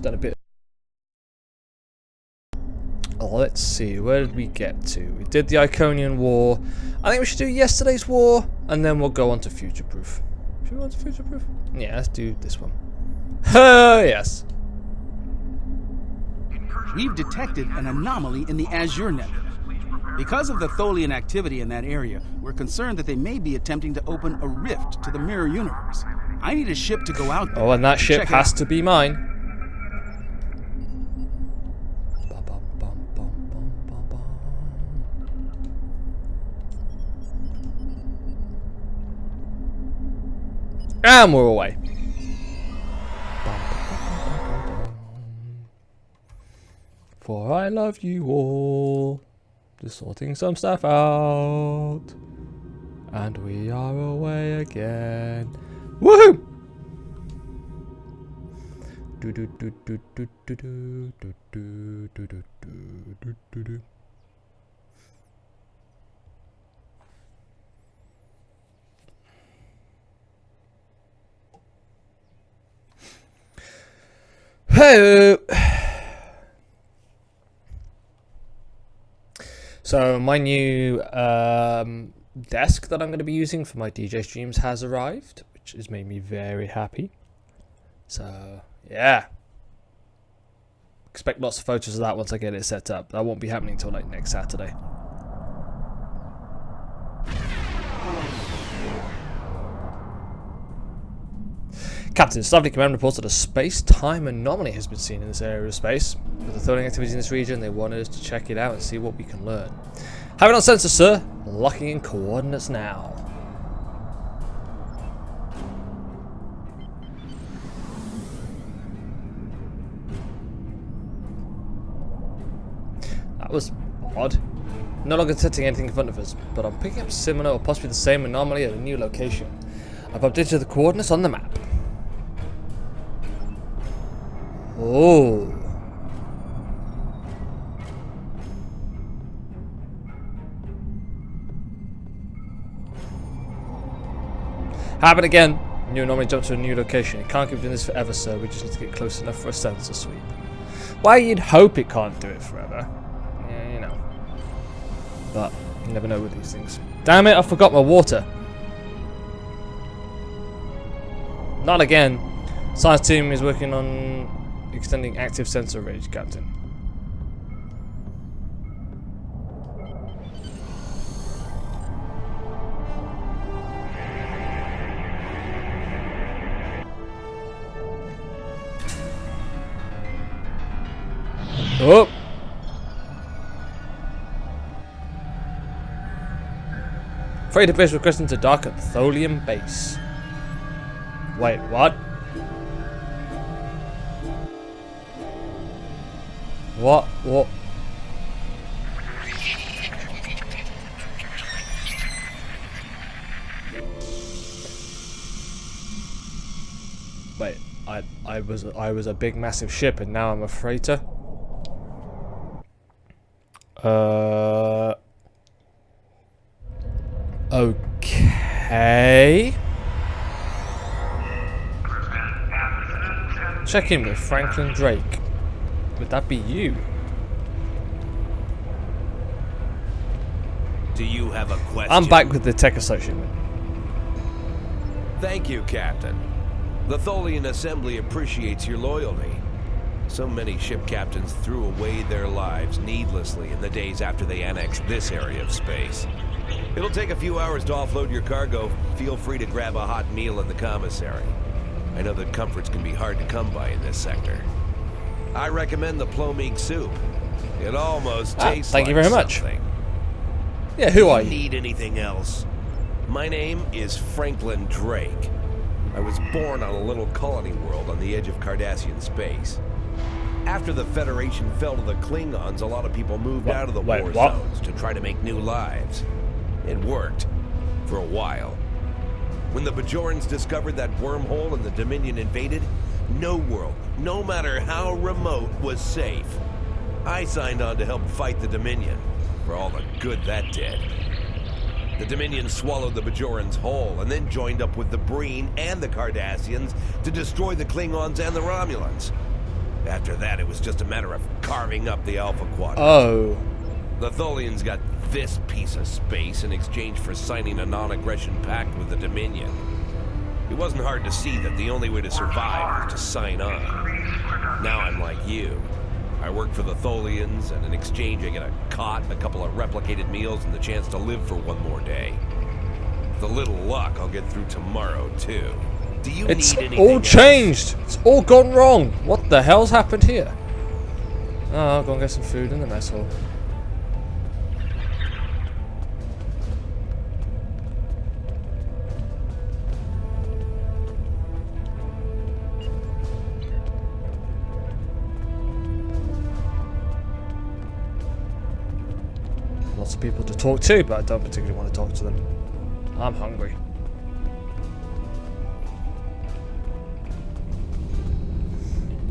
done a bit. Oh, let's see, where did we get to? We did the Iconian War. I think we should do yesterday's war, and then we'll go on to Future Proof. Should we go on to Future Proof? Yeah, let's do this one. Yes. We've detected an anomaly in the Azure Nebula. Because of the Tholian activity in that area, we're concerned that they may be attempting to open a rift to the mirror universe. I need a ship to go out there. Oh, and that ship has to be mine. And we're away. For I love you all. Just sorting some stuff out. And we are away again. Woohoo! Do do do do do do do do do do do do do do. Hey. So my new desk that I'm going to be using for my DJ streams has arrived, which has made me very happy. So yeah, expect lots of photos of that once I get it set up. That won't be happening until like next Saturday. Captain, Starfleet Command reports that a space-time anomaly has been seen in this area of space. With the Tholian activity in this region, they wanted us to check it out and see what we can learn. Have it on sensor, sir. Locking in coordinates now. That was odd. No longer detecting anything in front of us, but I'm picking up similar or possibly the same anomaly at a new location. I've updated the coordinates on the map. Oh. Happen again. New anomaly jumped to a new location. It can't keep doing this forever, sir. We just need to get close enough for a sensor sweep. Well, you'd hope it can't do it forever. Yeah, you know. But you never know with these things. Damn it, I forgot my water. Not again. Science team is working on extending active sensor range, Captain. Oh! Freighter base requesting to dock at Tholian base. Wait, what? What? Wait, I was a big massive ship and now I'm a freighter? Okay. Check in with Franklin Drake. Would that be you? Do you have a question? I'm back with the tech associate. Thank you, Captain. The Tholian Assembly appreciates your loyalty. So many ship captains threw away their lives needlessly in the days after they annexed this area of space. It'll take a few hours to offload your cargo. Feel free to grab a hot meal in the commissary. I know that comforts can be hard to come by in this sector. I recommend the Plomig soup. It almost tastes thank like you very much. something. Yeah, who are you? Need anything else? My name is Franklin Drake. I was born on a little colony world on the edge of Cardassian space. After the Federation fell to the Klingons, a lot of people moved out of the war zones to try to make new lives. It worked. For a while. When the Bajorans discovered that wormhole and the Dominion invaded, no world, no matter how remote, was safe. I signed on to help fight the Dominion, for all the good that did. The Dominion swallowed the Bajorans whole, and then joined up with the Breen and the Cardassians to destroy the Klingons and the Romulans. After that, it was just a matter of carving up the Alpha Quadrant. Oh. The Tholians got this piece of space in exchange for signing a non-aggression pact with the Dominion. It wasn't hard to see that the only way to survive was to sign on. Now I'm like you. I work for the Tholians, and in exchange I get a cot, a couple of replicated meals, and the chance to live for one more day. With a little luck, I'll get through tomorrow, too. Do you It's need anything all else? changed. It's all gone wrong. What the hell's happened here? Oh, I'll go and get some food in the mess hall. Lots of people to talk to, but I don't particularly want to talk to them. I'm hungry.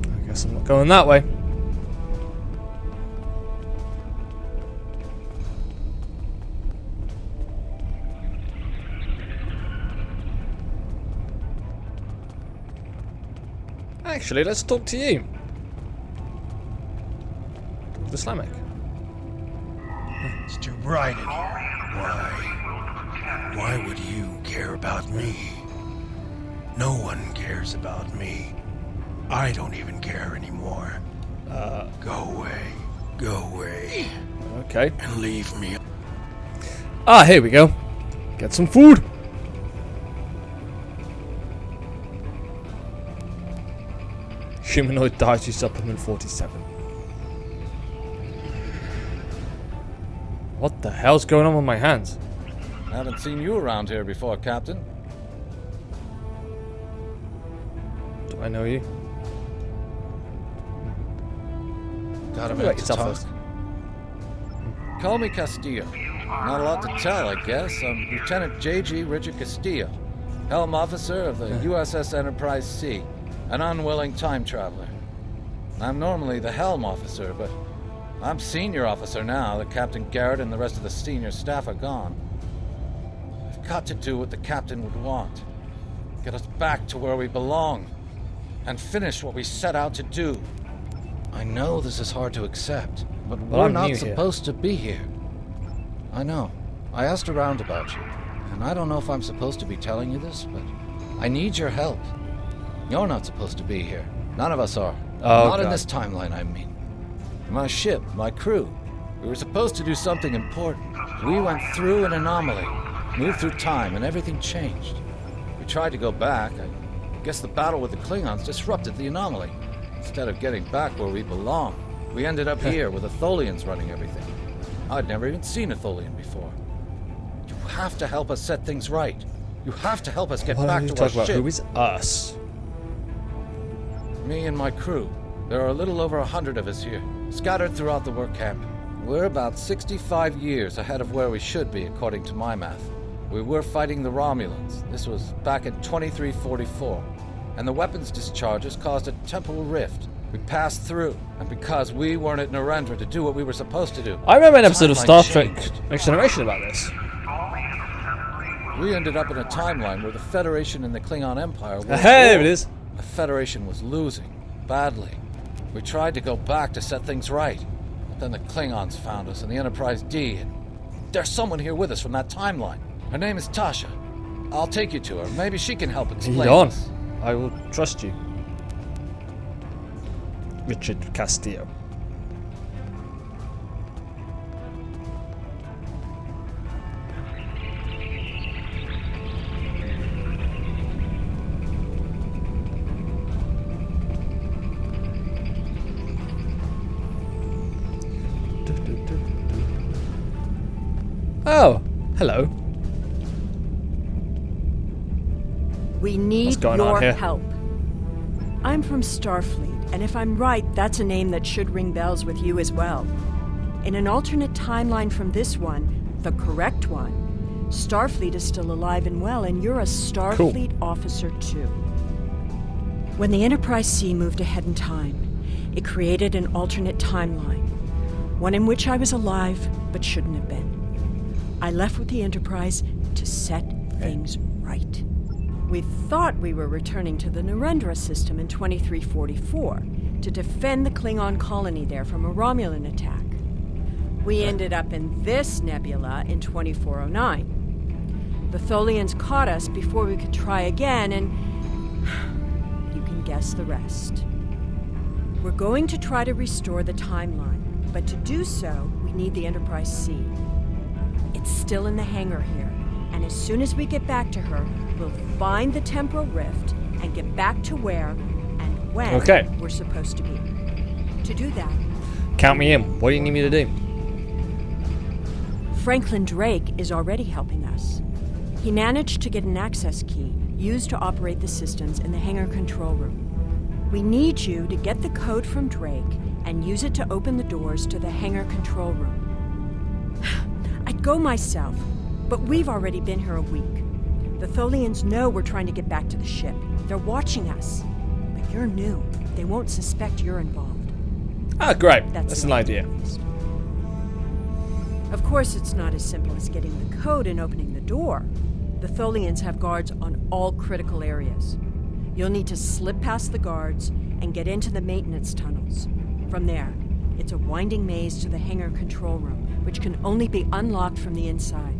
I guess I'm not going that way. Actually, let's talk to you. Talk to Slamek. It's too bright in here. Why would you care about me? No one cares about me. I don't even care anymore. Go away. Go away. Okay. And leave me. Ah, here we go. Get some food. Humanoid dietary supplement 47. What the hell's going on with my hands? I haven't seen you around here before, Captain. Do I know you? Got a Tell me minute about to yourself talk? first. Call me Castillo. Not a lot to tell, I guess. I'm Lieutenant J.G. Richard Castillo, Helm Officer of the USS Enterprise C, an unwilling time traveler. I'm normally the Helm Officer, but I'm Senior Officer now that Captain Garrett and the rest of the senior staff are gone. I've got to do what the Captain would want. Get us back to where we belong, and finish what we set out to do. I know this is hard to accept, but we're I'm not new here. supposed to be here. I know. I asked around about you, and I don't know if I'm supposed to be telling you this, but I need your help. You're not supposed to be here. None of us are. Oh, Not in God. this timeline, I mean. My ship, my crew. We were supposed to do something important. We went through an anomaly, moved through time, and everything changed. We tried to go back. I guess the battle with the Klingons disrupted the anomaly. Instead of getting back where we belong, we ended up here with the Tholians running everything. I'd never even seen a Tholian before. You have to help us set things right. You have to help us get Why back don't you to our talk about ship. who is us? Me and my crew. There are a little over 100 of us here, scattered throughout the work camp. We're about 65 years ahead of where we should be, according to my math. We were fighting the Romulans. This was back in 2344. And the weapons discharges caused a temporal rift. We passed through, and because we weren't at Narendra to do what we were supposed to do, I remember an episode of timeline Star Trek changed. Next Generation about this. We ended up in a timeline where the Federation and the Klingon Empire were at Hey, there war. it is. The Federation was losing, badly. We tried to go back to set things right, but then the Klingons found us and the Enterprise D, and there's someone here with us from that timeline. Her name is Tasha. I'll take you to her. Maybe she can help explain Lead on. this. I will trust you. Richard Castillo. Oh, hello. We need going on your here? help. I'm from Starfleet, and if I'm right, that's a name that should ring bells with you as well. In an alternate timeline from this one, the correct one, Starfleet is still alive and well, and you're a Starfleet officer too. When the Enterprise C moved ahead in time, it created an alternate timeline, one in which I was alive but shouldn't have been. I left with the Enterprise to set things right. We thought we were returning to the Narendra system in 2344, to defend the Klingon colony there from a Romulan attack. We ended up in this nebula in 2409. The Tholians caught us before we could try again, and you can guess the rest. We're going to try to restore the timeline, but to do so, we need the Enterprise C. It's still in the hangar here, and as soon as we get back to her, we'll find the temporal rift and get back to where and when we're supposed to be. To do that, Count me in. What do you need me to do? Franklin Drake is already helping us. He managed to get an access key used to operate the systems in the hangar control room. We need you to get the code from Drake and use it to open the doors to the hangar control room. I'd go myself, but we've already been here a week. The Tholians know we're trying to get back to the ship. They're watching us. But you're new. They won't suspect you're involved. Ah, great. That's an idea. Of course, it's not as simple as getting the code and opening the door. The Tholians have guards on all critical areas. You'll need to slip past the guards and get into the maintenance tunnels. From there, it's a winding maze to the hangar control room, which can only be unlocked from the inside.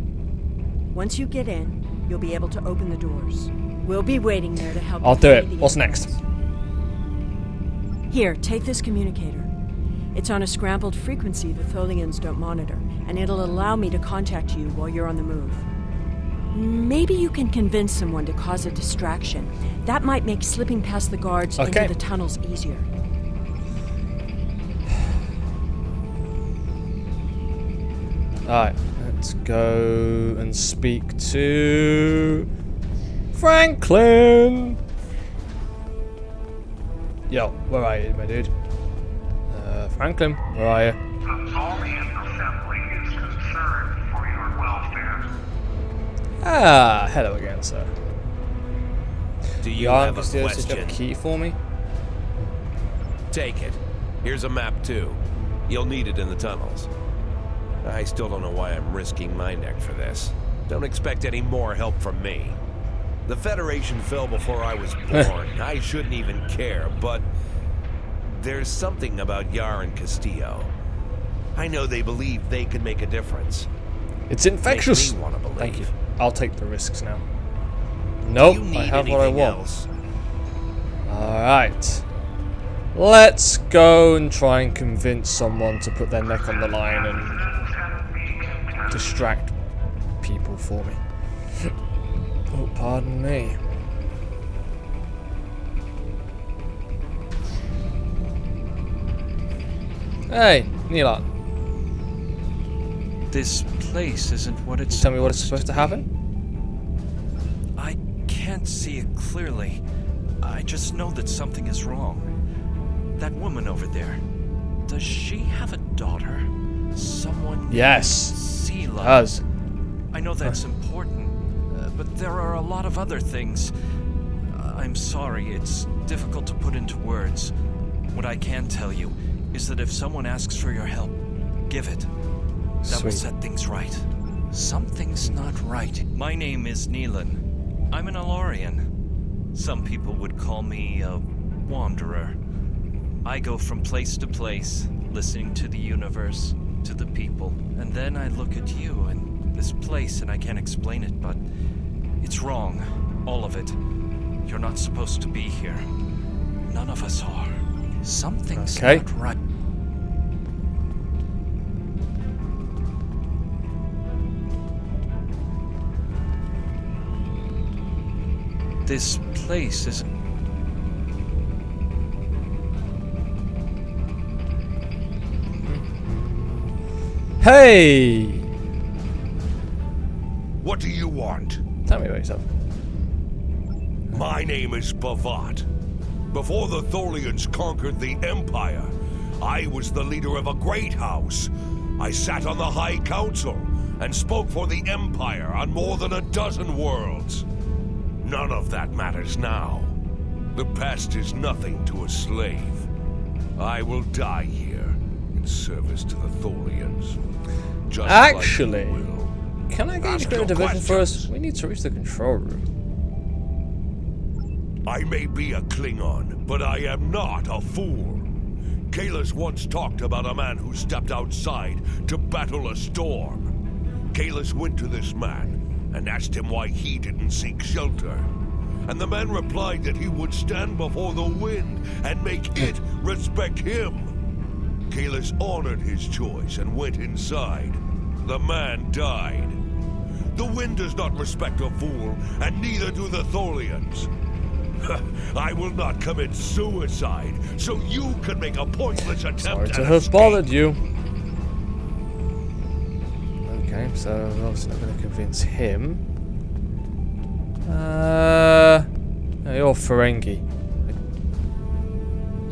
Once you get in, you'll be able to open the doors. We'll be waiting there to help. I'll do it. What's next? Here, take this communicator. It's on a scrambled frequency the Tholians don't monitor, and it'll allow me to contact you while you're on the move. Maybe you can convince someone to cause a distraction. That might make slipping past the guards into the tunnels easier. Alright, let's go and speak to Franklin. Yo, where are you, my dude? Franklin, where are you? The Tholian assembly is concerned for your welfare. Ah, hello again, sir. Do you have a Just got a question? key for me? Take it. Here's a map too. You'll need it in the tunnels. I still don't know why I'm risking my neck for this. Don't expect any more help from me. The Federation fell before I was born. I shouldn't even care, but there's something about Yar and Castillo. I know they believe they can make a difference. It's infectious. Makes me want to believe. Thank you. I'll take the risks now. Nope, Do you need I have what I anything want. else? Alright. Let's go and try and convince someone to put their neck on the line and distract people for me. Oh, pardon me. Hey, Neela. This place isn't what it's Tell me what is supposed to happen? I can't see it clearly. I just know that something is wrong. That woman over there, does she have a daughter? Someone Yes. Sela. Does. I know that's important, but there are a lot of other things. I'm sorry, it's difficult to put into words. What I can tell you is that if someone asks for your help, give it. That will Sweet. set things right. Something's not right. My name is Neelan. I'm an Alorian. Some people would call me a wanderer. I go from place to place, listening to the universe, to the people, and then I look at you and this place and I can't explain it, but it's wrong. All of it. You're not supposed to be here. None of us are. Something's not right. This place is... Hey! What do you want? Tell me about yourself. My name is Bavat. Before the Tholians conquered the Empire, I was the leader of a great house. I sat on the High Council and spoke for the Empire on more than a dozen worlds. None of that matters now. The past is nothing to a slave. I will die here in service to the Tholians. Just Actually, like you will. can I get you to create a division for us? We need to reach the control room. I may be a Klingon, but I am not a fool. Kalis once talked about a man who stepped outside to battle a storm. Kalis went to this man and asked him why he didn't seek shelter. And the man replied that he would stand before the wind and make it respect him. Kalis honored his choice and went inside. The man died. The wind does not respect a fool, and neither do the Tholians. I will not commit suicide, so you can make a pointless attempt Sorry at to have escape. bothered you. Okay, so I'm obviously not going to convince him. You're Ferengi.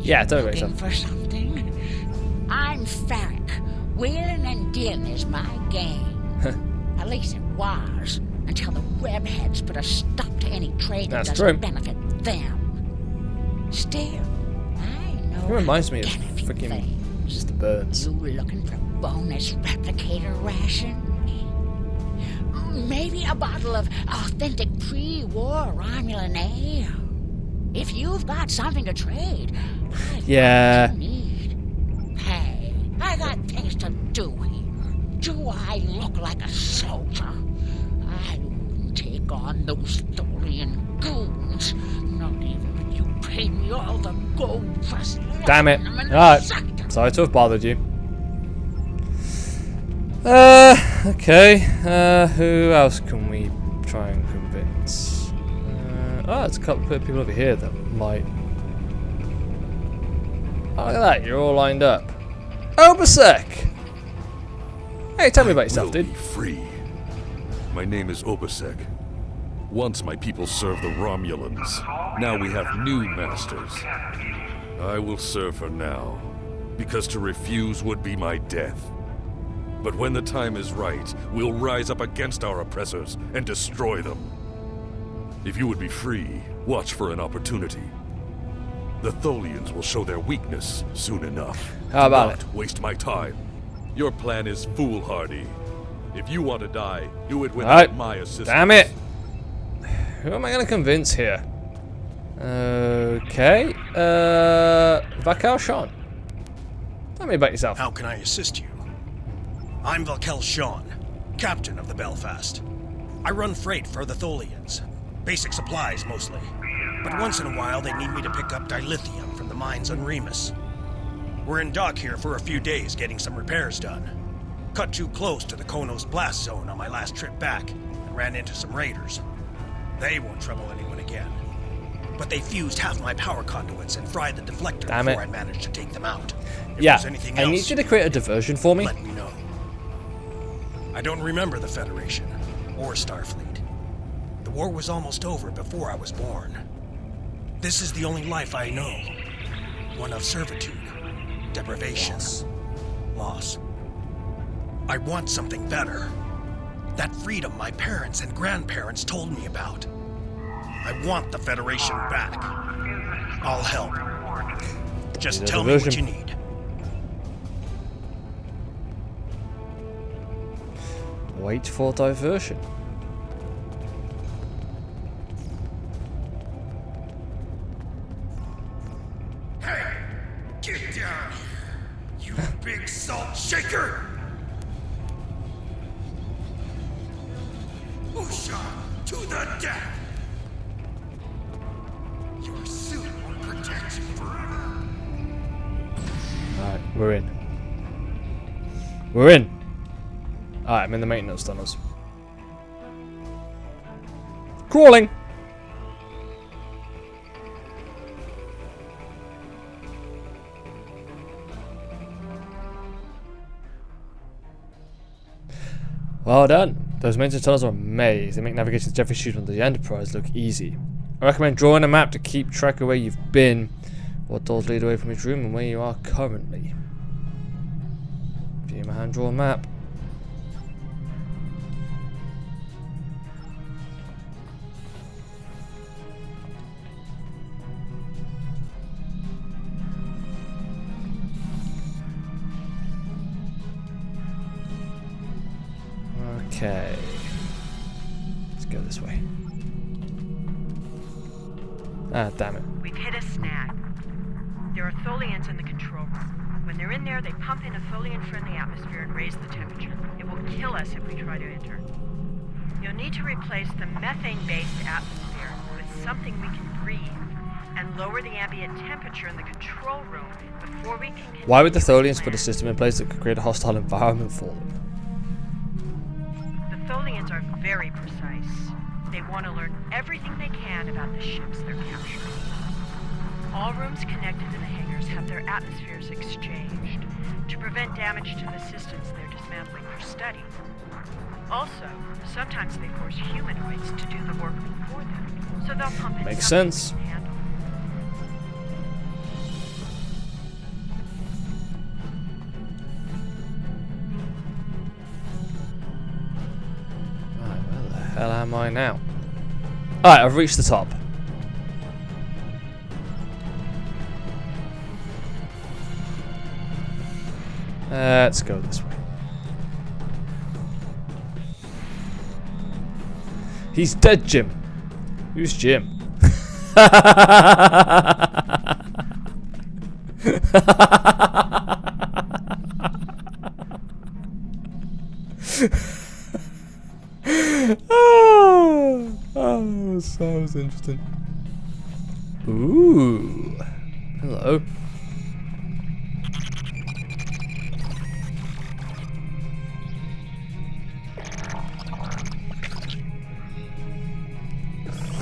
Yeah, don't make Looking sense. for something? I'm Farrick. Wheeling and dealing is my game. At least it was, until the webheads put a stop to any trade that That's doesn't true. benefit them. Still, I know It reminds me of how to get a few freaking things. Mr. Burns. You looking for bonus replicator rations? Maybe a bottle of authentic pre-war Romulan ale. If you've got something to trade, I've Yeah. got what you need. Hey, I got things to do here. Do I look like a soldier? I wouldn't take on those Tholian goons. Not even if you pay me all the gold for slaughtering Damn it. them in the Alright. sector. Sorry to have bothered you. Okay. Who else can we try and convince? There's a couple of people over here that might. Oh, look at that. You're all lined up. Obasek! Hey, tell me about yourself, will dude. be free. My name is Obasek. Once my people served the Romulans. Now we have new masters. I will serve for now, because to refuse would be my death. But when the time is right, we'll rise up against our oppressors and destroy them. If you would be free, watch for an opportunity. The Tholians will show their weakness soon enough. How about Do not waste my time. Your plan is foolhardy. If you want to die, do it without Alright. my assistance. Damn it! Who am I going to convince here? Okay. Vakal Sean. Tell me about yourself. How can I assist you? I'm Valkel Sean, captain of the Belfast. I run freight for the Tholians. Basic supplies, mostly. But once in a while, they need me to pick up dilithium from the mines on Remus. We're in dock here for a few days getting some repairs done. Cut too close to the Konos blast zone on my last trip back and ran into some raiders. They won't trouble anyone again. But they fused half my power conduits and fried the deflector Damn before it. I managed to take them out. If Yeah, there's anything I else, need you to create a diversion for me. let me know. I don't remember the Federation or Starfleet. The war was almost over before I was born. This is the only life I know. One of servitude, deprivation, loss. I want something better. That freedom my parents and grandparents told me about. I want the Federation back. I'll help. Just tell me what you need. Wait for diversion. Hey, get down here, you big salt shaker! Usha, to the death! Your suit will protect you forever. Alright, we're in. We're in! Alright, I'm in the maintenance tunnels. Crawling! Well done. Those maintenance tunnels are a maze. They make navigation to Jeffrey Shoot on the Enterprise look easy. I recommend drawing a map to keep track of where you've been, what doors lead away from each room, and where you are currently. View my hand draw a map. Okay. Let's go this way. Ah, damn it. We've hit a snag. There are Tholians in the control room. When they're in there, they pump in a Tholian-friendly atmosphere and raise the temperature. It will kill us if we try to enter. You'll need to replace the methane-based atmosphere with something we can breathe and lower the ambient temperature in the control room before we can... Why would the Tholians put a system in place that could create a hostile environment for them? The Tholians are very precise. They want to learn everything they can about the ships they're capturing. All rooms connected to the hangars have their atmospheres exchanged to prevent damage to the systems they're dismantling for study. Also, sometimes they force humanoids to do the work for them, so they'll pump in Makes something sense. they can handle. Right, where the hell am I now? Alright, I've reached the top. Let's go this way. He's dead, Jim. Who's Jim? Oh, sounds interesting. Ooh. Hello.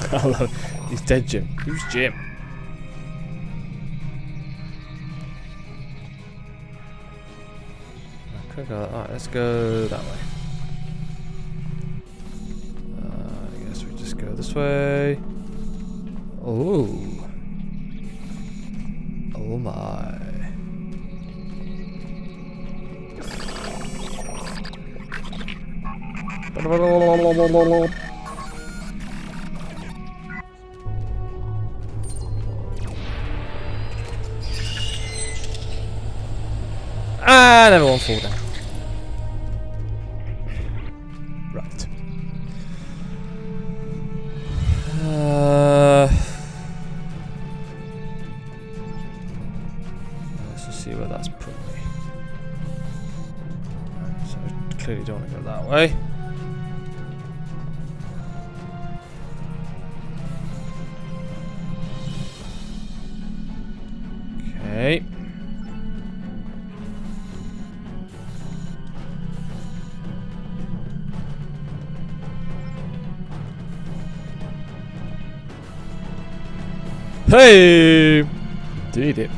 Hello. He's dead, Jim. Who's Jim? Alright, let's go that way. I guess we just go this way. Oh. Oh my. And everyone fall down. Right. Let's just see where that's put me. So I clearly don't want to go that way. Okay. Hey! Did it.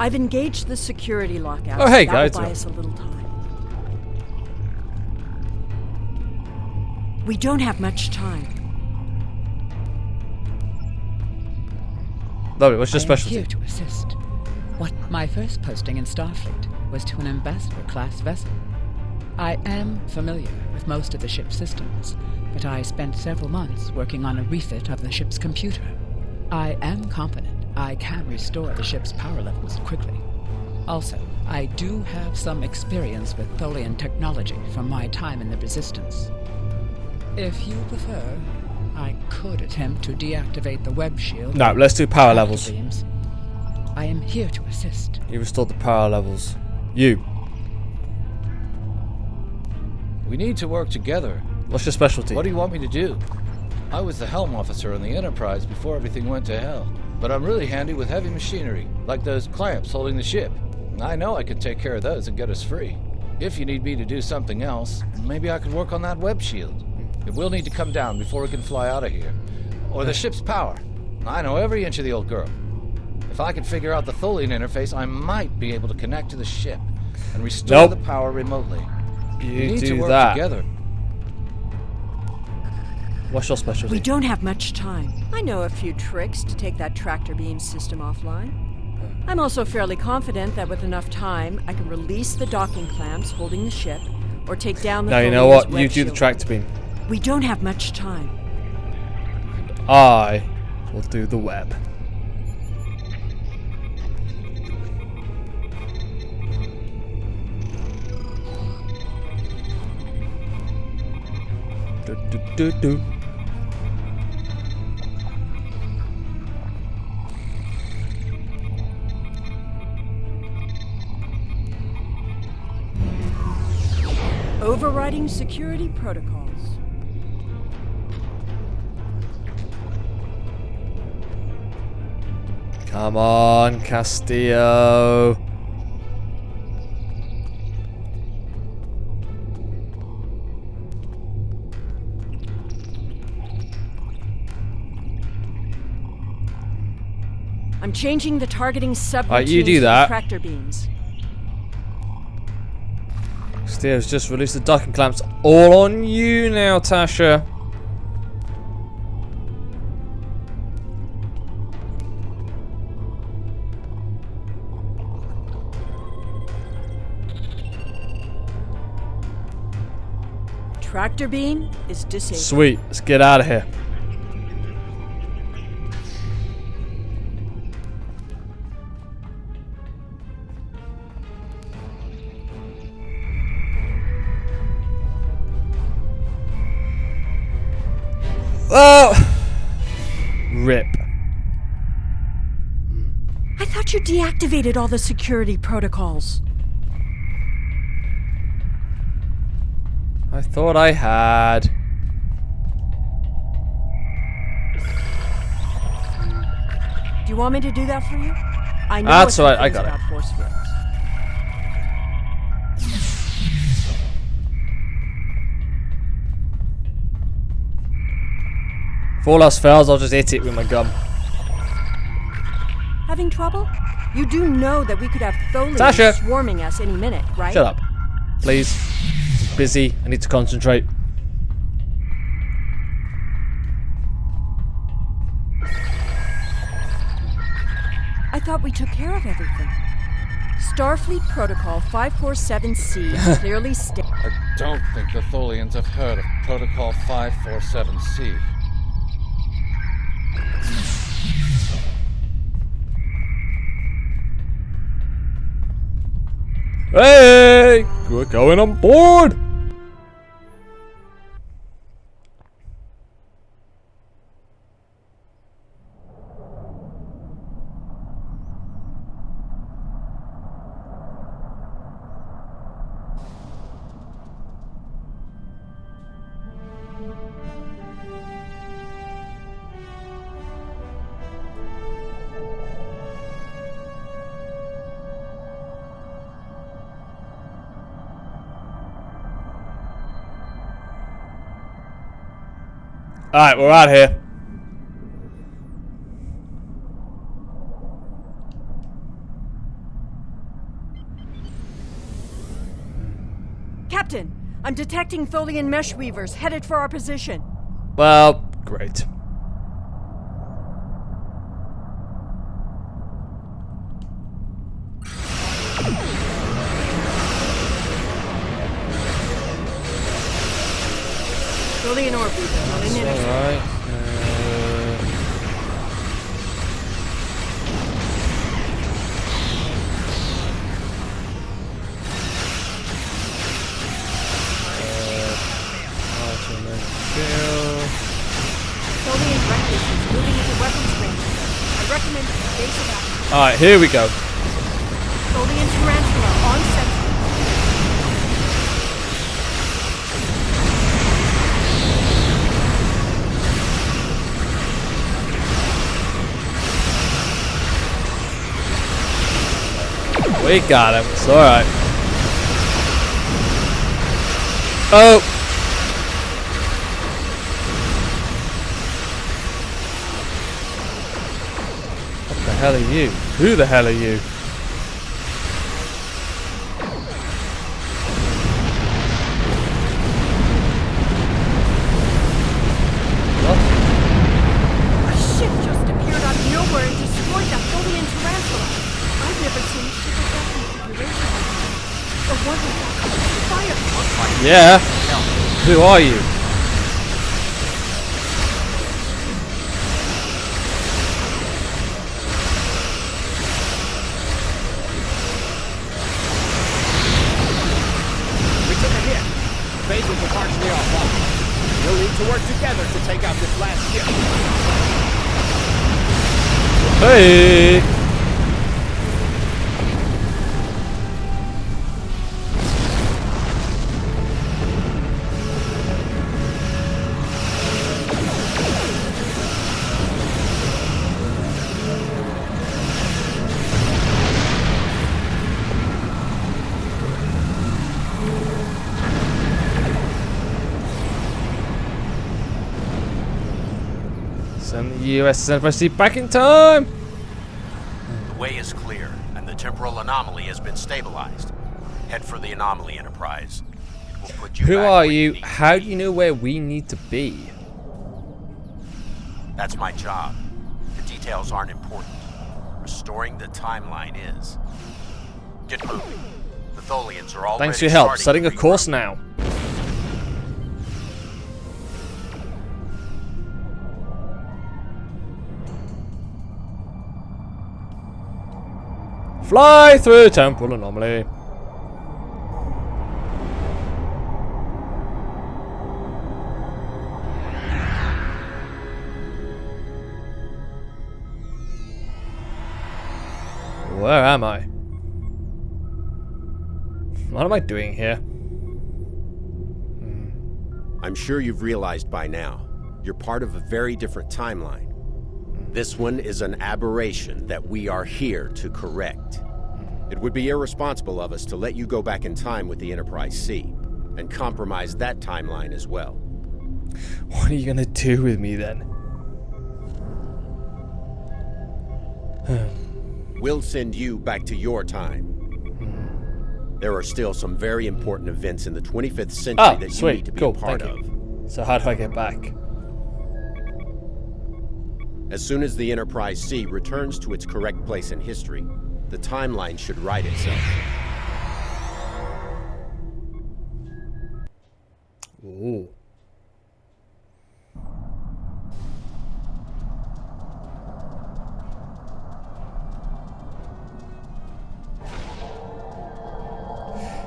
I've engaged the security lockout. Oh, hey, that guys. will buy us a little time. We don't have much time. Lovely, what's your I am specialty? here to assist. My first posting in Starfleet was to an ambassador-class vessel. I am familiar with most of the ship's systems, but I spent several months working on a refit of the ship's computer. I am confident I can restore the ship's power levels quickly. Also, I do have some experience with Tholian technology from my time in the Resistance. If you prefer, I could attempt to deactivate the web shield. No, let's do power levels. Beams. I am here to assist. You restored the power levels. You. We need to work together. What's your specialty? What do you want me to do? I was the helm officer on the Enterprise before everything went to hell. But I'm really handy with heavy machinery, like those clamps holding the ship. I know I can take care of those and get us free. If you need me to do something else, maybe I could work on that web shield. It will need to come down before we can fly out of here. Or the ship's power. I know every inch of the old girl. If I could figure out the Tholian interface, I might be able to connect to the ship and restore the power remotely. We need to work together. What's your specialty? We don't have much time. I know a few tricks to take that tractor beam system offline. I'm also fairly confident that with enough time, I can release the docking clamps holding the ship, or take down the... Now you know what? You do the tractor beam. We don't have much time. I will do the web. Do. Overriding security protocols. Come on, Castillo. I'm changing the targeting subroutines Alright, you do to the that. tractor beams. Castillo's just released the docking clamps. All on you now, Tasha. Tractor beam is disabled. Sweet, let's get out of here. Oh! Rip. I thought you deactivated all the security protocols. I thought I had. Do you want me to do that for you? I know That's a few all right, I things got it. about force fields. If all else fails, I'll just hit it with my gun. Having trouble? You do know that we could have Tholians Tasha! swarming us any minute, right? Shut up. Please. I'm busy. I need to concentrate. I thought we took care of everything. Starfleet Protocol 547C clearly states. I don't think the Tholians have heard of Protocol 547C. Hey! We're going on board! Alright, we're out here. Captain, I'm detecting Tholian mesh weavers headed for our position. Well, great. Tholian orb weavers on an intercept. Alright. Tholian recluses moving into weapons range. I recommend base of action. Alright, here we go. Tholian tarantula on sentry. We got him. It's alright. Oh! What the hell are you? Who the hell are you? A ship just appeared out of nowhere and destroyed that Tholian tarantula. I've never seen a ship of that configuration before. Or one with that kind of fire. Yeah. Who are you? We took a hit. Bases are partially offline. We'll need to work together to take out this last ship. Hey! Send the USS Enterprise back in time! The way is clear, and the temporal anomaly has been stabilized. Head for the anomaly, Enterprise. It will put you Who back are where you? need to How be. do you know where we need to be? That's my job. The details aren't important. Restoring the timeline is. Get moving. The Tholians are already Thanks for your help. starting Setting a to course regroup. now. Fly through temporal anomaly. Where am I? What am I doing here? I'm sure you've realized by now, you're part of a very different timeline. This one is an aberration that we are here to correct. It would be irresponsible of us to let you go back in time with the Enterprise C, and compromise that timeline as well. What are you gonna do with me then? We'll send you back to your time. There are still some very important events in the 25th century Oh, that you sweet. need to be Cool. a part Thank of. you. So how do I get back? As soon as the Enterprise C returns to its correct place in history, the timeline should right itself. Ooh.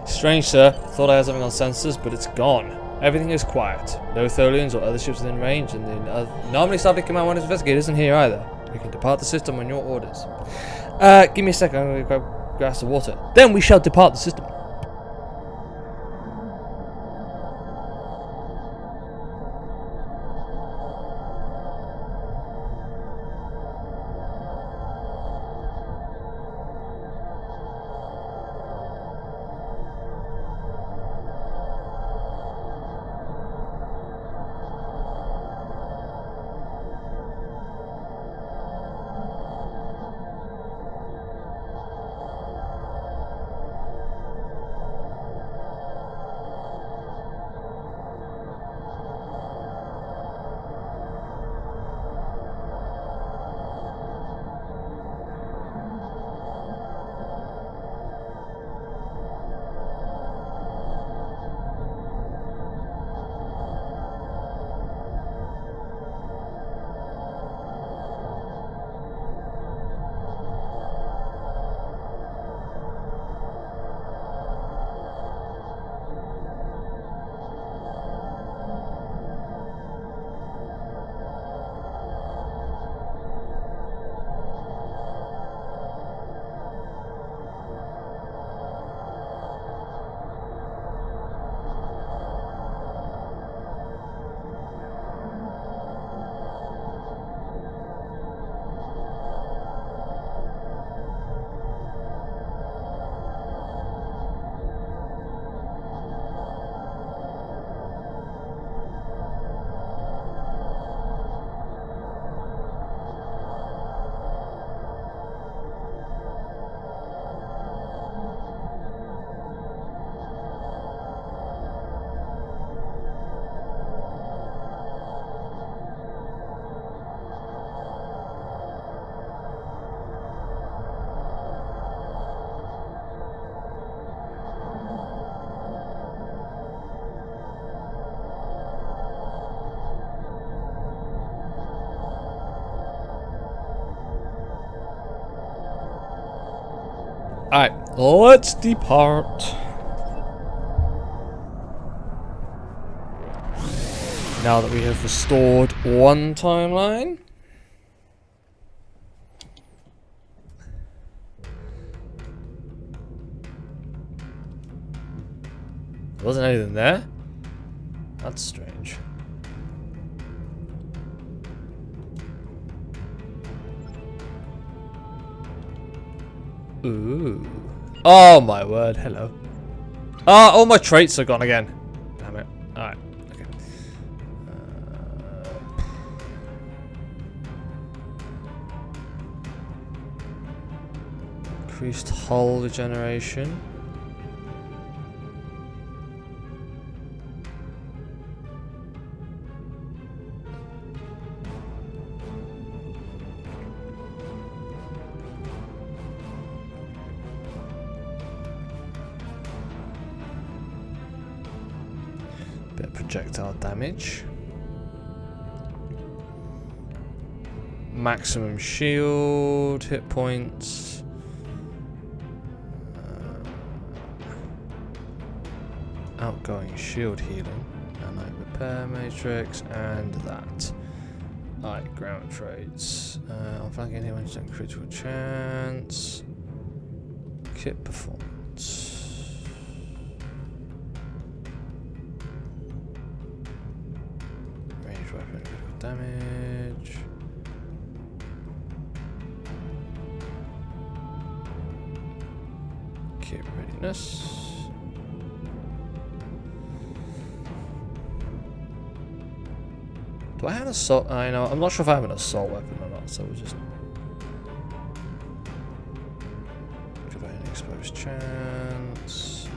Strange, sir. Thought I had something on sensors, but it's gone. Everything is quiet. No Tholians or other ships within range, and the normally Starfleet Command 1 investigator isn't here either. We can depart the system on your orders. Give me a second. I'm going to grab a glass of water. Then we shall depart the system. Alright, let's depart. Now that we have restored one timeline. There wasn't anything there? That's strange. Ooh. Oh my word, hello. Ah, all my traits are gone again. Damn it. Alright, okay. Increased hull regeneration. Bit of projectile damage. Maximum shield hit points. Outgoing shield healing. Nanite repair matrix and that. Alright, ground traits. I'm flanking here when you critical chance. Kit performance. Range weapon critical damage. Kit readiness. Do I have an assault? I know. I'm not sure if I have an assault weapon or not, so we'll just. Could I an exposed chance?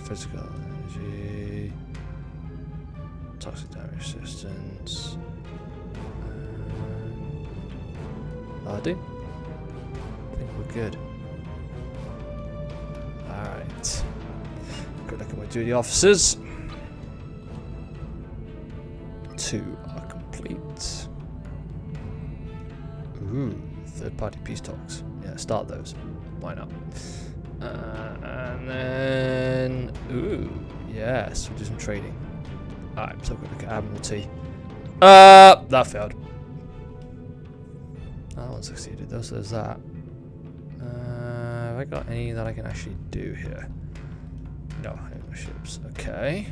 Physical energy. Toxic damage resistance. I do. I think we're good. Alright. Good look at my duty officers. 2 are complete. Ooh, third-party peace talks. Yeah, start those. Why not? And then, ooh, yes, we'll do some trading. Alright, so we'll look at Admiralty. That failed. That one succeeded though, so there's that. Have I got any that I can actually do here? No, I have no ships. Okay.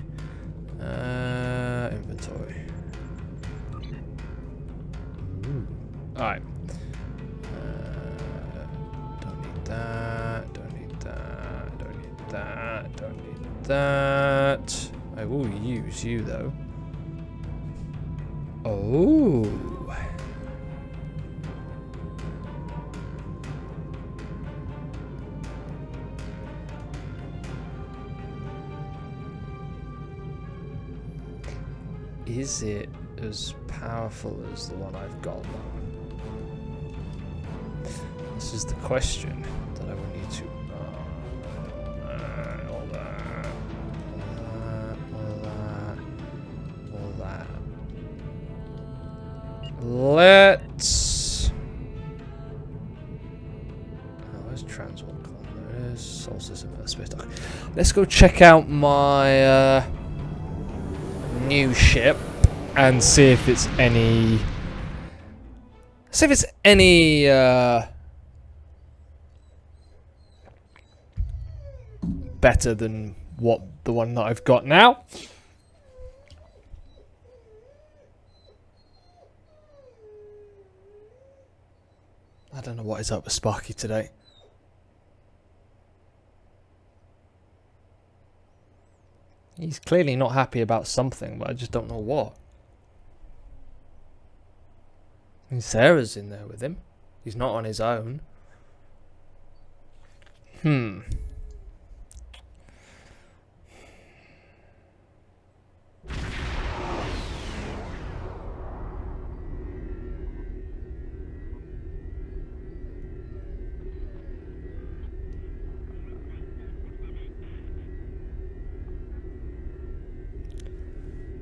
Inventory. Alright. Don't need that. Don't need that. Don't need that. Don't need that. I will use you though. Oh. Is it as powerful as the one I've got though? This is the question that I will need to. All that. Let's. Oh, where's Transwalk? There it is. Soul System Space Dock. Let's go check out my new ship and see if it's any. See if it's any. Better than what the one that I've got now. I don't know what is up with Sparky today. He's clearly not happy about something, but I just don't know what. And Sarah's in there with him. He's not on his own.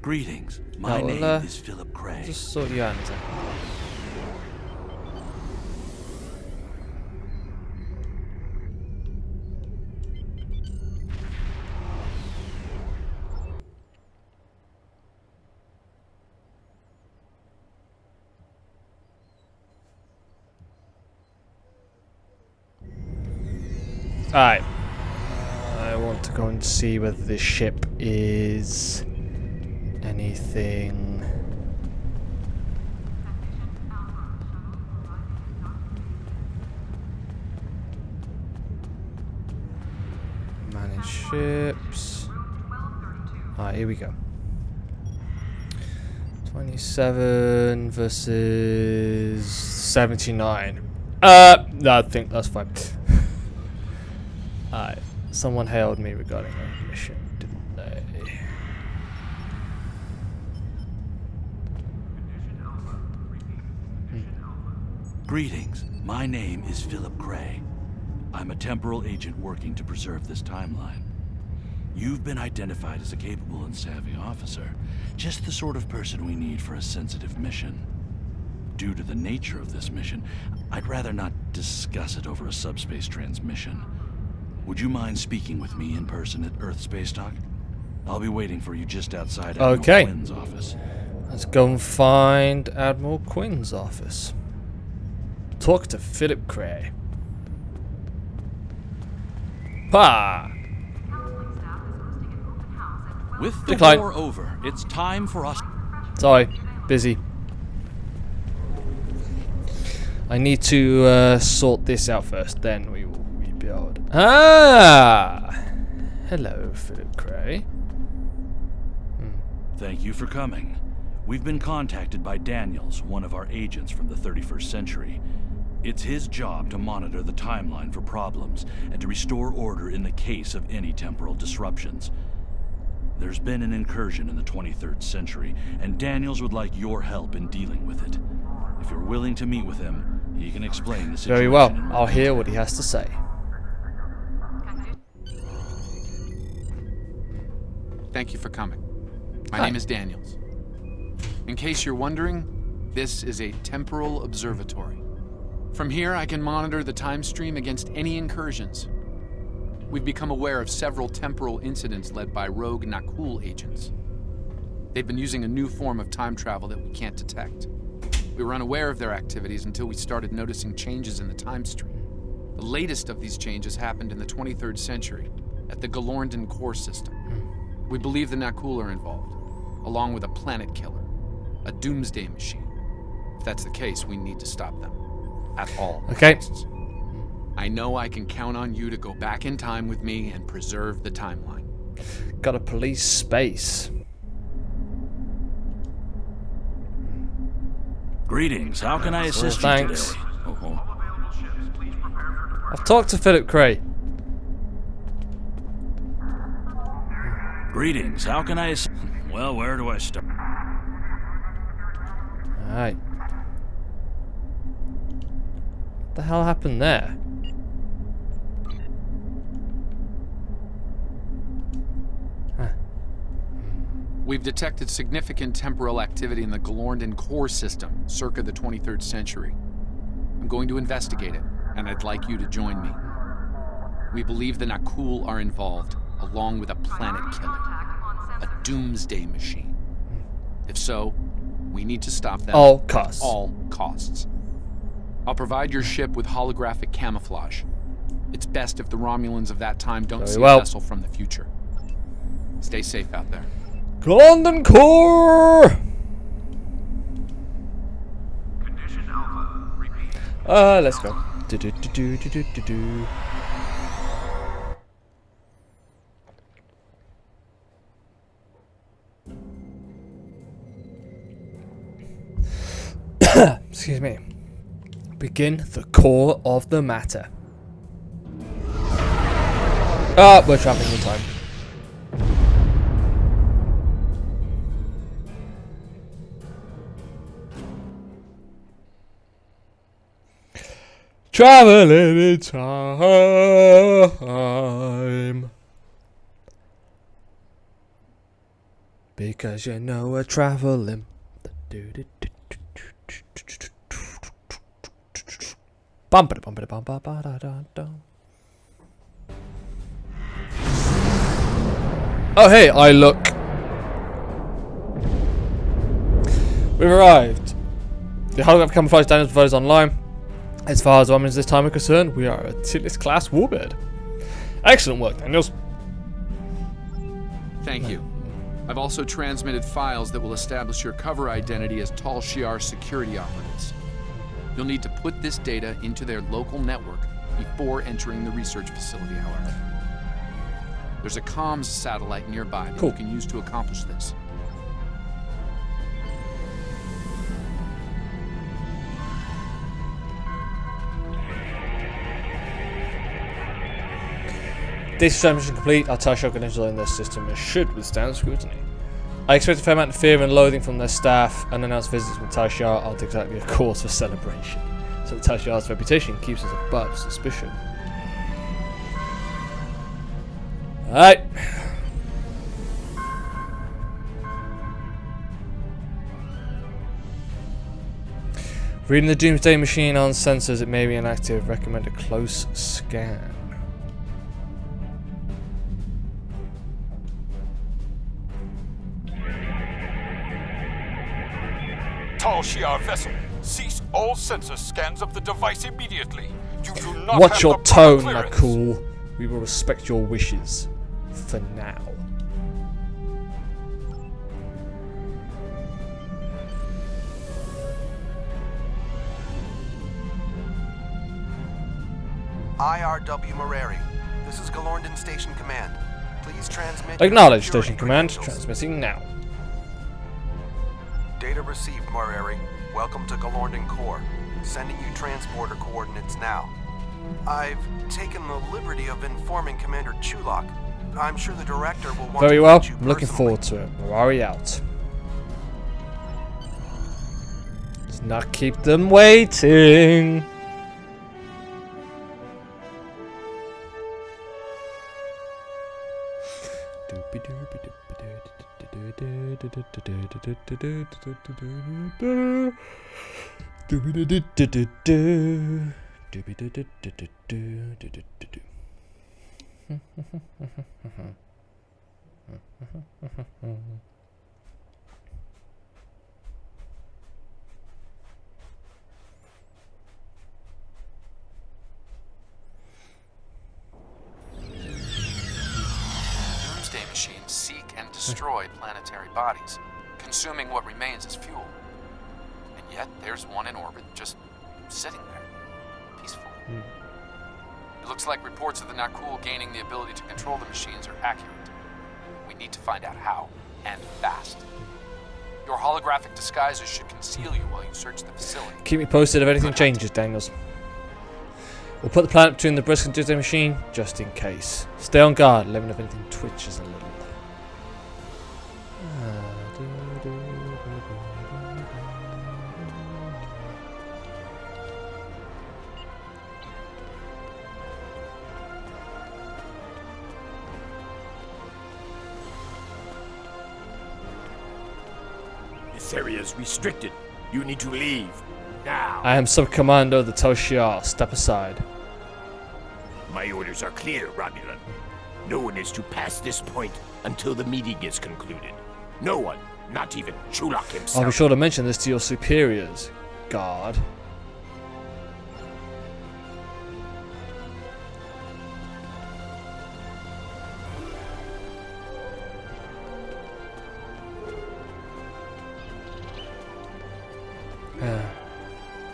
Greetings. My name is Philip Craig. Just sort you out in a second. Alright. I want to go and see whether this ship is anything. Manage ships. Alright, here we go. 27 versus 79. No, I think that's fine. Alright, someone hailed me regarding a mission, didn't they? Greetings. My name is Philip Gray. I'm a temporal agent working to preserve this timeline. You've been identified as a capable and savvy officer, just the sort of person we need for a sensitive mission. Due to the nature of this mission, I'd rather not discuss it over a subspace transmission. Would you mind speaking with me in person at Earth Space Dock? I'll be waiting for you just outside Admiral Quinn's office. Let's go and find Admiral Quinn's office. Talk to Philip Gray. Pa! With the war over, it's time for us. Sorry, busy. I need to sort this out first, then we will rebuild. Ah! Hello, Philip Gray. Thank you for coming. We've been contacted by Daniels, one of our agents from the 31st century. It's his job to monitor the timeline for problems and to restore order in the case of any temporal disruptions. There's been an incursion in the 23rd century, and Daniels would like your help in dealing with it. If you're willing to meet with him, he can explain the situation. Very well. I'll hear what he has to say. Thank you for coming. My name is Daniels. In case you're wondering, this is a temporal observatory. From here, I can monitor the time stream against any incursions. We've become aware of several temporal incidents led by rogue Nakul agents. They've been using a new form of time travel that we can't detect. We were unaware of their activities until we started noticing changes in the time stream. The latest of these changes happened in the 23rd century, at the Galorndon core system. We believe the Nakul are involved, along with a planet killer, a doomsday machine. If that's the case, we need to stop them. At all costs. I know I can count on you to go back in time with me and preserve the timeline. Gotta police space. Greetings. How can I assist you thanks. today? I've talked to Philip Gray. Greetings. How can I assist? Well, where do I start? Alright. What the hell happened there? We've detected significant temporal activity in the Galorndon core system, circa the 23rd century. I'm going to investigate it, and I'd like you to join me. We believe the Nakul are involved, along with a planet killer, a doomsday machine. If so, we need to stop them all costs. At all costs. I'll provide your ship with holographic camouflage. It's best if the Romulans of that time don't see a vessel from the future. Stay safe out there. Galorndon core! Let's go. Excuse me. Begin the core of the matter. Ah, we're traveling in time. Traveling in time. Because you know we're traveling. Oh hey, I look. We've arrived. The holographic camouflage Daniels provides online. As far as Romulans this time are concerned, we are a Titless class warbird. Excellent work, Daniels. Thank you. I've also transmitted files that will establish your cover identity as Tal Shiar security operatives. You'll need to put this data into their local network before entering the research facility, however. There's a comms satellite nearby that you can use to accomplish this. This mission complete. Our TIE credentials in their system and should withstand scrutiny. I expect a fair amount of fear and loathing from their staff. Unannounced visits from TIE Shiar aren't exactly a cause for celebration. So TIE Shiar's reputation keeps us above suspicion. Alright. Reading the Doomsday Machine on sensors, it may be inactive. Recommend a close scan. Tal Shiar vessel, cease all sensor scans of the device immediately. You do not Watch have your the tone, proper clearance. Nakul. We will respect your wishes. For now. IRW Moreri. This is Galorndon Station Command. Please transmit. Acknowledge Station Command. Transmitting now. Data received, Moreri. Welcome to Galorndon Core. Sending you transporter coordinates now. I've taken the liberty of informing Commander Chulak. I'm sure the director will want Very to well. meet you I'm looking personally. forward to it. Morari out. Let's not keep them waiting. Doomsday machines seek and destroy planetary bodies, consuming what remains as fuel. And yet, there's one in orbit just sitting there, peaceful. It looks like reports of the Nakul gaining the ability to control the machines are accurate. We need to find out how, and fast. Your holographic disguises should conceal you while you search the facility. Keep me posted if anything changes, Daniels. We'll put the planet between the brisk and Doomsday machine, just in case. Stay on guard, let me know if anything twitches a little. This area is restricted. You need to leave. Now. I am Sub-Commander of the Tal Shiar. Step aside. My orders are clear, Romulan. No one is to pass this point until the meeting is concluded. No one, not even Chulak himself. I'll be sure to mention this to your superiors, guard.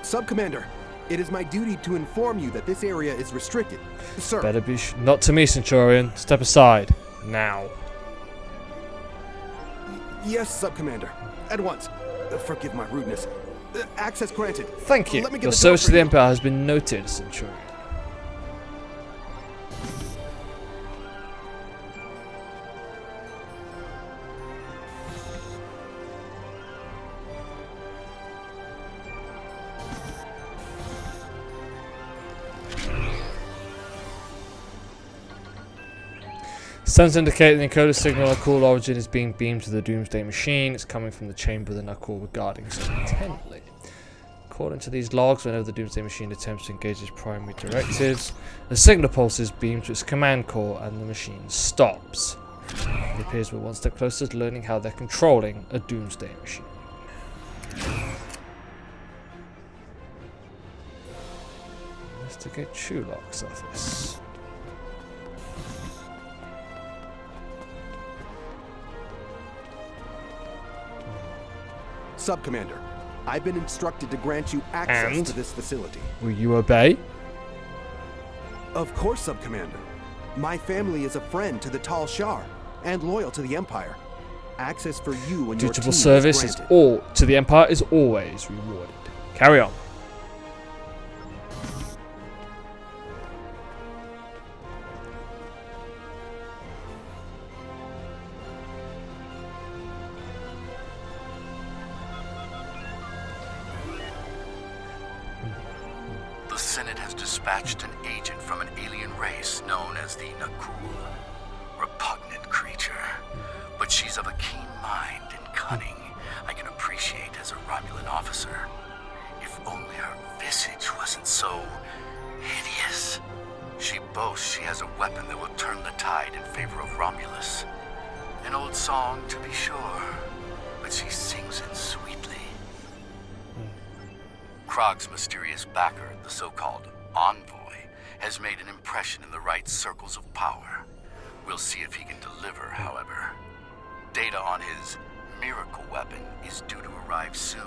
Sub-Commander, it is my duty to inform you that this area is restricted. Sir. Better be not to me, Centurion. Step aside. Now. Yes, Sub-Commander. At once. Forgive my rudeness. Access granted. Thank you. Let me get Your the service to the door Empire has been noted, Centurion. Sensors indicate the encoder signal Nakul origin is being beamed to the Doomsday machine. It's coming from the chamber the Nakul were guarding so intently. According to these logs, whenever the Doomsday machine attempts to engage its primary directives, a signal pulse is beamed to its command core and the machine stops. It appears we're one step closer to learning how they're controlling a Doomsday machine. Investigate Chulak's office. Sub-Commander, I've been instructed to grant you access And? to this facility. Will you obey? Of course, Sub-Commander. My family is a friend to the Tal Shar and loyal to the Empire. Access for you and your team Dutiful service is is granted. all to the Empire is always rewarded. Carry on. The Senate has dispatched an agent from an alien race known as the Nakul. Repugnant creature. But she's of a keen mind and cunning I can appreciate as a Romulan officer. If only her visage wasn't so hideous. She boasts she has a weapon that will turn the tide in favor of Romulus. An old song, to be sure, but she sings it sweetly. Krog's mysterious backer, the so-called Envoy, has made an impression in the right circles of power. We'll see if he can deliver, however. Data on his miracle weapon is due to arrive soon.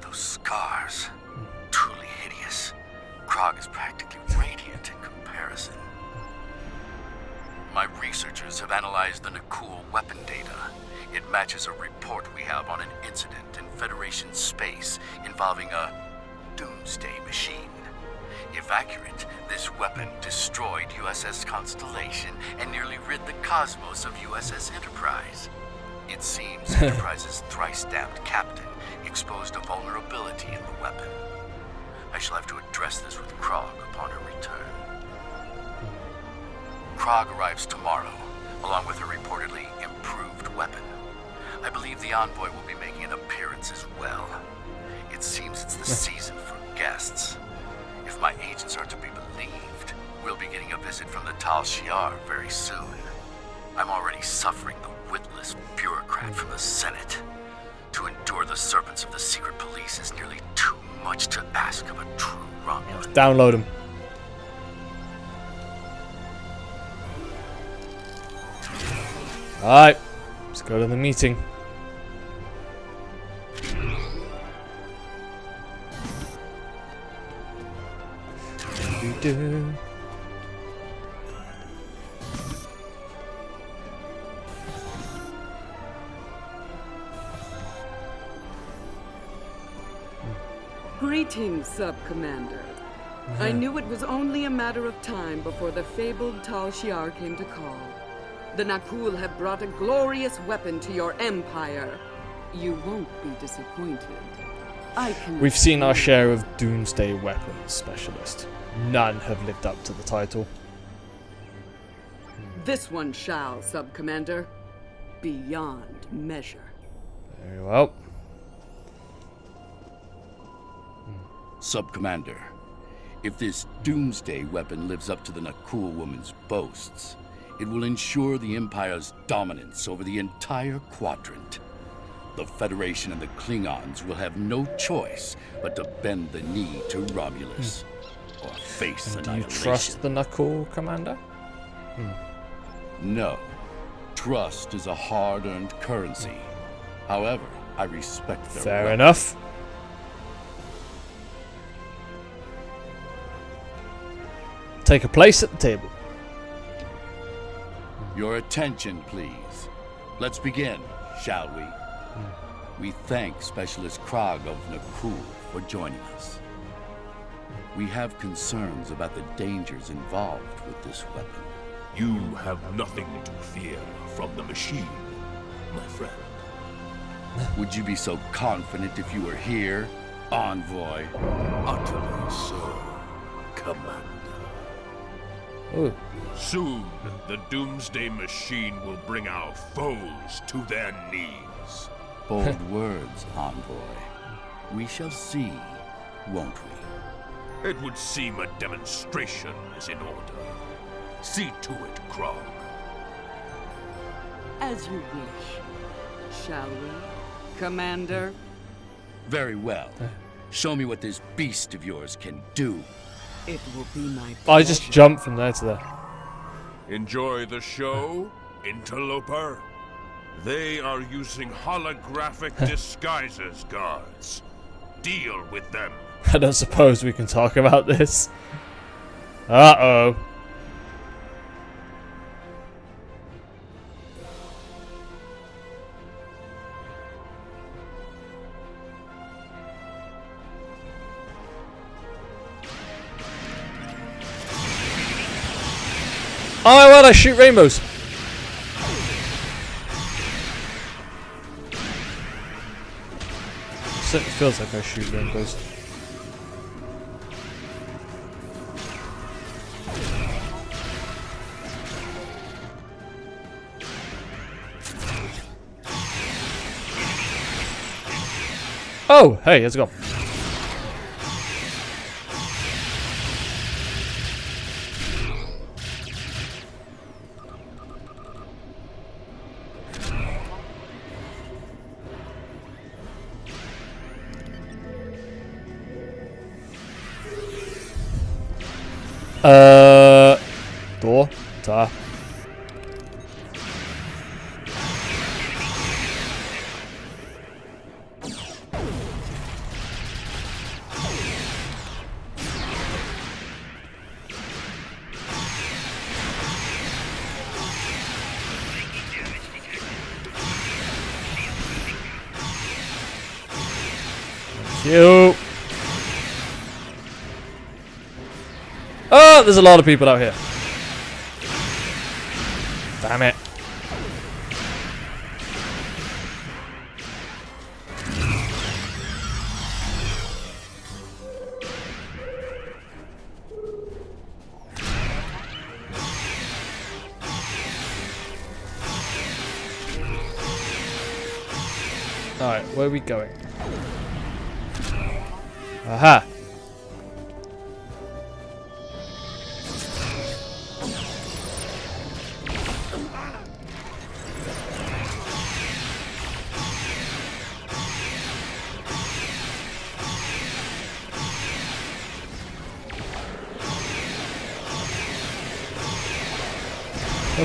Those scars, truly hideous. Krog is practically radiant in comparison. My researchers have analyzed the Nakul weapon data. It matches a report we have on an incident in Federation space involving a doomsday machine. If accurate, this weapon destroyed USS Constellation and nearly rid the cosmos of USS Enterprise. It seems Enterprise's thrice-stabbed captain exposed a vulnerability in the weapon. I shall have to address this with Krog upon her return. Krog arrives tomorrow, along with her reportedly improved weapon. I believe the Envoy will be making an appearance as well. It seems it's the season for guests. If my agents are to be believed, we'll be getting a visit from the Tal Shiar very soon. I'm already suffering the witless bureaucrat from the Senate. To endure the serpents of the secret police is nearly too much to ask of a true Romulan. Download him. Alright, let's go to the meeting. Greetings, Sub-Commander. I knew it was only a matter of time before the fabled Tal Shiar came to call. The Nakul have brought a glorious weapon to your empire. You won't be disappointed. I can. We've seen our share of Doomsday Weapons Specialist. None have lived up to the title. This one shall, Sub-Commander. Beyond measure. Very well. Sub-Commander, if this doomsday weapon lives up to the Nakul woman's boasts, it will ensure the Empire's dominance over the entire quadrant. The Federation and the Klingons will have no choice but to bend the knee to Romulus, or face And do you annihilation. trust the Nakul, Commander? No. Trust is a hard-earned currency. However, I respect their Fair weapon. enough. Take a place at the table. Your attention, please. Let's begin, shall we? We thank Specialist Krog of Nakul for joining us. We have concerns about the dangers involved with this weapon. You have nothing to fear from the machine, my friend. Would you be so confident if you were here, Envoy? Utterly so, Commander. Ooh. Soon, the Doomsday Machine will bring our foes to their knees. Bold words, Envoy. We shall see, won't we? It would seem a demonstration is in order. See to it, Krog. As you wish. Shall we, Commander? Very well. Show me what this beast of yours can do. It will be my I just jumped from there to there. Enjoy the show, interloper. They are using holographic disguises, guards. Deal with them. I don't suppose we can talk about this. Uh-oh. Oh my word, I shoot rainbows. Certainly feels like I shoot rainbows. Oh, hey, how's it going? Door. Ta. Cute. Oh, there's a lot of people out here. Damn it. Alright, where are we going? Aha!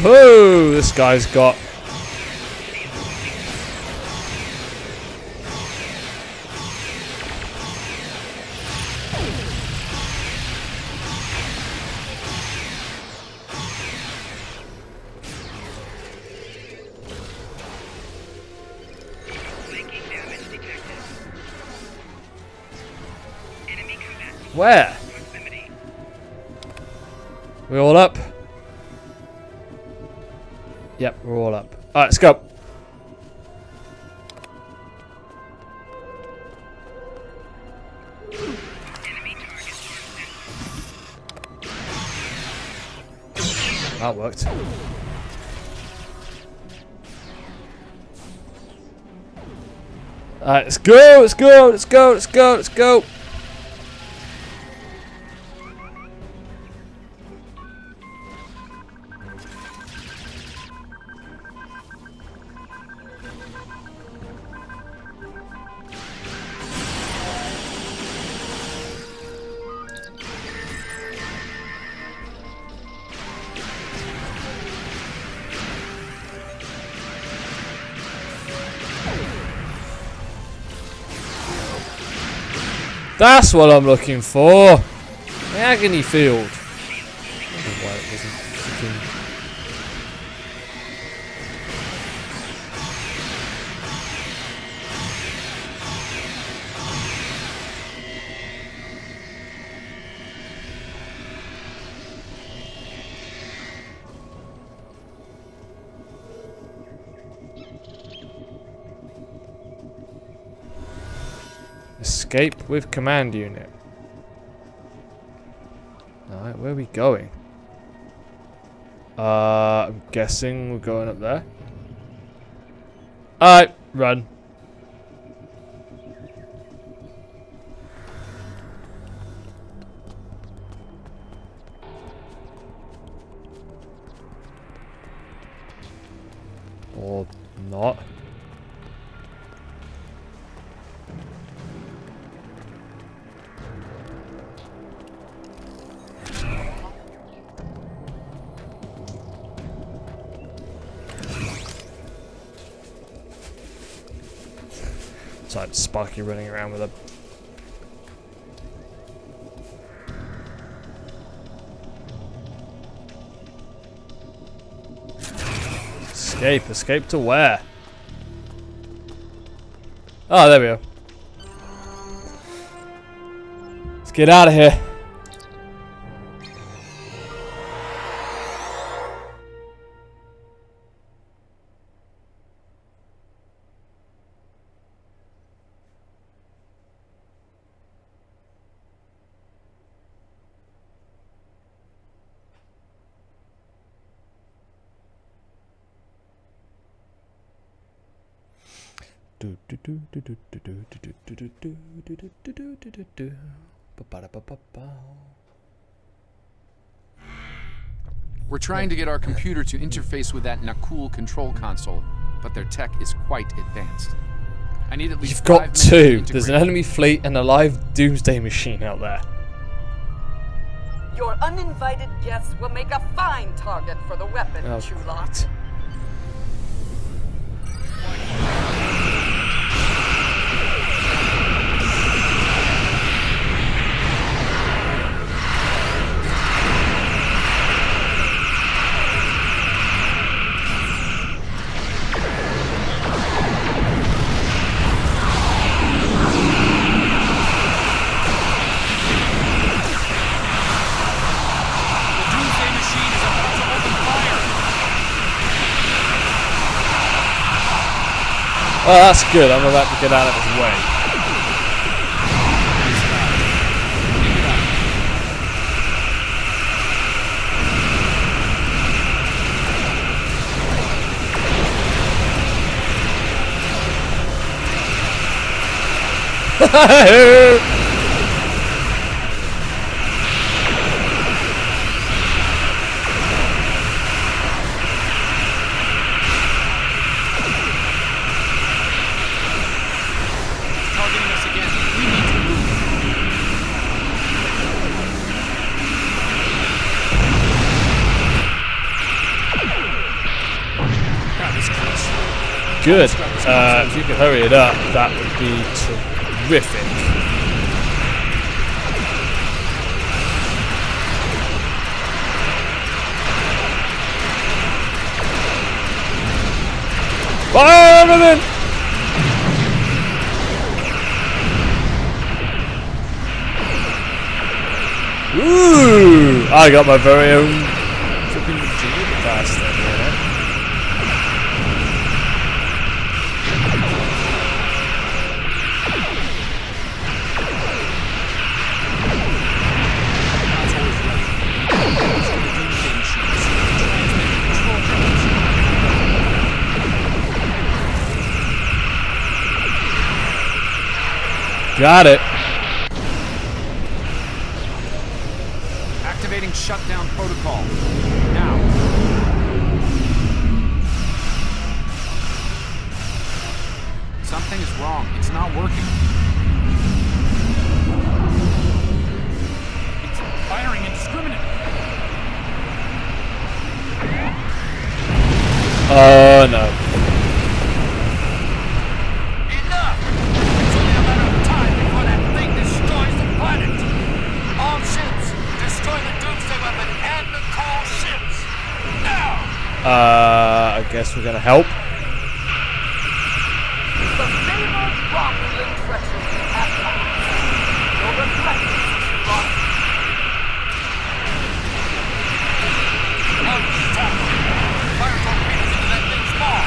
Oh, this guy's got... Where? We all up? Yep, we're all up. Alright, let's go. That worked. Alright, let's go, let's go, let's go, let's go, let's go. That's what I'm looking for. The agony field. I don't know why it wasn't freaking... Escape with command unit. Alright, where are we going? I'm guessing we're going up there. Alright, run. Or not. It's like Sparky running around with a... Escape. Escape to where? Oh, there we go. Let's get out of here. We're trying to get our computer to interface with that Nakul control console, but their tech is quite advanced. I need at least You've got 5 minutes to two. integrate. There's an enemy fleet and a live doomsday machine out there. Your uninvited guests will make a fine target for the weapon, Oh, Chulak. Oh, that's good. I'm about to get out of his way. Good. If you could hurry it up, that would be terrific. Fire everything! Ooh! I got my very own flipping fast thing here. Got it. Activating shutdown protocol. Now. Something is wrong. It's not working. It's firing indiscriminately. Oh no. I guess we're gonna help. The fabled Romulan treachery at last. You'll regret this, Chulak. Fire torpedoes into that thing's maw.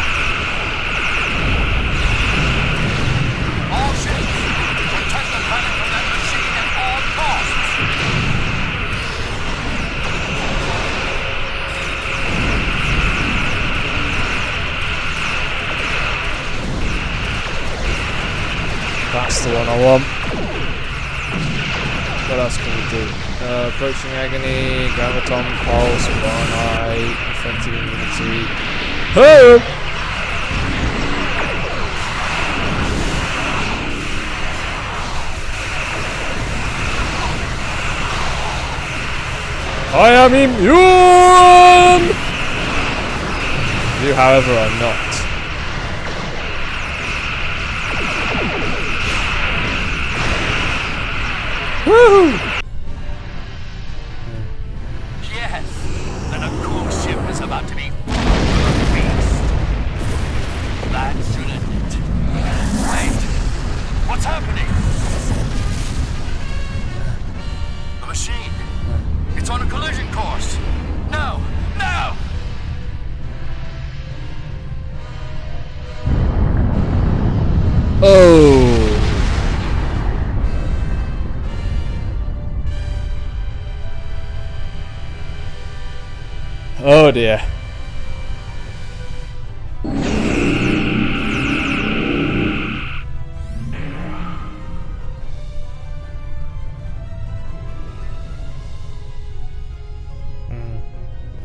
All ships, protect the planet from that machine at all costs. That's the one I want. What else can we do? Approaching agony, graviton, pulse, Fahrenheit, effective immunity. Oh! I am immune! You, however, are not. Woo! Yes, the Nakul ship is about to be released. That should end it. Wait, what's happening? The machine. It's on a collision course. No, no! Oh. Oh dear.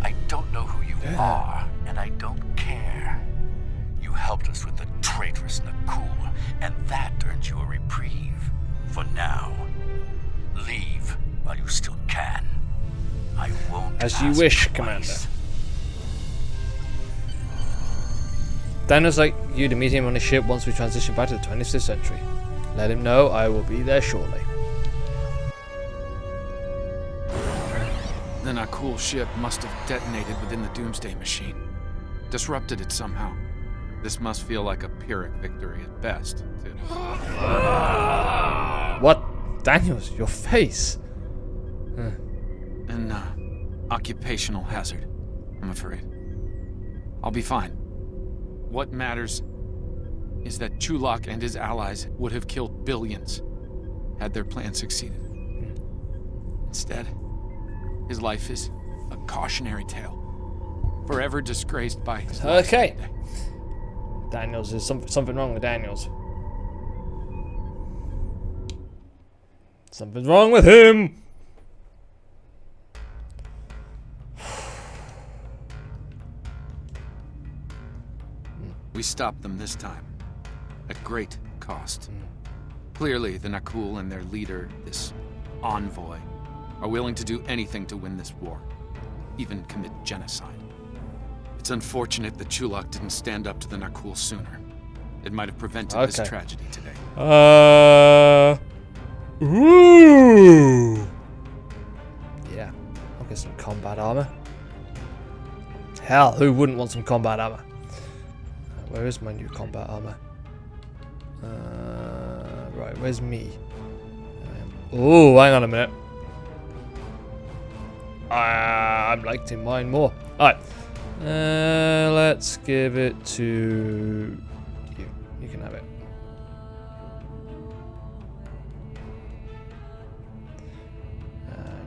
I don't know who you are, and I don't care. You helped us with the traitorous Nakul, and that earned you a reprieve. For now. Leave while you still can. I won't. As you wish, Commander. Daniel's like you to meet him on a ship once we transition back to the 25th century. Let him know I will be there shortly. The Nakul ship must have detonated within the Doomsday machine. Disrupted it somehow. This must feel like a Pyrrhic victory at best, too. What? Daniels, your face. An occupational hazard, I'm afraid. I'll be fine. What matters is that Chulak and his allies would have killed billions had their plan succeeded. Instead, his life is a cautionary tale, forever disgraced by his life. Okay. Daniels, there's something wrong with Daniels. Something's wrong with him. We stopped them this time, at great cost. Clearly, the Nakul and their leader, this envoy, are willing to do anything to win this war, even commit genocide. It's unfortunate that Chulak didn't stand up to the Nakul sooner. It might have prevented this tragedy today. Ooh. Yeah, I'll get some combat armor. Hell, who wouldn't want some combat armor? Where is my new combat armor? Right, where's me? Oh, hang on a minute. I'm liking mine more. Alright. Let's give it to you. You can have it.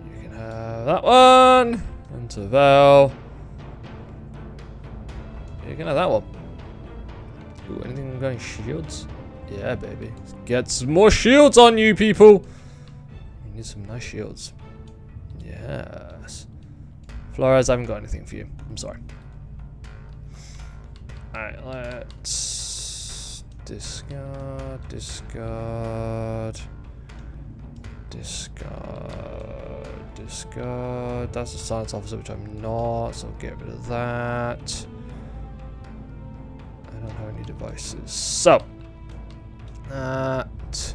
You can have that one. And to Val. You can have that one. Ooh, anything going shields? Yeah, baby. Let's get some more shields on you, people. You need some nice shields. Yes. Flores, I haven't got anything for you. I'm sorry. Alright, let's discard. That's a science officer, which I'm not, so I'll get rid of that. I don't have any devices. So, that.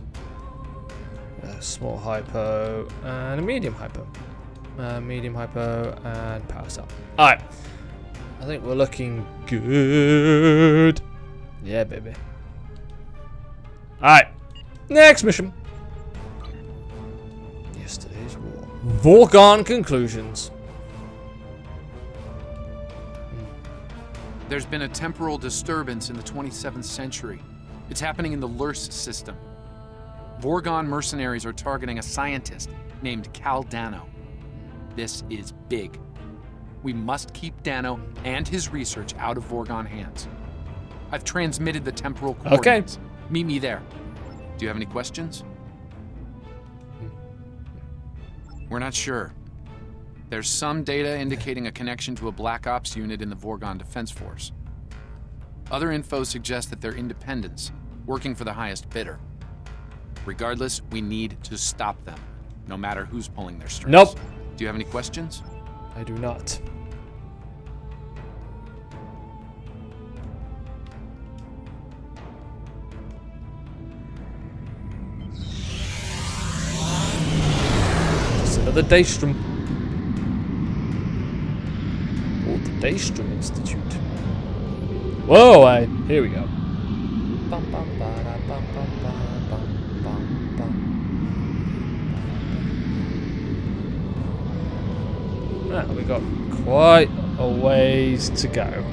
A small hypo and a medium hypo. Medium hypo and power cell. Alright. I think we're looking good. Yeah, baby. Alright. Next mission. Yesterday's war. Vorgon conclusions. There's been a temporal disturbance in the 27th century. It's happening in the Lurs system. Vorgon mercenaries are targeting a scientist named Cal Dano. This is big. We must keep Dano and his research out of Vorgon hands. I've transmitted the temporal coordinates. Okay. Meet me there. Do you have any questions? We're not sure. There's some data indicating a connection to a Black Ops unit in the Vorgon Defense Force. Other info suggests that they're independents, working for the highest bidder. Regardless, we need to stop them, no matter who's pulling their strings. Nope. Do you have any questions? I do not. the Daystrom. Oh, the Daystrom Institute. Whoa, here we go. Ah, we got quite a ways to go.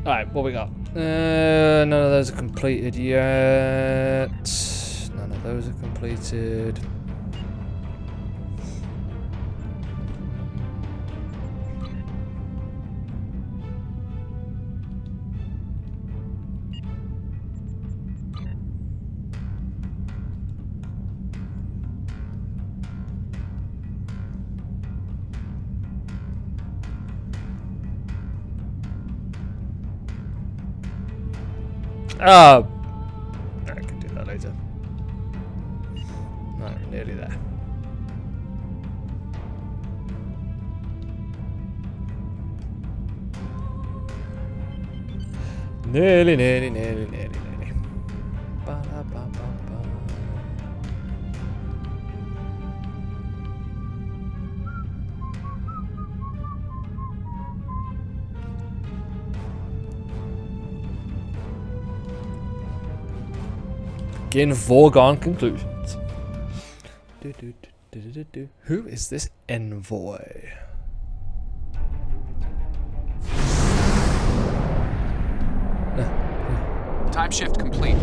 Alright, what we got? None of those are completed yet. None of those are completed. Oh, I can do that later. No, nearly there. Nearly. Ba-da-ba-ba-ba. Begin foregone conclusions. Who is this envoy? Time shift complete.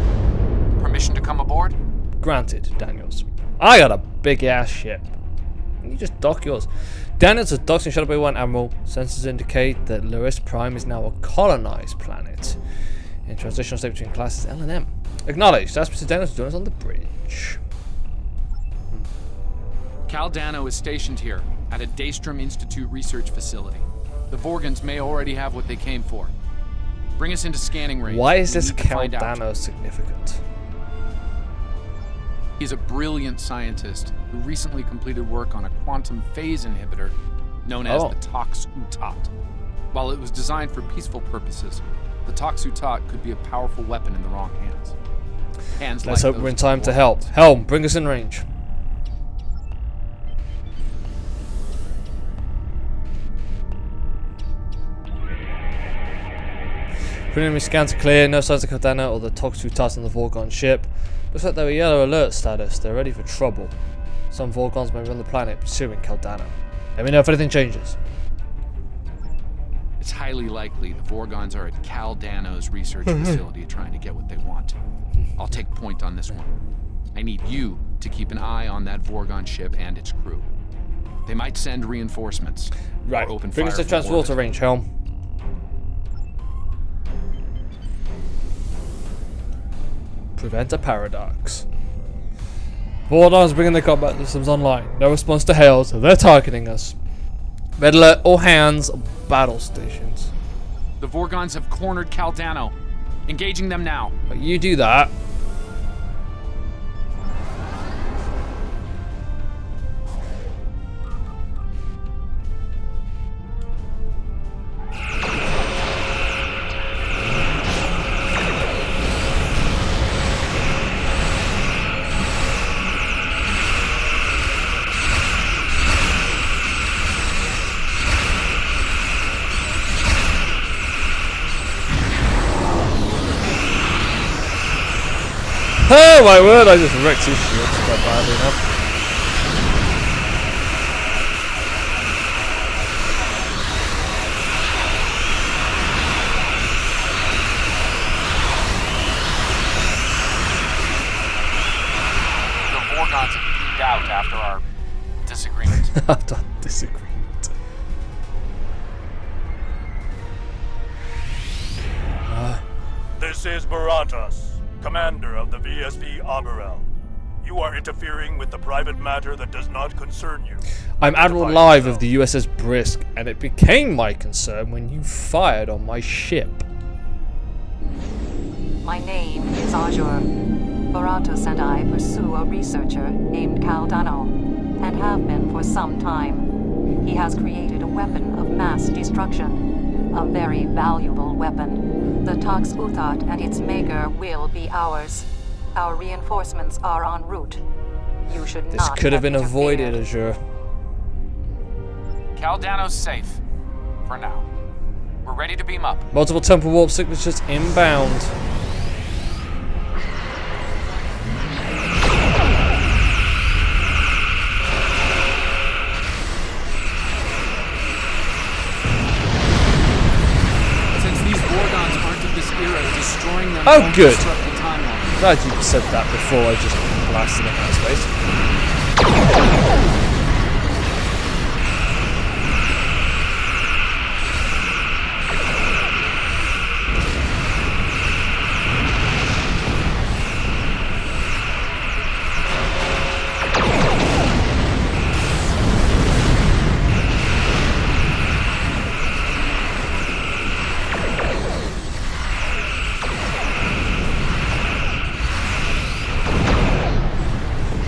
Permission to come aboard? Granted, Daniels. I got a big ass ship. You just dock yours. Daniels has docked in Shadow Bay 1 Admiral. Sensors indicate that Laris Prime is now a colonized planet. In transitional state between classes L and M. Acknowledged. That's Mr. Daniels join us on the bridge. Cal Dano is stationed here at a Daystrom Institute research facility. The Vorgans may already have what they came for. Bring us into scanning range. Why is this Cal Dano significant? He's a brilliant scientist who recently completed work on a quantum phase inhibitor known as the Tox-Utat. While it was designed for peaceful purposes, the Tox-Utat could be a powerful weapon in the wrong hands. Let's hope we're in time to help. Helm, bring us in range. Preliminary scans are clear, no signs of Cardano or the Tox-Utat on the Vorgon ship. Looks like they were yellow alert status, they're ready for trouble. Some Vorgons may be on the planet pursuing Caldano. Let me know if anything changes. It's highly likely the Vorgons are at Cal Dano's research facility trying to get what they want. I'll take point on this one. I need you to keep an eye on that Vorgon ship and its crew. They might send reinforcements. Right, or open bring us to transporter range, Helm. Prevent a paradox. Vorgons bringing their combat systems online. No response to hails, so they're targeting us. Red alert, all hands, battle stations. The Vorgons have cornered Cal Dano. Engaging them now. You do that. Oh my word, I just wrecked his shield quite badly now. The Vorgons have beamed out after our disagreement. After our disagreement. This is Baratas, commander of the VSV Aberel. You are interfering with the private matter that does not concern you. I'm Admiral Live of the USS Brisk, and it became my concern when you fired on my ship. My name is Azure. Baratas and I pursue a researcher named Cal Dano, and have been for some time. He has created a weapon of mass destruction. a very valuable weapon. The Tox Uthot and its maker will be ours. Our reinforcements are en route. You should This not could have been interfered. avoided, Azure. Caldano's safe. For now. We're ready to beam up. Multiple temporal warp signatures inbound. Since these Gorgons aren't of this era, destroying them Oh, won't good. disrupt the timeline. Glad you said that before I just blasted it out of space.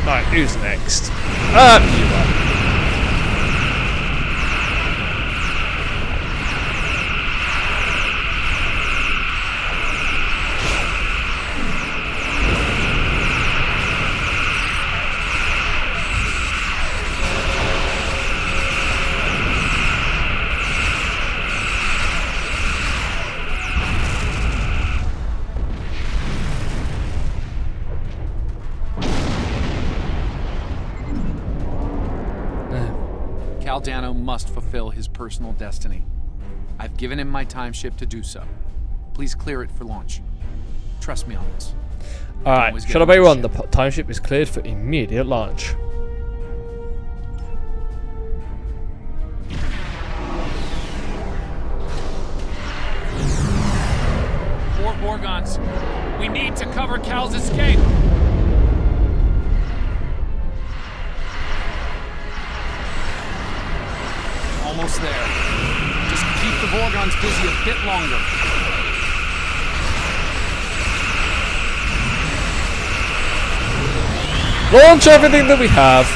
Right, who's next? You are. Caldano must fulfill his personal destiny. I've given him my time ship to do so. Please clear it for launch. Trust me on this. Alright, Shadow Bay 1, the time ship is cleared for immediate launch. More Gorgons. We need to cover Cal's escape. Almost there. Just keep the Gorgons busy a bit longer. Launch everything that we have.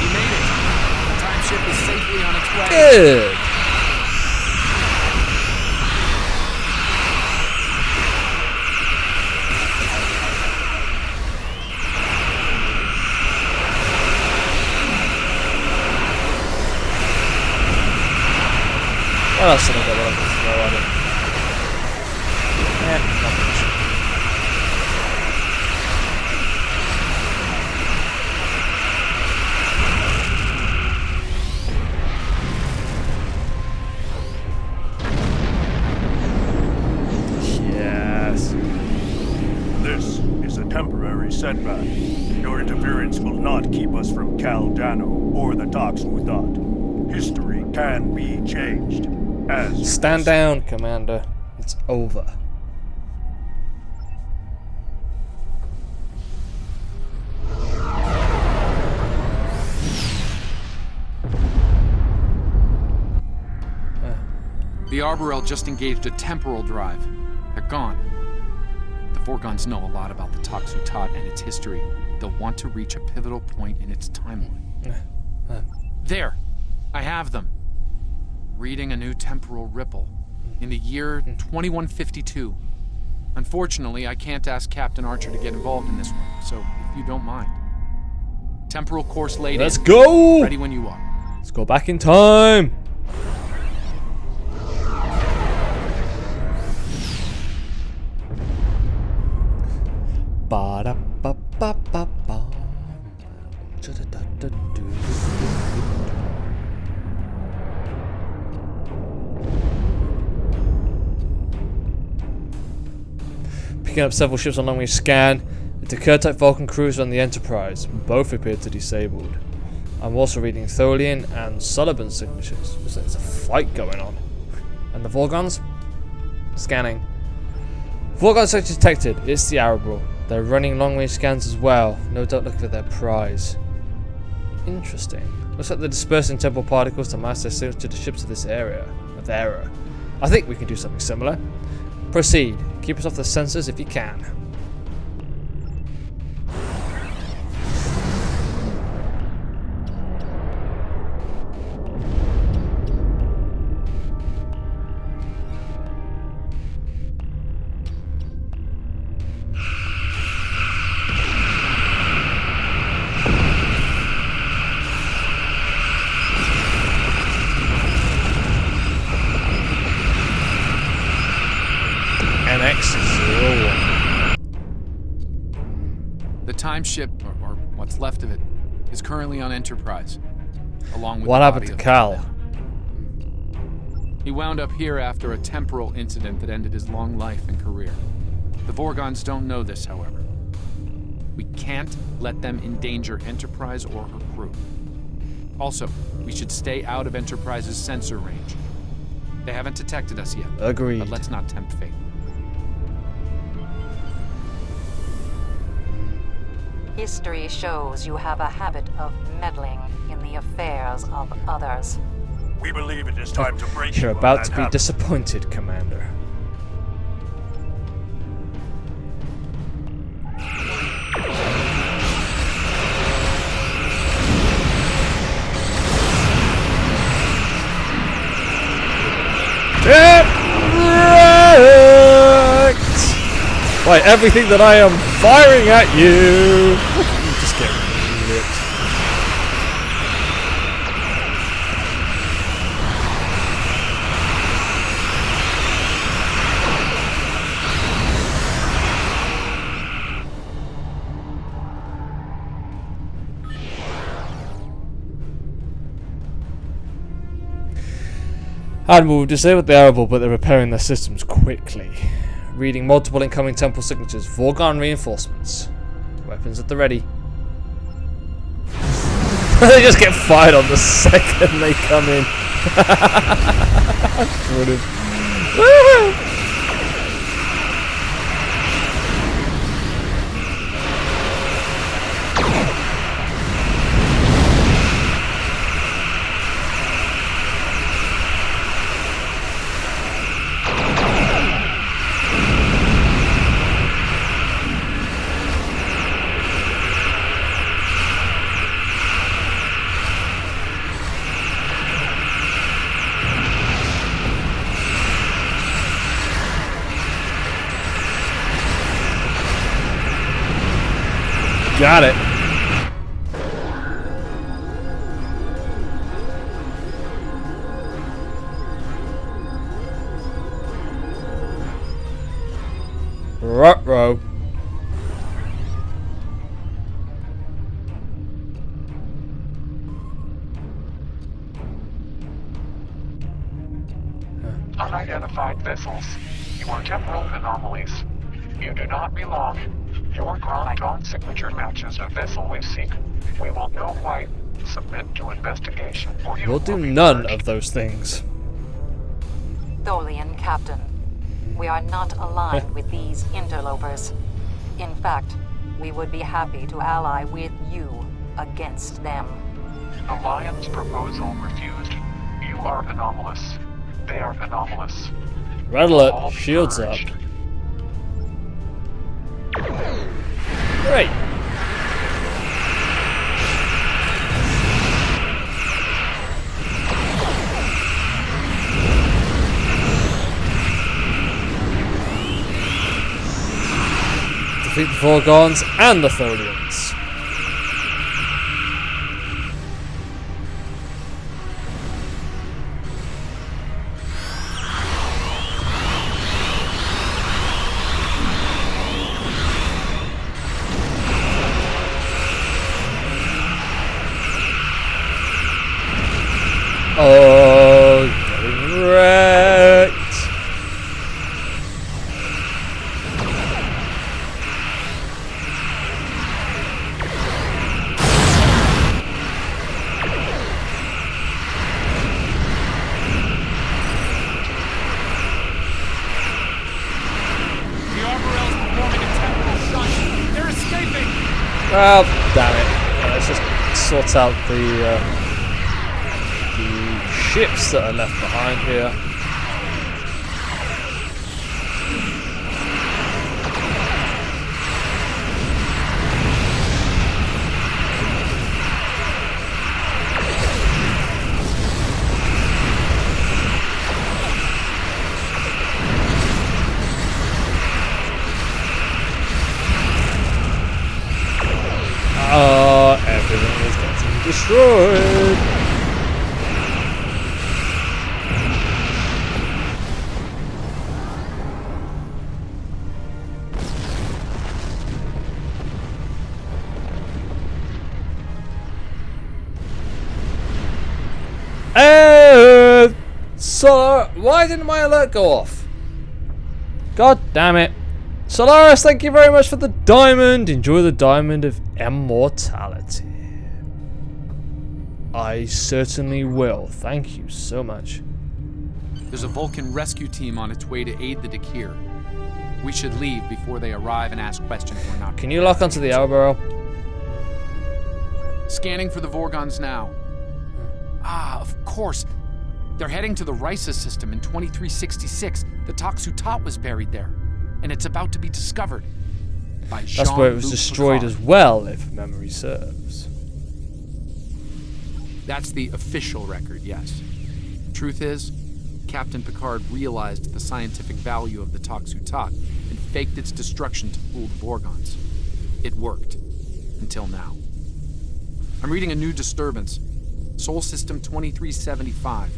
You made it. The time ship is safely on its way. Good. What else did I got what I can throw at it? Not much. Yes. This is a temporary setback. Your interference will not keep us from Caldano or the Tox Uthot. History can be changed. Stand down, Commander. It's over. The Arborel just engaged a temporal drive. They're gone. The Gorgons know a lot about the Tox Uthot and its history. They'll want to reach a pivotal point in its timeline. There! I have them. Reading a new temporal ripple. In the year 2152. Unfortunately, I can't ask Captain Archer to get involved in this one, so if you don't mind. Temporal course laid in. Let's go! Ready when you are. Let's go back in time! Ba-da-ba-ba-ba-ba. Picking up several ships on long-range scan. The Decker-type Vulcan cruiser and the Enterprise. Both appear to disabled. I'm also reading Tholian and Sullivan signatures. Looks like there's a fight going on. And the Vorgons? Scanning. Vorgon section detected. It's the Arborel. They're running long-range scans as well. No doubt looking for their prize. Interesting. Looks like they're dispersing temporal particles to mass their signals to the ships of this area. Of the era. I think we can do something similar. Proceed. Keep us off the sensors if you can. 601. The time ship, or what's left of it, is currently on Enterprise, along with What the happened body to of Cal? He wound up here after a temporal incident that ended his long life and career. The Vorgons don't know this, however. We can't let them endanger Enterprise or her crew. Also, we should stay out of Enterprise's sensor range. They haven't detected us yet. Agreed. But let's not tempt fate. History shows you have a habit of meddling in the affairs of others. We believe it is time to break You're you of about that to be habit. disappointed, Commander. Shipwrecked! Why, everything that I am firing at you! Just get ripped. Admiral, disabled the Arable, but they're repairing their systems quickly. Reading multiple incoming temple signatures. Vorgon reinforcements. Weapons at the ready. They just get fired on the second they come in. Brilliant. Woo! Got it. Ruh-roh. Unidentified vessels. You are temporal anomalies. You do not belong. Your chronogon signature matches a vessel we seek. We will know why. Submit to investigation. Or you We'll do none of those things. Tholian Captain, we are not aligned with these interlopers. In fact, we would be happy to ally with you against them. Alliance proposal refused. You are anomalous. They are anomalous. Red alert. Shields up. Great. Defeat the Vorgons and the Tholians. Oh, getting wrecked. The Arborel's performing a temporal shot. They're escaping. Well, damn it. Let's just sort out the ships that are left behind here. Oh, everything is getting destroyed. Solar, why didn't my alert go off? God damn it. Solaris, thank you very much for the diamond. Enjoy the diamond of immortality. I certainly will. Thank you so much. There's a Vulcan rescue team on its way to aid the Dakir. We should leave before they arrive and ask questions we're not. Can you lock onto the arrow barrel? Scanning for the Vorgons now. Ah, of course. They're heading to the Risa system in 2366. The Toxutot was buried there, and it's about to be discovered by That's where it was destroyed Picard. as well, if memory serves. That's the official record, yes. Truth is, Captain Picard realized the scientific value of the Toxutot and faked its destruction to fool the Vorgons. It worked. Until now. I'm reading a new disturbance. Sol System 2375.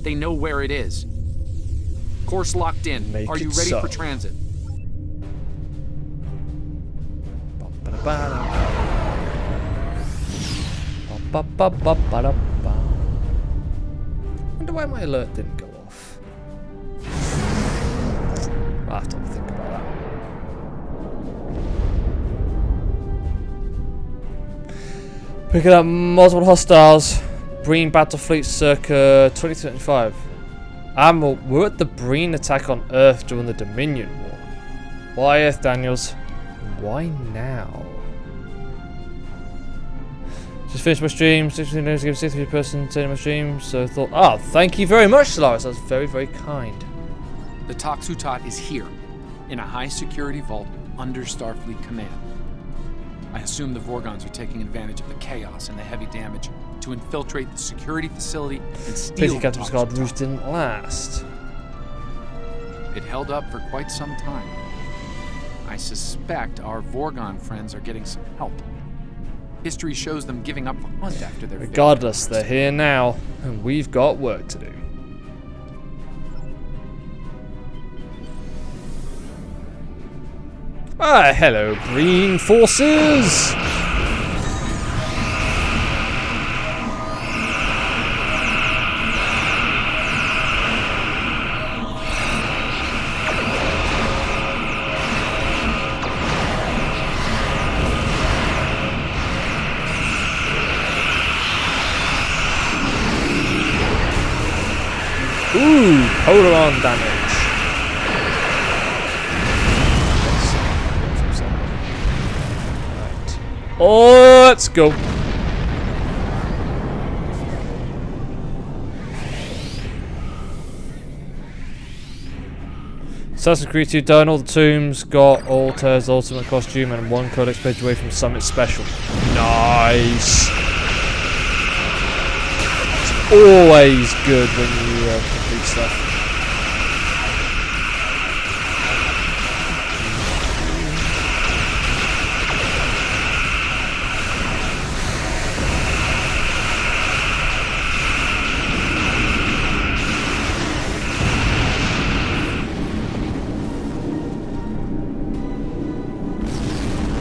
They know where it is. Course locked in. Make Are you it ready so. for transit? Wonder why my alert didn't go off. I'll have to think about that. Picking up multiple hostiles. Breen battle fleet circa 2025. Admiral, we're at the Breen attack on Earth during the Dominion War. Why Earth, Daniels? Why now? Just finished my stream. 16 minutes to give 63 person turning my stream. So I thought, oh, thank you very much, Solaris. That's very, very kind. The Toxutot is here, in a high security vault under Starfleet command. I assume the Vorgons are taking advantage of the chaos and the heavy damage to infiltrate the security facility and steal Pity the Captain Picard Toxutot. Rouge didn't last. It held up for quite some time. I suspect our Vorgon friends are getting some help. History shows them giving up the hunt after their Regardless, they're here now, and we've got work to do. Ah, hello, Breen forces! Ooh, polar on damage. Right. Oh, let's go. Assassin's Creed 2 done all the tombs, got Altair's ultimate costume and one codex page away from Summit Special. Nice. Always good when you complete stuff.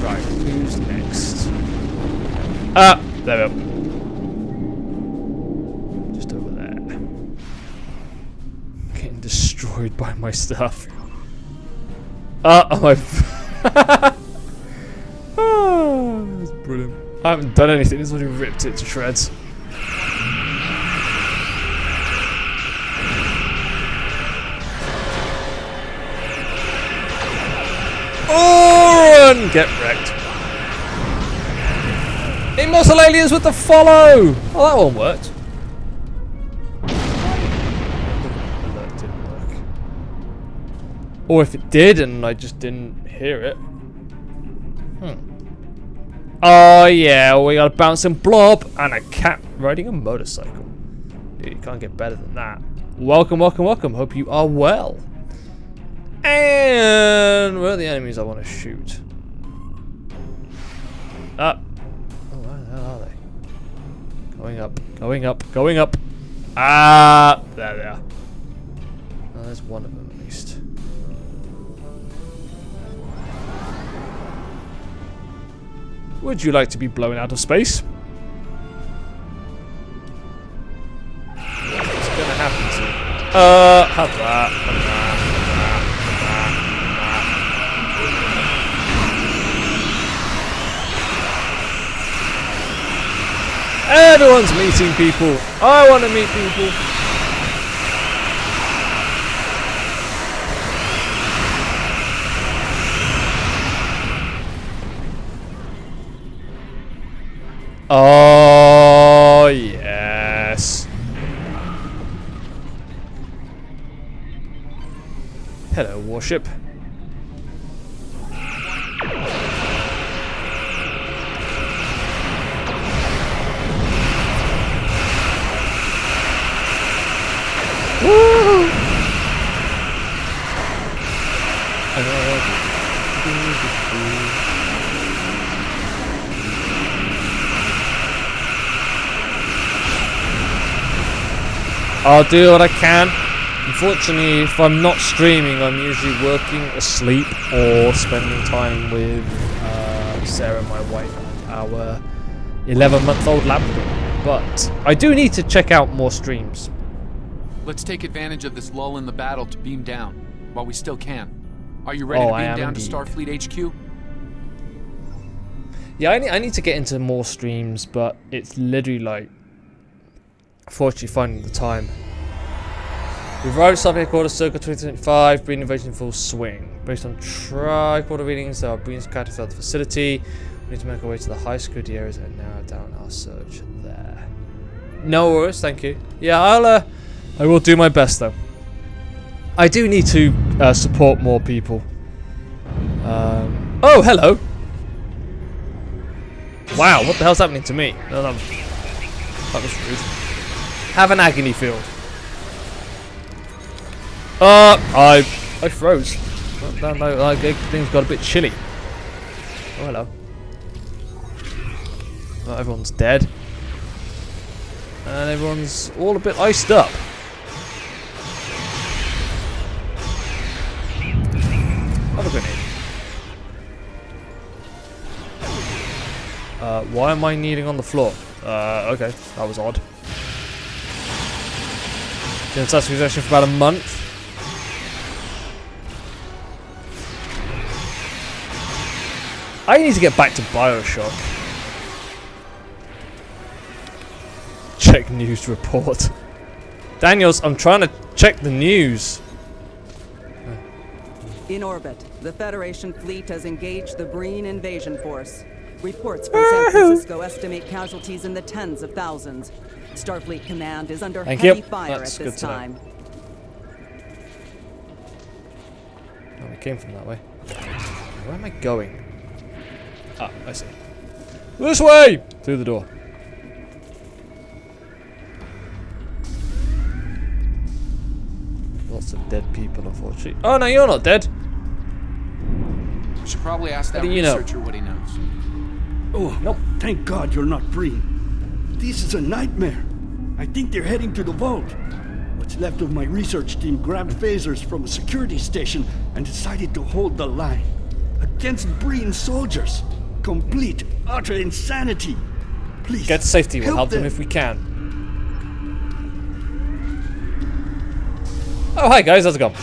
Right, who's next? There we go. Destroyed by my stuff. Oh, that's brilliant. I haven't done anything, it's already ripped it to shreds. Oh, run! Get wrecked. Immortal aliens with the follow! Oh, that one worked. Or if it did and I just didn't hear it. Oh yeah, we got a bouncing blob and a cat riding a motorcycle. Dude, you can't get better than that. Welcome, welcome, welcome. Hope you are well. And where are the enemies I want to shoot? Oh, where the hell are they? Going up, going up, going up. Ah, there they are. Oh, there's one of them at least. Would you like to be blown out of space? What's going to happen to you? Have that. Everyone's meeting people. I want to meet people. Oh, yes. Hello, warship. Woo! I'll do what I can. Unfortunately, if I'm not streaming, I'm usually working, asleep, or spending time with Sarah, my wife, and our 11-month-old Labrador. But I do need to check out more streams. Let's take advantage of this lull in the battle to beam down, while we still can. Are you ready to beam down to Starfleet HQ? Yeah, I need to get into more streams, but it's literally like, fortunately finding the time. We've arrived at Starfleet Headquarters circa 2025, Breen invasion in full swing. Based on tricorder readings, there are Breens scattered throughout the facility. We need to make our way to the high security areas and narrow down our search there. No worries, thank you. Yeah, I will do my best though. I do need to support more people. Oh, hello. Wow, what the hell's happening to me? Oh, that was rude. Have an agony field. I froze. That thing's got a bit chilly. Oh, hello. Oh, everyone's dead. And everyone's all a bit iced up. Have a grenade. Why am I kneeling on the floor? Okay, that was odd. Been in such possession for about a month. I need to get back to Bioshock. Check news report. Daniels, I'm trying to check the news. In orbit, the Federation fleet has engaged the Breen invasion force. Reports from San Francisco estimate casualties in the tens of thousands. Starfleet Command is under heavy fire at this time. Oh, we came from that way. Where am I going? Ah, I see. This way! Through the door. Lots of dead people, unfortunately. Oh, no, you're not dead. We should probably ask that researcher what he knows. Oh, nope. Thank God you're not free. This is a nightmare. I think they're heading to the vault. What's left of my research team grabbed phasers from a security station and decided to hold the line. Against Breen soldiers. Complete, utter insanity. Please, get to safety. We'll help them if we can. Oh, hi guys. How's it going?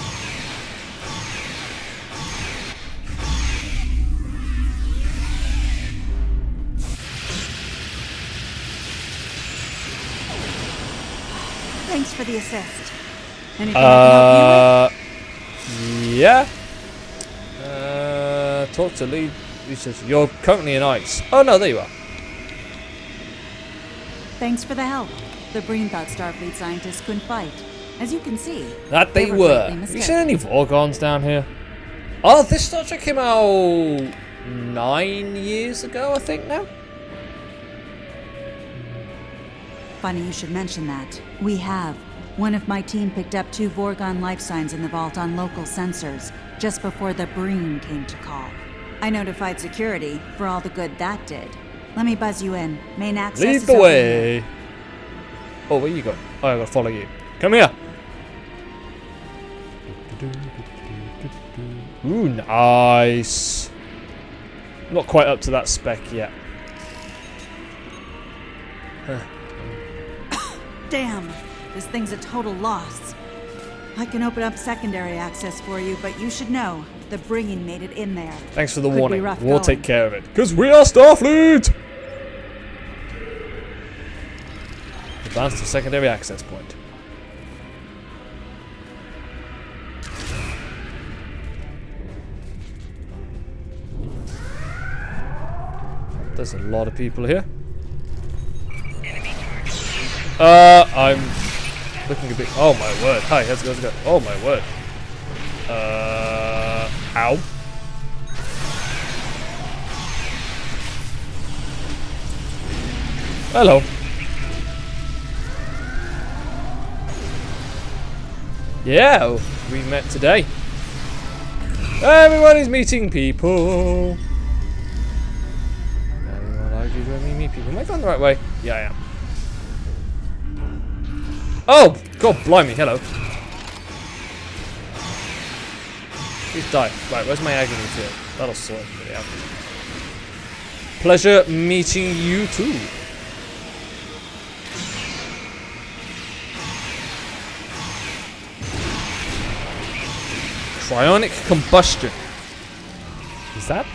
Thanks for the assist. Anything I can help you with? Yeah. Talk to lead researcher. You're currently in ice. Oh no, there you are. Thanks for the help. The Breen thought Starfleet scientists couldn't fight. As you can see, that they were. Have you seen any Vorgons down here? Oh, this Star Trek came out 9 years ago, I think now. Funny you should mention that. We have. One of my team picked up 2 Vorgon life signs in the vault on local sensors, just before the Breen came to call. I notified security for all the good that did. Let me buzz you in. Main access Lead is the over way. here. Oh, where you going? Oh, I gotta follow you. Come here. Ooh, nice. Not quite up to that spec yet. Damn, this thing's a total loss. I can open up secondary access for you, but you should know, the bringing made it in there. Thanks for the Could be warning. rough We'll going. take care of it. Because we are Starfleet! Advance to secondary access point. There's a lot of people here. I'm looking a bit. Oh my word! Hi, how's it going? Oh my word! Ow! Hello. Yeah, we met today. Everybody's meeting people. Everyone argues when we meet people. Am I going the right way? Yeah, I am. Oh, God, blimey, hello. Please die. Right, where's my agony field? That'll sort it out. Pleasure meeting you too. Cryonic combustion. Is that,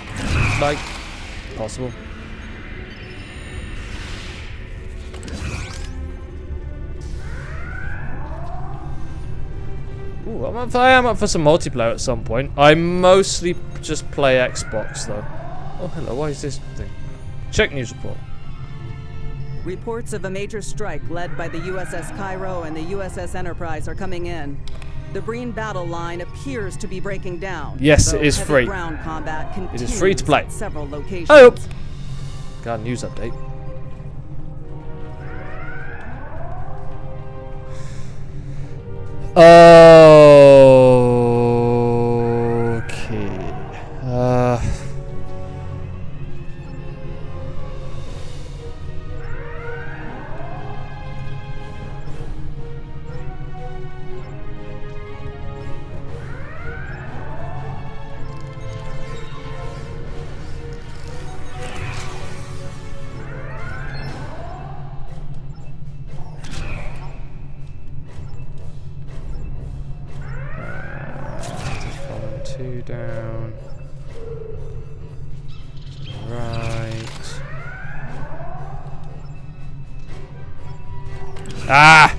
like, possible? Ooh, I am up for some multiplayer at some point. I mostly just play Xbox, though. Oh, hello, what is this thing? Check news report. Reports of a major strike led by the USS Cairo and the USS Enterprise are coming in. The Breen battle line appears to be breaking down. Yes, it is free. Ground combat it is free to play. At several locations. Oh, got a news update. Okay. Two down. Right. Ah!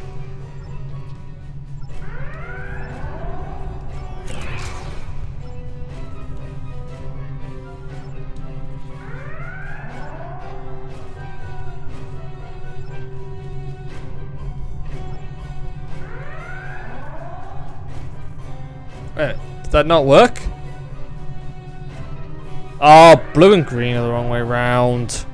Wait, did that not work? Oh, blue and green are the wrong way round.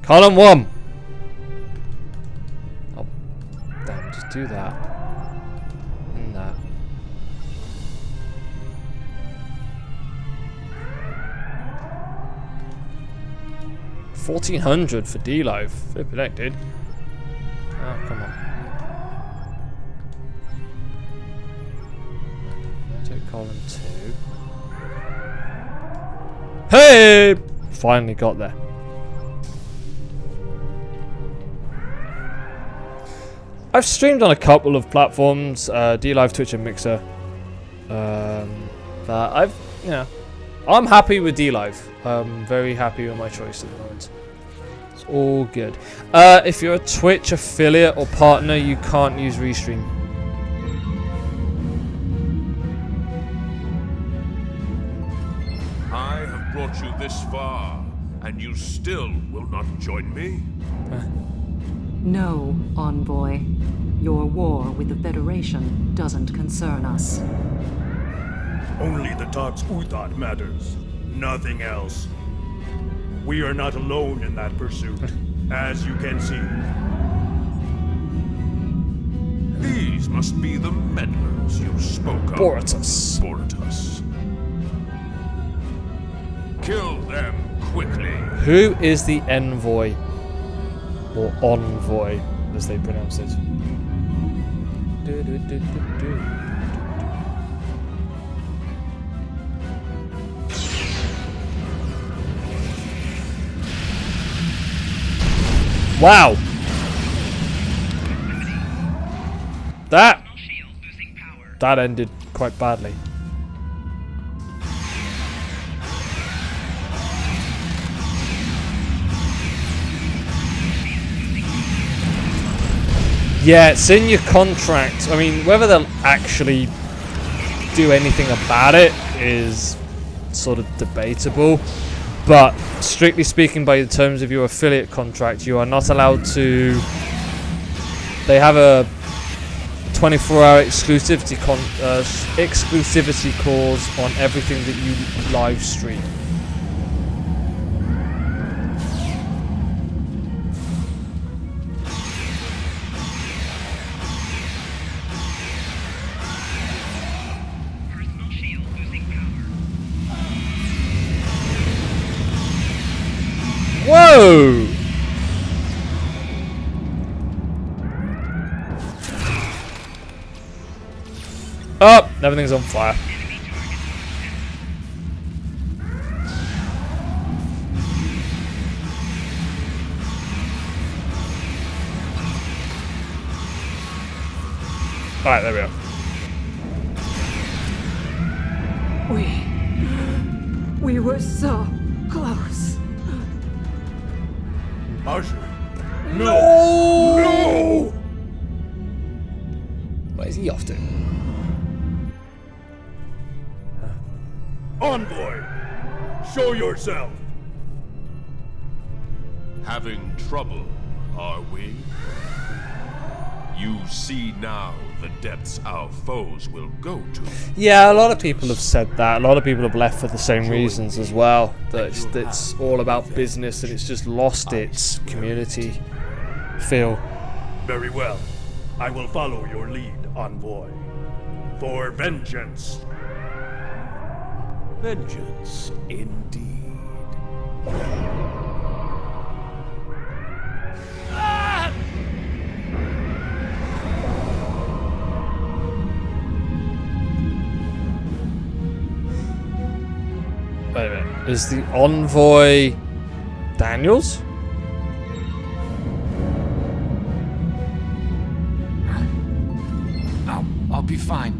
Column 1. Oh, damn, just do that. And that. $1,400 for DLive. Flippin' heck, dude. Oh, come on. Take column 2. Hey! Finally got there. I've streamed on a couple of platforms, DLive, Twitch, and Mixer. But I'm happy with DLive. I'm very happy with my choice at the moment. It's all good. If you're a Twitch affiliate or partner, you can't use Restream. I have brought you this far, and you still will not join me? No, Envoy. Your war with the Federation doesn't concern us. Only the Tox Uthot matters. Nothing else. We are not alone in that pursuit, as you can see. These must be the meddlers you spoke of. Borutus. Borutus. Kill them quickly. Who is the envoy? Or envoy, as they pronounce it. Wow! That ended quite badly. Yeah, it's in your contract. I mean, whether they'll actually do anything about it is sort of debatable. But strictly speaking, by the terms of your affiliate contract, you are not allowed to. They have a 24-hour exclusivity clause on everything that you live stream. Whoa! Oh, everything's on fire. Alright, there we are. We were so close. Usher. No! No! Where is he off to? Envoy, show yourself. Having trouble, are we? You see now the depths our foes will go to. Yeah, a lot of people have said that. A lot of people have left for the same reasons as well. That it's all about business and it's just lost its community feel. Very well. I will follow your lead, Envoy. For vengeance. Vengeance, indeed. Wait a minute. Is the envoy Daniels? I'll be fine.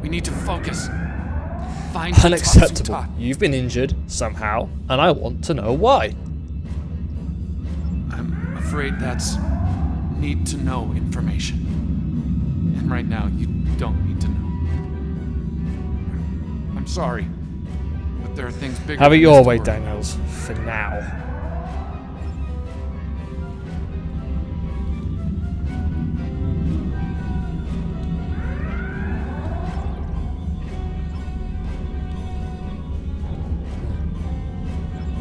We need to focus. Find Unacceptable. You've been injured somehow, and I want to know why. I'm afraid that's need to know information. And right now, you don't need to know. I'm sorry, but there are things bigger. Have it than your this to way, worry Daniels, for now.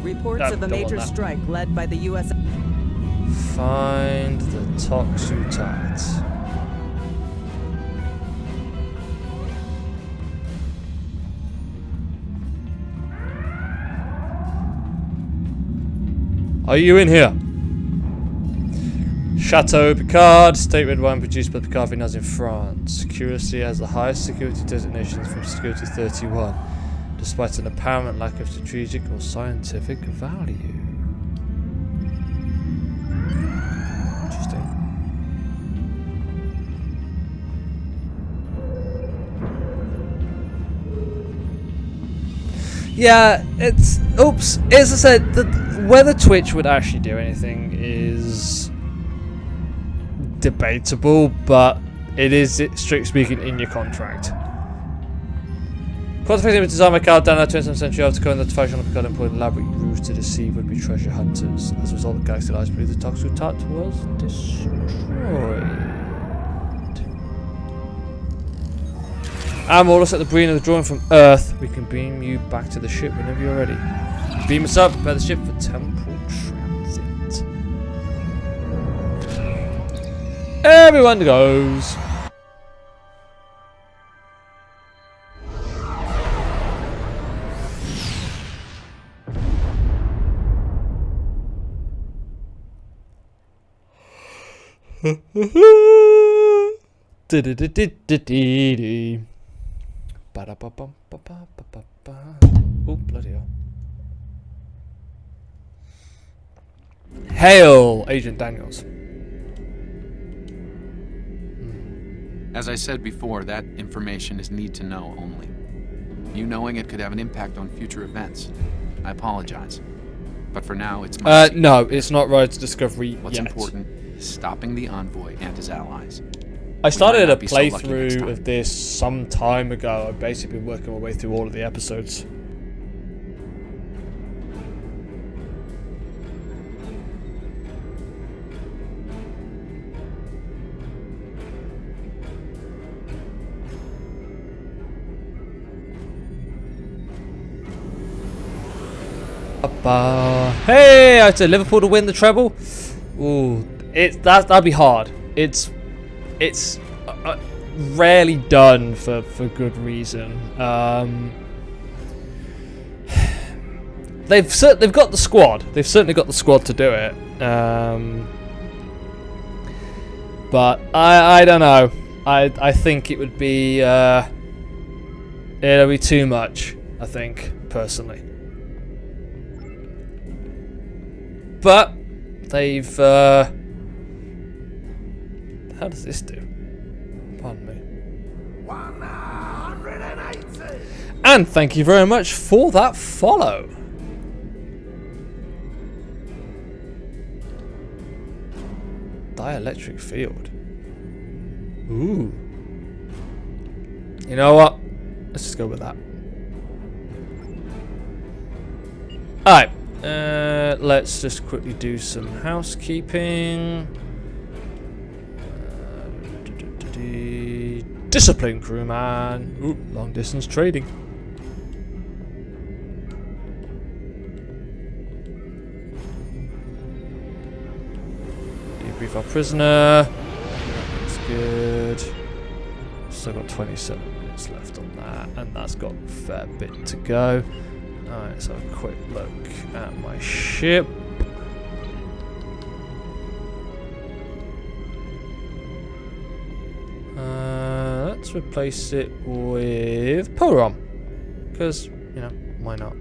Reports of a major strike led by the U.S. Find the Toxutat. Are you in here? Chateau Picard, state red wine produced by Picard Vinaz in France. Security has the highest security designations from Security 31, despite an apparent lack of strategic or scientific value. Interesting. Yeah, it's... Oops. As I said, whether Twitch would actually do anything is debatable, but it is, strictly speaking, in your contract. Quantification was designed by Carl Down in the 20th century after going that the faction of Picard employed elaborate ruse to deceive would-be treasure hunters. As a result, the Galaxy Alliance believed the Toxutat was destroyed. I'm almost at the Breen of the drawing from Earth. We can beam you back to the ship whenever you're ready. Beam us up, prepare the ship for temporal transit. Everyone goes. Oh, bloody hell. Hail, Agent Daniels. As I said before, that information is need to know only. You knowing it could have an impact on future events. I apologize. But for now, it's my no, it's not Road to Discovery What's yet. important is stopping the Envoy and his allies. I started a playthrough of this some time ago. I've basically been working my way through all of the episodes. Hey, I said Liverpool to win the treble. Ooh, that'd be hard. It's rarely done for good reason. They've got the squad. They've certainly got the squad to do it. But I don't know. I think it would be it'll be too much. I think personally. But they've how does this do? Pardon me. 180. And thank you very much for that follow. Dielectric field. Ooh. You know what? Let's just go with that. Alright. Let's just quickly do some housekeeping. Discipline, crewman. Ooh, long distance trading. Debrief our prisoner. That's good. Still got 27 minutes left on that, and that's got a fair bit to go. Alright, let's have a quick look at my ship. Let's replace it with Polearm. Because, you know, why not?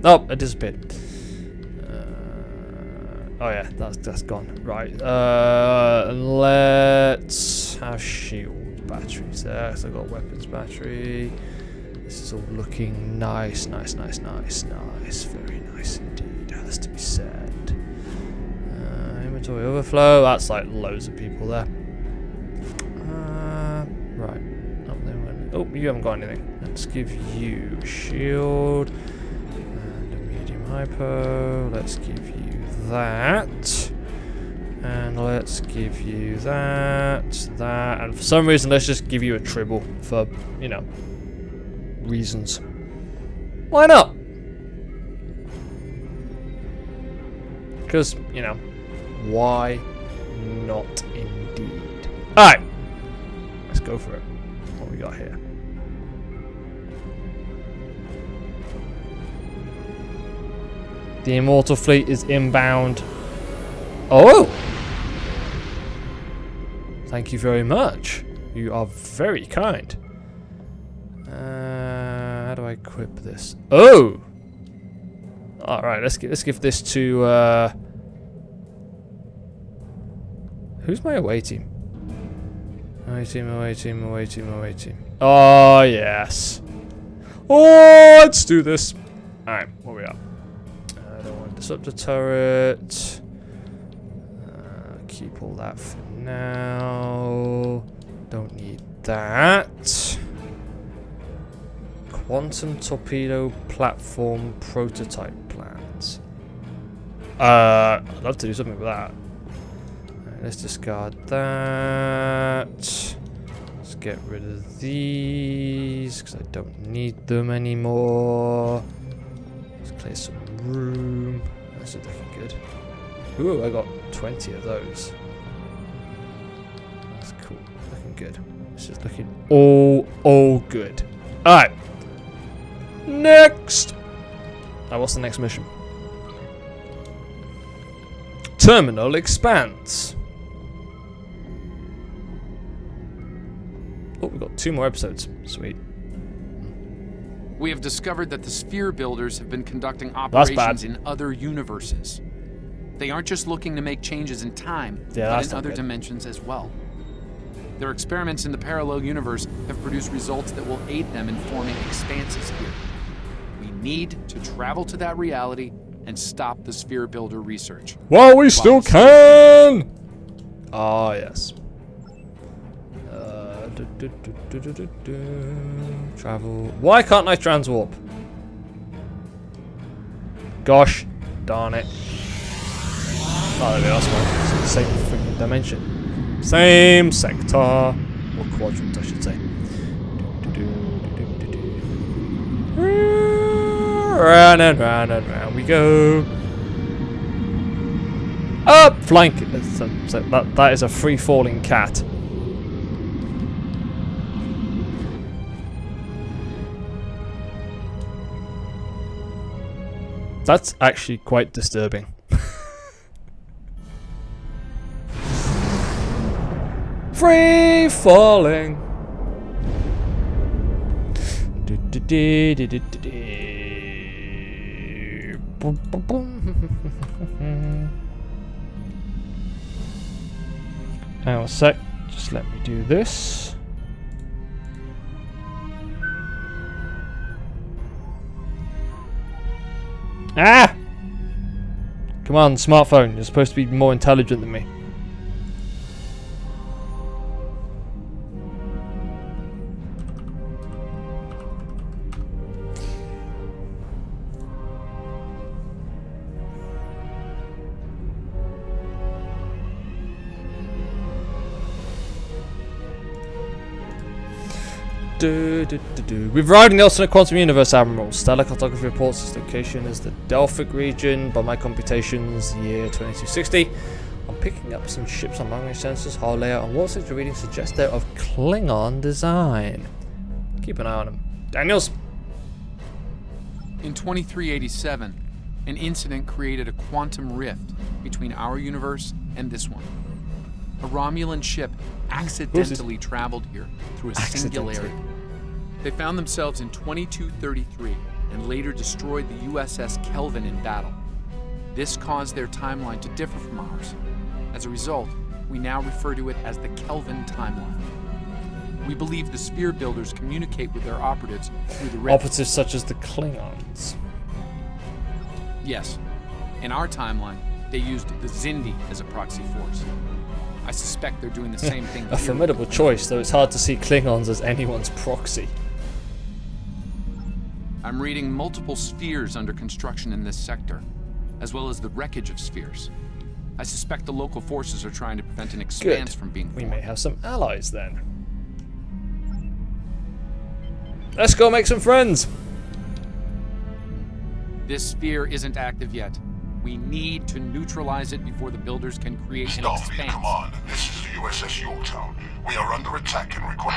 Oh, it disappeared. Oh yeah, that's gone. Right. Let's have shield batteries there. So I've got weapons battery. This is all looking nice. Very nice indeed, has to be said. Inventory overflow. That's like loads of people there. Right. Oh, you haven't got anything. Let's give you shield and a medium hypo. Let's give you that. And let's give you that. And for some reason, let's just give you a tribble for, you know, reasons. Why not? Because, you know, why not indeed? Alright. Let's go for it. What we got here? The Immortal Fleet is inbound. Oh! Thank you very much. You are very kind. How do I equip this? Oh! Alright, let's give this to who's my away team? Away team. Oh yes. Oh, let's do this. Alright, what we got? I don't want to disrupt the turret. Keep all that for now. Don't need that. Quantum torpedo platform prototype plans. I'd love to do something with that. Right, let's discard that. Let's get rid of these because I don't need them anymore. Let's clear some room. That's looking good. Ooh, I got 20 of those. That's cool. Looking good. This is looking all good. Alright. Next! What's the next mission? Terminal expands. 2 more episodes. Sweet. We have discovered that the Sphere Builders have been conducting operations in other universes. They aren't just looking to make changes in time, but in other dimensions as well. Their experiments in the parallel universe have produced results that will aid them in forming expanses here. We need to travel to that reality and stop the Sphere Builder research. Well, we still can! Oh, yes. Travel. Why can't I transwarp? Gosh darn it. Oh, there we are. It's the same freaking dimension. Same sector. Or quadrant, I should say. Round and round and round we go. Up! Flank! That is a free-falling cat. That's actually quite disturbing. Free falling. Now a sec, just let me do this. Ah! Come on, smartphone, you're supposed to be more intelligent than me. We've arrived in the alternate quantum universe, Admiral. Stellar cartography reports its location as the Delphic region. By my computations, year 2260. I'm picking up some ships on long-range sensors, hull layout, and what the readings suggest they're of Klingon design. Keep an eye on them. Daniels! In 2387, an incident created a quantum rift between our universe and this one. A Romulan ship accidentally traveled here through a singularity. They found themselves in 2233 and later destroyed the USS Kelvin in battle. This caused their timeline to differ from ours. As a result, we now refer to it as the Kelvin timeline. We believe the Sphere Builders communicate with their operatives through the rift. Operatives such as the Klingons. Yes. In our timeline, they used the Xindi as a proxy force. I suspect they're doing the same thing. A formidable choice, though it's hard to see Klingons as anyone's proxy. I'm reading multiple spheres under construction in this sector, as well as the wreckage of spheres. I suspect the local forces are trying to prevent an expanse from being formed. We may have some allies then. Let's go make some friends! This sphere isn't active yet. We need to neutralize it before the builders can create an expanse. Command, this is the USS Yorktown. We are under attack and require...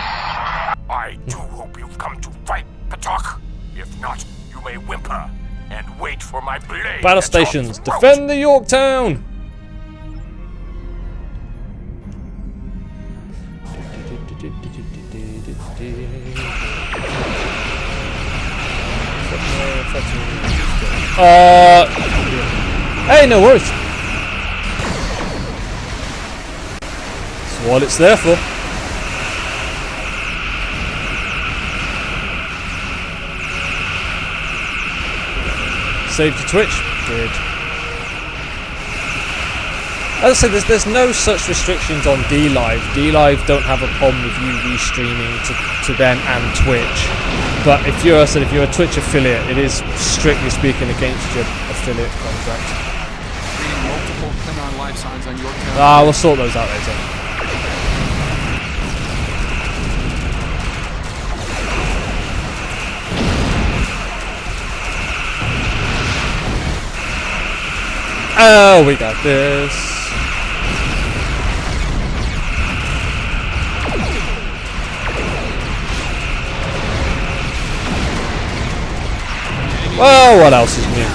I do hope you've come to fight, Patok. If not, you may whimper and wait for my blade. Battle stations, defend the Yorktown! Hey, no worries. That's what it's there for. Save to Twitch. Good. As I said, there's no such restrictions on DLive. DLive don't have a problem with you restreaming to them and Twitch. But if you're a Twitch affiliate, it is strictly speaking against your affiliate contract. Reading multiple Klingon life signs on your account. We'll sort those out later. Oh, we got this. Well, what else is new?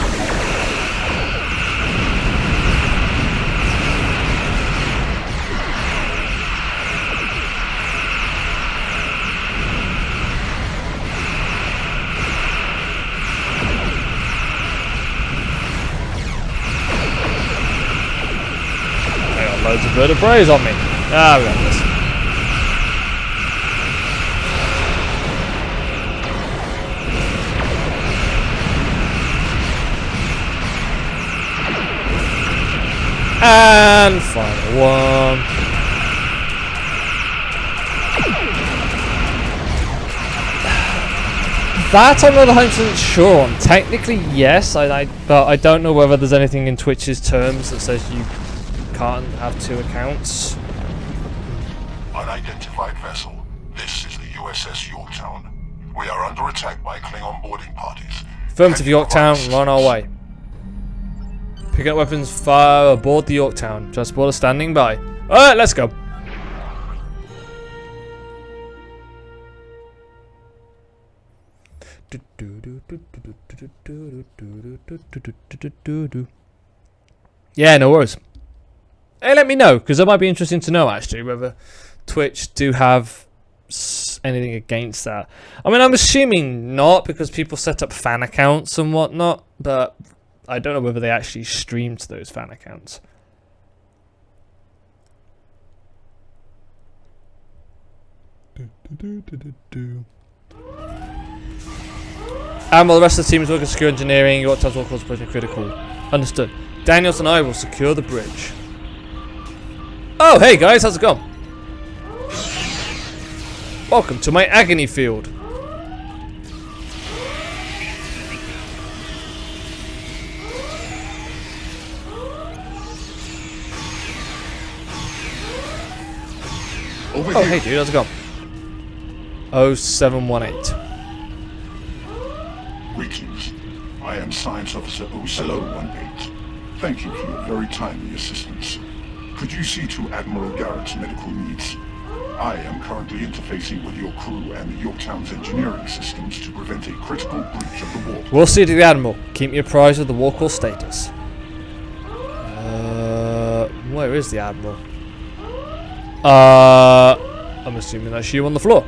loads of bird of praise on me. Ah, we got this. And final one. That I'm not 100% sure on. Technically, yes, but I don't know whether there's anything in Twitch's terms that says you can't have 2 accounts. Unidentified vessel. This is the USS Yorktown. We are under attack by Klingon boarding parties. Affirmative, Yorktown, we're on our way. Picking up weapons, fire aboard the Yorktown. Transporter standing by. Alright, let's go. Yeah, no worries. Hey, let me know, because that might be interesting to know, actually, whether Twitch do have anything against that. I mean, I'm assuming not, because people set up fan accounts and whatnot, but I don't know whether they actually stream to those fan accounts. And while the rest of the team is working secure engineering, your times will cause project critical. Understood. Daniels and I will secure the bridge. Oh, hey guys, how's it going? Welcome to my agony field. Oh, hey dude, how's it going? 0718. Greetings. I am Science Officer 0718. Thank you for your very timely assistance. Could you see to Admiral Garrett's medical needs? I am currently interfacing with your crew and the Yorktown's engineering systems to prevent a critical breach of the warp. We'll see to the Admiral. Keep me apprised of the war call status. Where is the Admiral? I'm assuming that's you on the floor.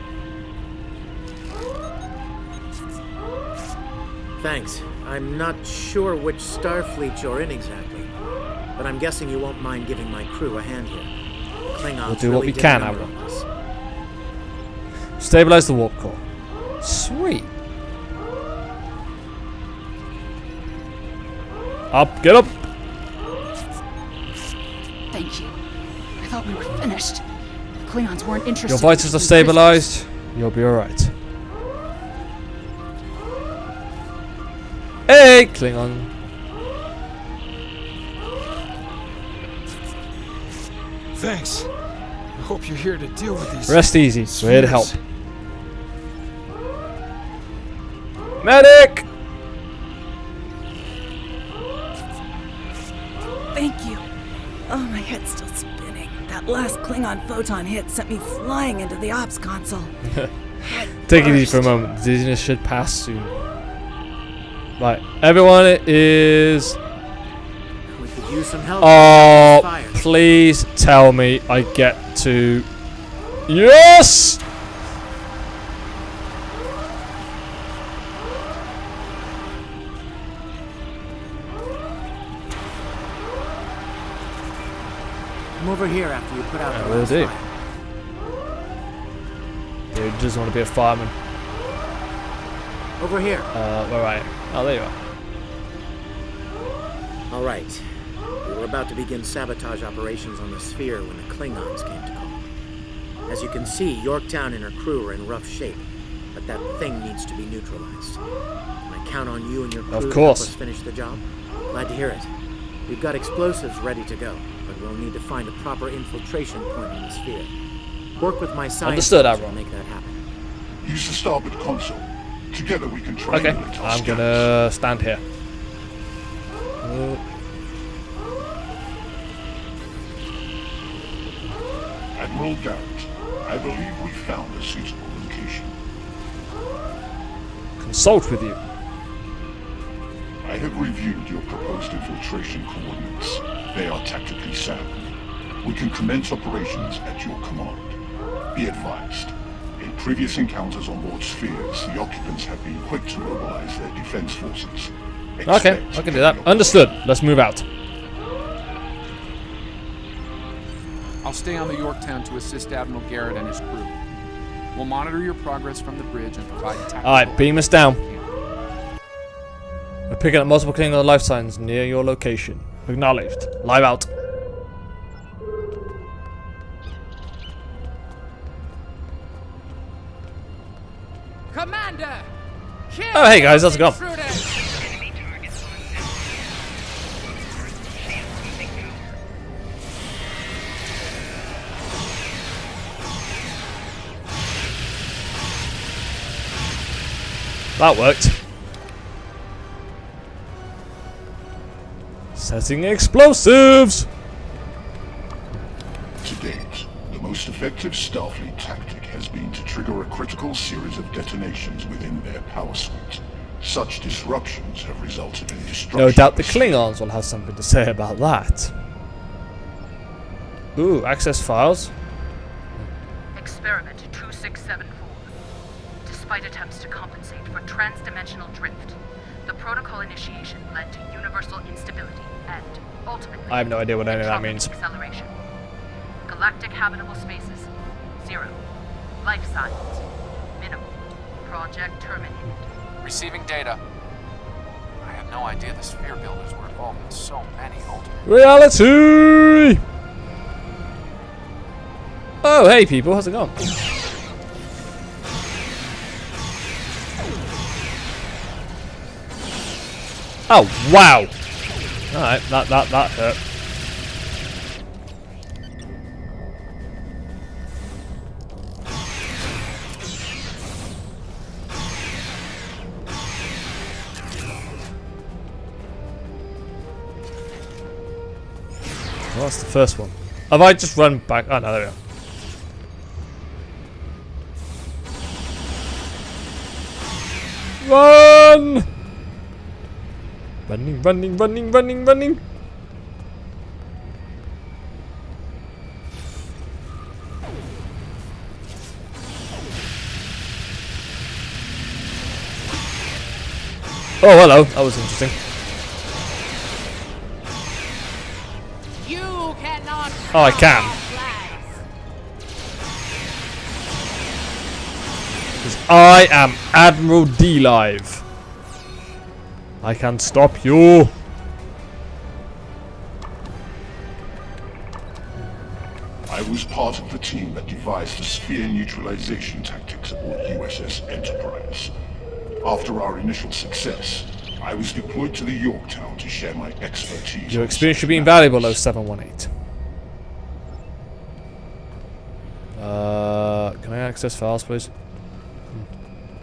Thanks. I'm not sure which Starfleet you're in exactly, but I'm guessing you won't mind giving my crew a hand here. Klingons We'll do what we can, Admiral. us. Stabilize the warp core. Sweet. Up, get up. Thank you. I thought we were finished. The Klingons weren't interested. Your vitals are stabilized. You'll be alright. Hey, Klingon. Thanks. I hope you're here to deal with these. Rest easy. We're here to help. spheres. Medic! Thank you. Oh, my head's still spinning. That last Klingon photon hit sent me flying into the ops console. Take it easy for a moment. The dizziness should pass soon. Right, everyone is... We could use some help. Oh, Fire. please tell me I get to... Yes! Come over here after you put out the will last do. fire. Dude doesn't want to be a fireman. Over here. Where are you? Oh, there you are. All right. We were about to begin sabotage operations on the sphere when the Klingons came to call. As you can see, Yorktown and her crew are in rough shape, but that thing needs to be neutralized. Can I count on you and your crew to help us finish the job? Glad to hear it. We've got explosives ready to go, but we'll need to find a proper infiltration point on the sphere. Work with my science Understood, officer to Admiral. make that happen. Use the starboard console. Together we can triangulate Okay, our I'm scans. gonna stand here. Admiral Garrett, I believe we found a suitable location. Consult with you. I have reviewed your proposed infiltration coordinates. They are tactically sound. We can commence operations at your command. Be advised, in previous encounters on board spheres, the occupants have been quick to mobilize their defense forces. Okay, I can do that. Understood. Let's move out. I'll stay on the Yorktown to assist Admiral Garrett and his crew. We'll monitor your progress from the bridge and provide tactical... Alright, beam us down. We're picking up multiple Klingon life signs near your location. Acknowledged. Live out. Commander! Oh, hey guys, how's it going? That worked. Setting explosives! To date, the most effective Starfleet tactic has been to trigger a critical series of detonations within their power suite. Such disruptions have resulted in destruction. No doubt the Klingons will have something to say about that. Ooh, access files. Experiment 2674. Despite attempts to compensate for trans-dimensional drift, the protocol initiation led to universal instability and, ultimately, I have no idea what any of that means. Acceleration. Galactic habitable spaces, 0. Life signs, minimal. Project terminated. Receiving data. I had no idea the sphere builders were involved in so many ultimate... Reality! Oh, hey people, how's it going? Oh, wow! Alright, that hurt. Well, that's the first one. Have I just run back? Oh no, there we go. Run! Running, running, running, running, running. Oh, hello. That was interesting. You cannot. Oh, I can. Because I am Admiral DLive. I can stop you. I was part of the team that devised the sphere neutralization tactics aboard USS Enterprise. After our initial success, I was deployed to the Yorktown to share my expertise. Your experience should be invaluable, 0718. Can I access files, please?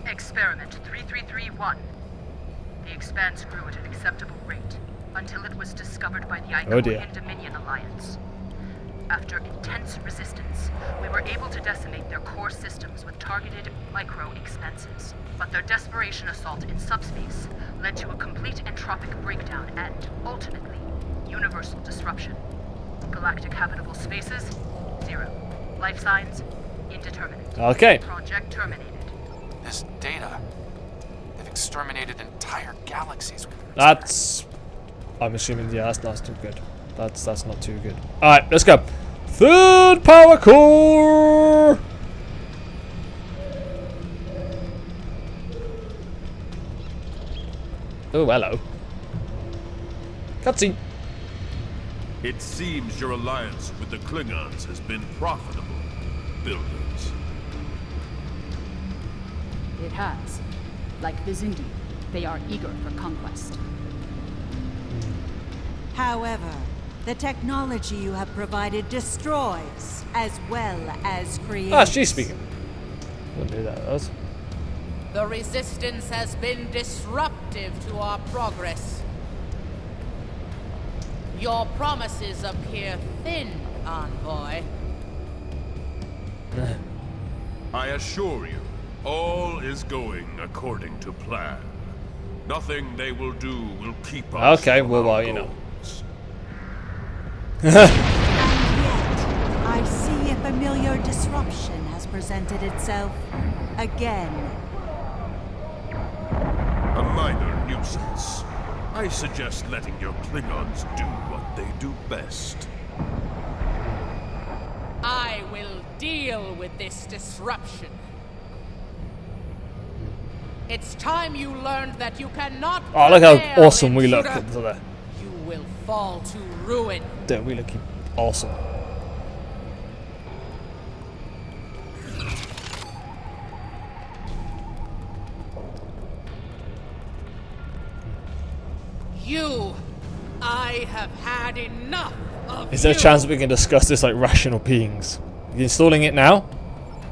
Experiment 3331. The expanse grew at an acceptable rate until it was discovered by the Iconian Dominion Alliance. After intense resistance, we were able to decimate their core systems with targeted micro-expanses. But their desperation assault in subspace led to a complete entropic breakdown and, ultimately, universal disruption. Galactic habitable spaces, 0. Life signs, indeterminate. Okay. Project terminated. This data, they've exterminated entire galaxies with it. That's... I'm assuming, yeah, that's not too good. That's not too good. Alright, let's go. Third power core! Oh, hello. Cutscene. It seems your alliance with the Klingons has been profitable, builders. It has. Like Vizindi, they are eager for conquest. However, the technology you have provided destroys as well as creates. Ah, she's speaking. Wouldn't do that, us. The Resistance has been disruptive to our progress. Your promises appear thin, Envoy. I assure you, all is going according to plan. Nothing they will do will keep us. Okay, from well, our you know. And yet, I see a familiar disruption has presented itself again. A minor nuisance. I suggest letting your Klingons do what they do best. deal with this disruption. It's time you learned that you cannot. Oh, look how awesome we look. You will fall to ruin. Damn, we look awesome. I have had enough of Is there a chance that we can discuss this like rational beings? You installing it now?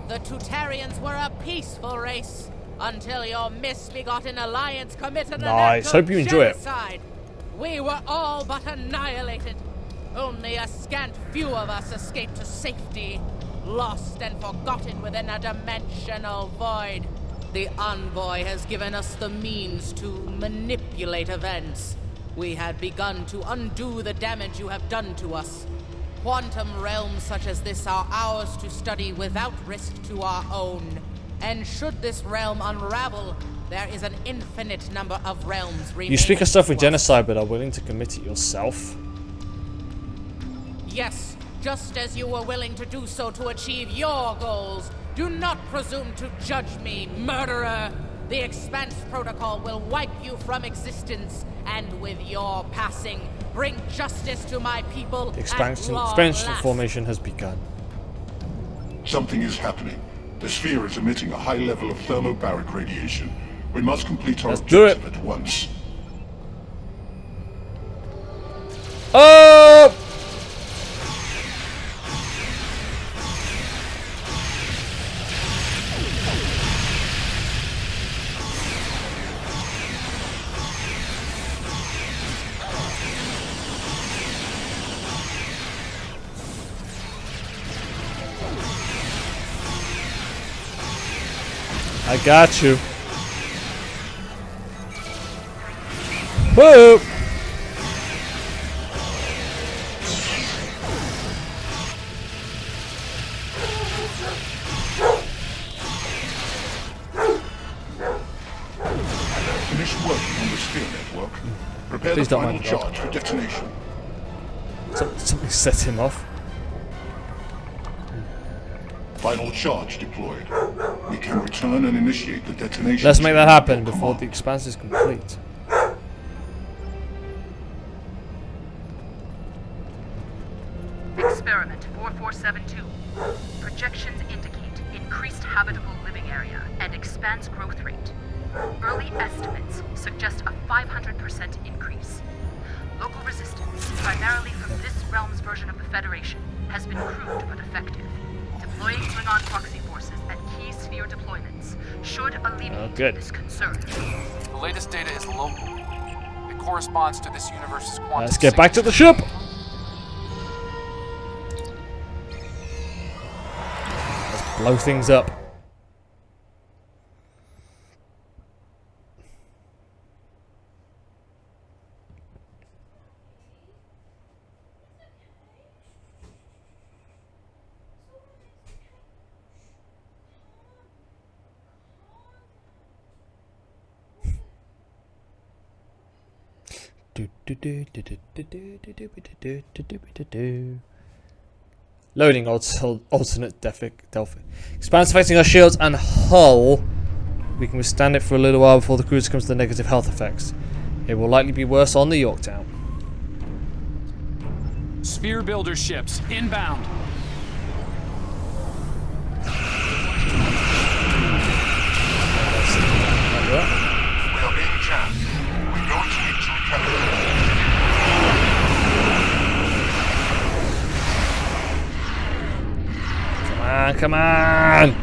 The Tutarians were a peaceful race until your misbegotten alliance committed an act of Hope you enjoy genocide. We were all but annihilated. Only a scant few of us escaped to safety, lost and forgotten within a dimensional void. The Envoy has given us the means to manipulate events. We had begun to undo the damage you have done to us. Quantum realms such as this are ours to study without risk to our own. And should this realm unravel, there is an infinite number of realms remaining. You speak of stuff with genocide, but are willing to commit it yourself? Yes, just as you were willing to do so to achieve your goals. Do not presume to judge me, murderer! The Expanse Protocol will wipe you from existence, and with your passing, bring justice to my people. The expansion formation has begun. Something is happening. The sphere is emitting a high level of thermobaric radiation. We must complete our objective at once. Oh! I got you. Whoa! Finish working on the sphere network. Prepare the final charge for detonation. Something set him off. Final charge deployed. We can return and initiate the detonation. Let's make that happen before the expanse is complete. Experiment 4472. Projections indicate increased habitable living area and expanse growth rate. Early estimates suggest a 500% increase. Local resistance, primarily from this realm's version of the Federation, has been crude but effective. Deploying Klingon proxy forces at key sphere deployments should alleviate this concern. The latest data is local. It corresponds to this universe's quantum. Let's get back to the ship. Let's blow things up. Loading alternate Delphi. Expanse affecting our shields and hull. We can withstand it for a little while before the crew succumbs to the negative health effects. It will likely be worse on the Yorktown. Sphere builder ships inbound. We are being jammed. We're going to need to recalibrate. Come on!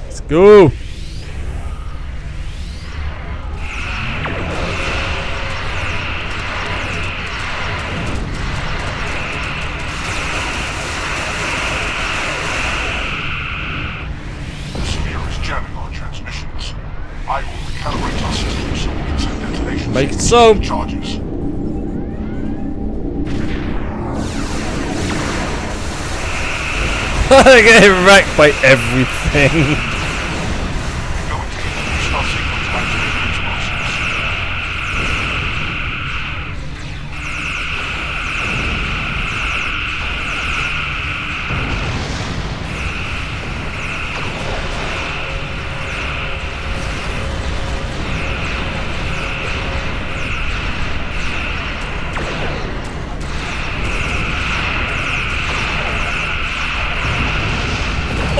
Let's go! Make it so. Charges. They're getting wrecked by everything.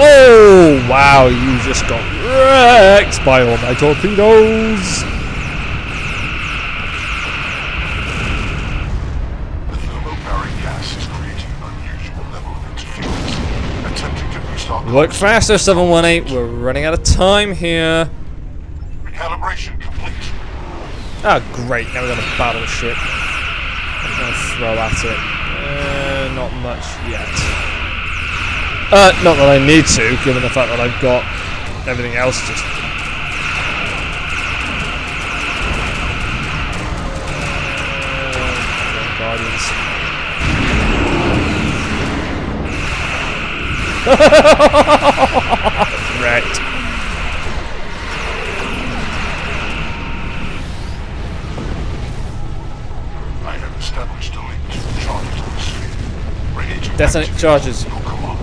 Oh, wow, you just got wrecked by all my torpedoes. The thermobaric gas is creating an unusual level of interference. Attempting to boost our... Work faster, 718. We're running out of time here. Recalibration complete. Ah, great. Now we're going to battleship. I'm going to throw at it. Not much yet. Not that I need to, given the fact that I've got everything else just... Guardians. Wrecked. I have established a link to the charges on the sphere. Ready to Detonate charges. your command.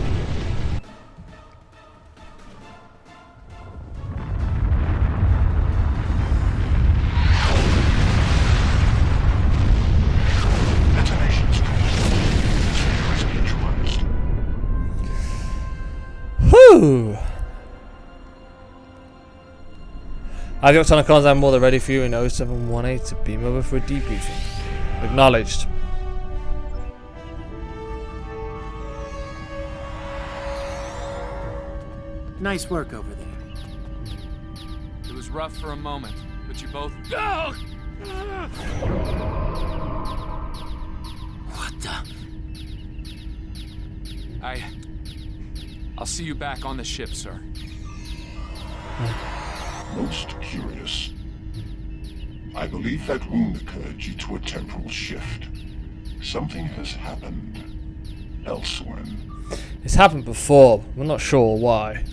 Detonations complete. Sphere is neutralized. Whew. I've got ton of cons. I'm more than ready for you in 0718 to beam over for a debriefing. Acknowledged. Nice work over there. It was rough for a moment, but you both... What the... I'll see you back on the ship, sir. Most curious. I believe that wound occurred due to a temporal shift. Something has happened elsewhere. It's happened before. We're not sure why.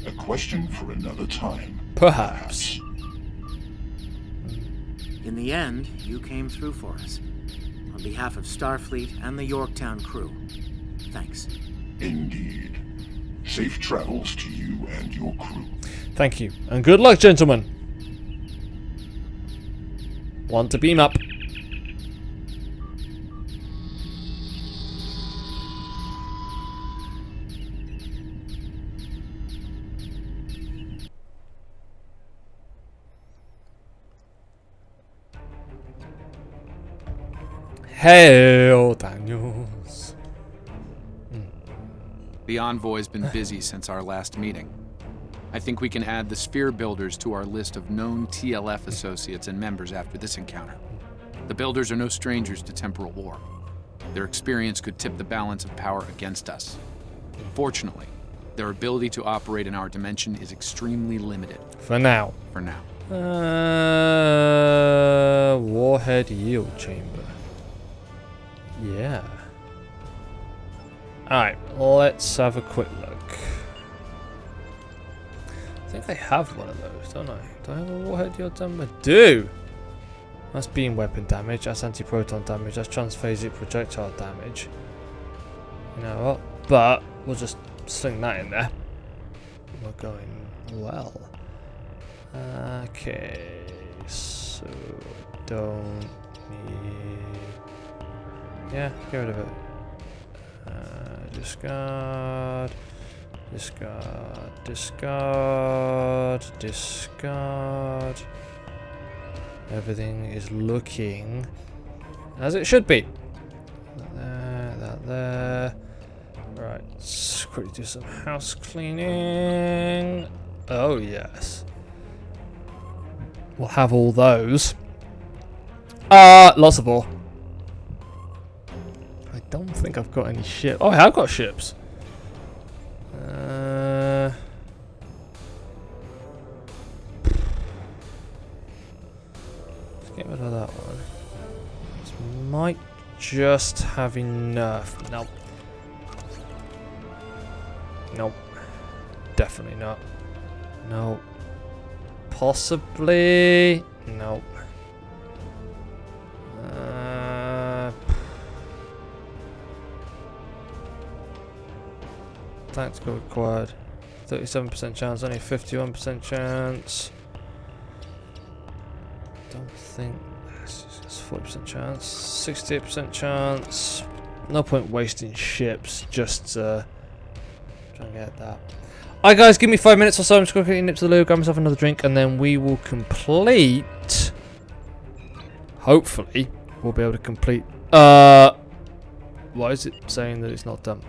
A question for another time. Perhaps. In the end, you came through for us. On behalf of Starfleet and the Yorktown crew. Thanks. Indeed. Safe travels to you and your crew. Thank you. And good luck, gentlemen. Want to beam up. Hail, Daniels. The Envoy's been busy since our last meeting. I think we can add the Sphere Builders to our list of known TLF associates and members after this encounter. The Builders are no strangers to temporal war. Their experience could tip the balance of power against us. Fortunately, their ability to operate in our dimension is extremely limited. For now. For now. Warhead yield chamber. Yeah. Alright, let's have a quick look. I think they have one of those, don't I? Do I have a warhead yield chamber? I do! That's beam weapon damage, that's anti-proton damage, that's transphasic projectile damage. You know what? But we'll just sling that in there. We're going well. Okay, so don't need... Yeah, get rid of it. Discard, discard, discard, discard. Everything is looking as it should be. That there. Right, let's quickly do some house cleaning. Oh yes. We'll have all those. Lots of ore. I don't think I've got any ships. Oh, I have got ships. Let's get rid of that one. This might just have enough. Nope. Nope. Definitely not. Nope. Possibly. Nope. Tactical required. 37% chance, only 51% chance. Don't think it's 40% chance. 68% chance. No point wasting ships just try and get that. Alright guys, give me 5 minutes or so. I'm just going to nip to the loo, grab myself another drink, and then we will complete. Hopefully, we'll be able to complete. Why is it saying that it's not done?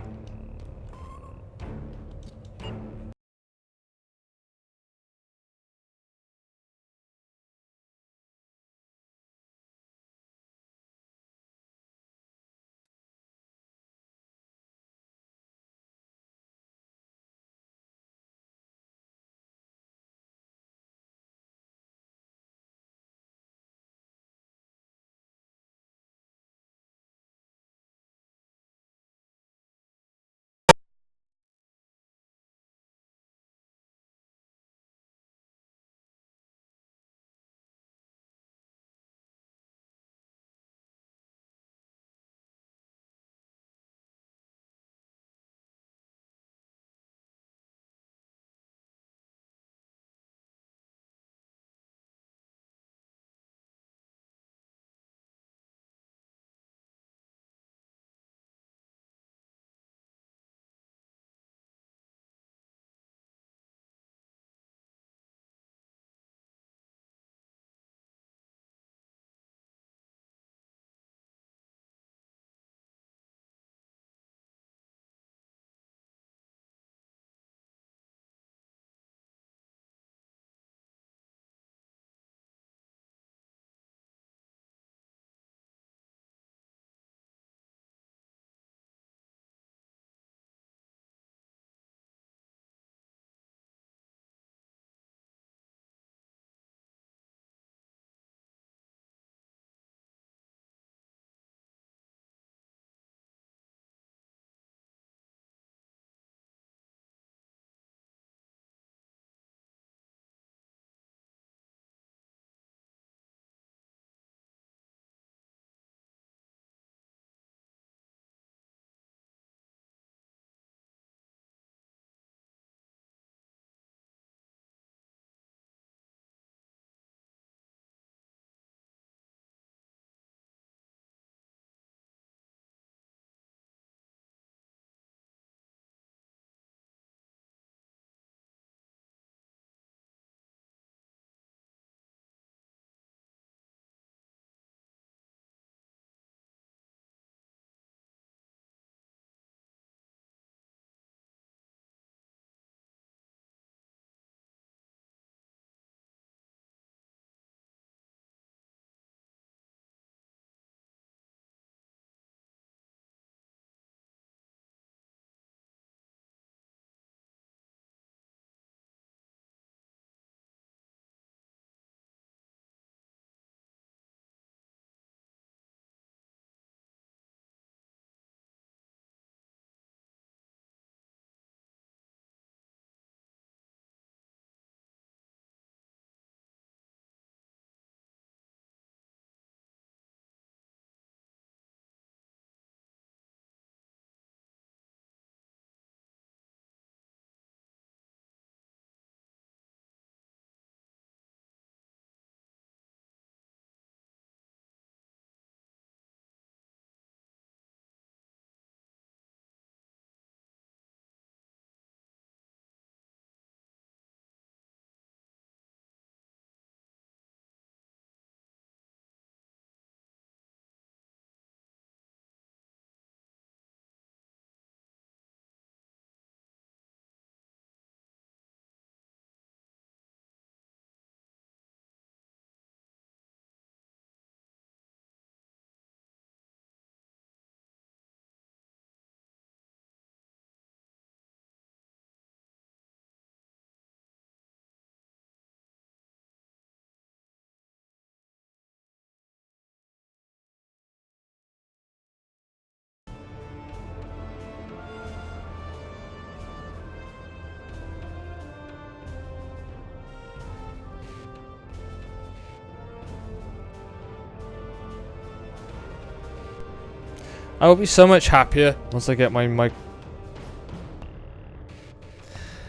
I will be so much happier once I get my